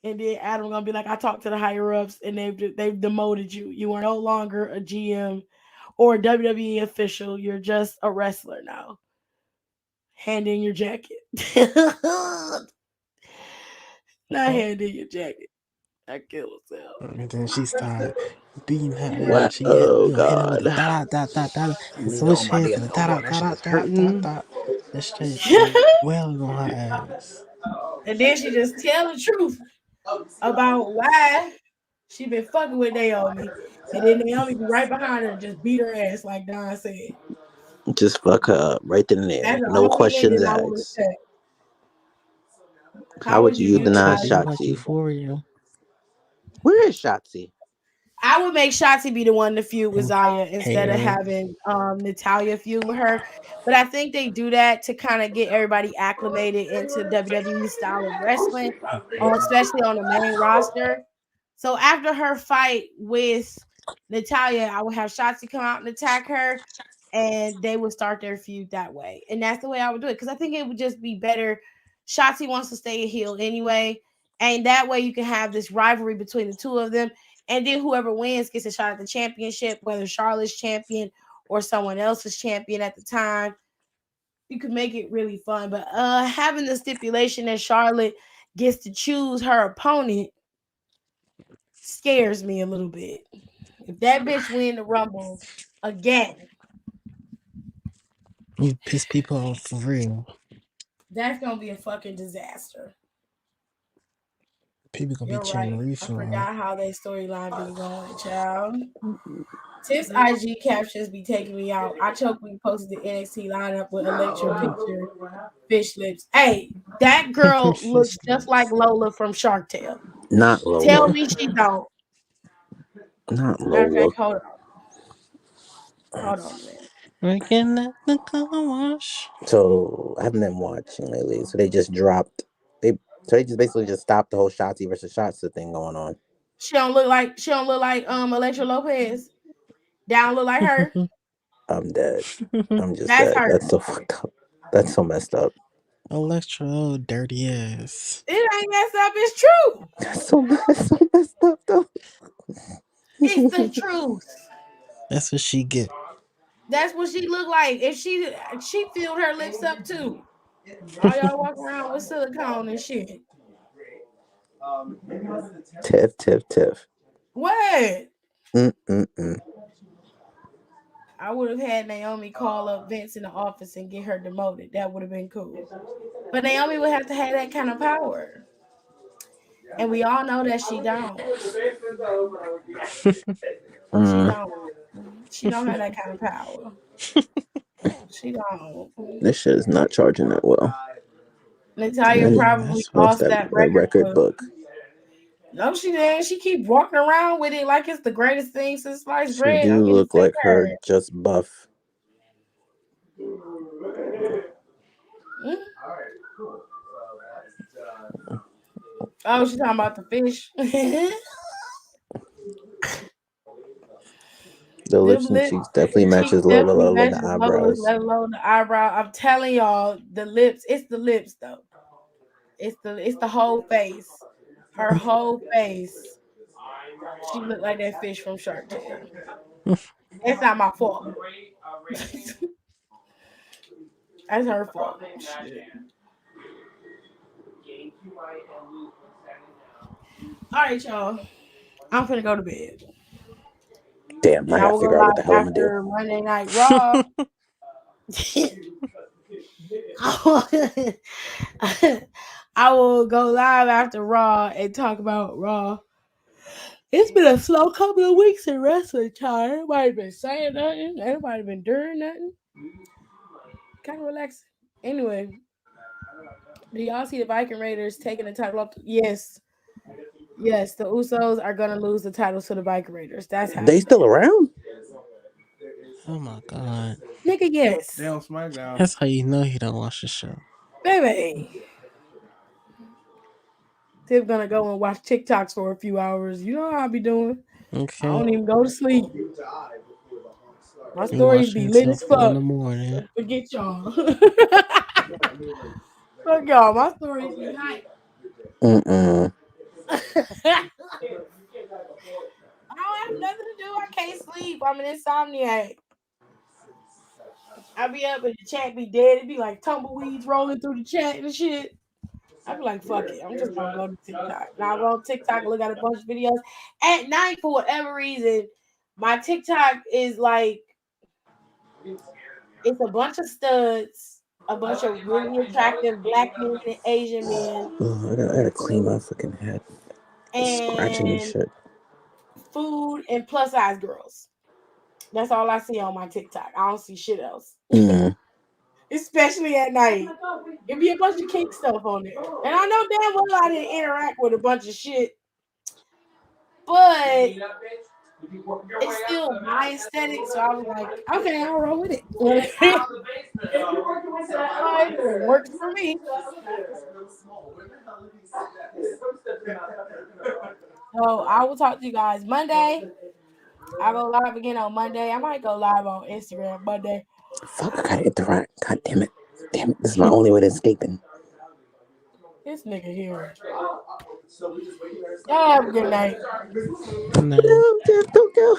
And then Adam gonna be like, I talked to the higher ups, and they've demoted you. You are no longer a GM or a WWE official. You're just a wrestler now. Hand in your jacket. Not hand in your jacket. I kill herself. And then she started beating her What? ass. She hit, Oh hit her with the God. da. You Switch know my hands nigga and the Noble, that shit is da. hurting. And she wailing on her ass. And then she just tell the truth about why she been fucking with Naomi. And then Naomi be right behind her and just beat her ass like Don said. Just fuck her up right then and there. That's the No only questions ending I would asked. say. How would you I would tell euthanize you like Shotzi? Euphoria. Where is Shotzi? I would make Shotzi be the one to feud with Zaya instead of her. having Natalya feud with her. But I think they do that to kind of get everybody acclimated into WWE style of wrestling, especially on the main roster. So after her fight with Natalya, I would have Shotzi come out and attack her, and they would start their feud that way. And that's the way I would do it, because I think it would just be better. Shotzi wants to stay a heel anyway, and that way you can have this rivalry between the two of them. And then whoever wins gets a shot at the championship, whether Charlotte's champion or someone else's champion at the time. You can make it really fun. But having the stipulation that Charlotte gets to choose her opponent scares me a little bit. If that bitch win the Rumble again, You piss people off for real. that's gonna be a fucking disaster. People gonna You're be cheering right. Reef I for her. forgot how that storyline be going, child. Tiff's IG captions be taking me out. I chokily posted the NXT lineup with Electra picture, fish lips. Hey, that girl looks just like Lola from Shark Tale. Not Lola. Tell me she don't. Not Matter of Lola. fact, hold on a minute. Working at the car wash. So I haven't been watching lately. So they just dropped. They just basically just stopped the whole Shotzi versus Shotzi thing going on. She don't look like Electra Lopez. Down look like her. I'm dead. I'm just That's dead. her. That's so fucked up. That's so messed up. Electro dirty ass. It ain't messed up. It's true. That's so messed up though. It's the truth. That's what she get. That's what she looked like. If she filled her lips up too. All y'all walk around with silicone and shit. Tiff. What? Mm. I would have had Naomi call up Vince in the office and get her demoted. That would have been cool. But Naomi would have to have that kind of power. And we all know that she don't. She don't have that kind of power. She don't. This shit is not charging that well. Natalya probably lost that record book. No, she didn't. She keep walking around with it like it's the greatest thing since sliced She bread. do look like her, just buff. Oh, she's talking about the fish. The lips and cheeks definitely matches Lola with the eyebrows. Let alone the eyebrow. I'm telling y'all, the lips. It's the lips though. It's the whole face. Her whole face. She looked like that fish from Shark Tale. It's not my fault. That's her fault. Shit. All right, y'all. I'm finna go to bed. Damn, I gotta figure out what the hell I'm gonna do. Monday Night Raw. I will go live after Raw and talk about Raw. It's been a slow couple of weeks in wrestling time. Everybody been saying nothing. Everybody been doing nothing. Kind of relaxing. Anyway, do y'all see the Viking Raiders taking the title up? Yes. Yes, the Usos are going to lose the titles to the Viking Raiders. That's how they still around? Oh my god. Nigga, yes. They on SmackDown. That's how you know he don't watch the show. Baby. Tip gonna go and watch TikToks for a few hours. You know how I be doing. Okay. I don't even go to sleep. My You stories be watching lit till as 4 in fuck. the morning. Forget y'all. Fuck y'all. My stories be hype. Mm-mm. I don't have nothing to do. I can't sleep. I'm an insomniac. I be up and the chat be dead. It be like tumbleweeds rolling through the chat and shit. I be like, fuck it. I'm just gonna go to TikTok. Now I go on TikTok, look at a bunch of videos. At night, for whatever reason, my TikTok is like, it's a bunch of studs, a bunch of really attractive black men and Asian men, Oh, I gotta clean my fucking head. Scratching and and shit. food and plus size girls. That's all I see on my TikTok. I don't see shit else. Mm. Especially at night. It'd be a bunch of kink stuff on there. And I know damn well I didn't interact with a bunch of shit. But it's still my aesthetic, so I was like, okay, I'll roll with it. It works for me. So I will talk to you guys Monday. I'll go live again on Monday. I might go live on Instagram Monday. Fuck, I gotta hit the right. God damn it. Damn it. This is my only way to escaping. This nigga here. Y'all have a good night. Good night. No, Jeff, don't go.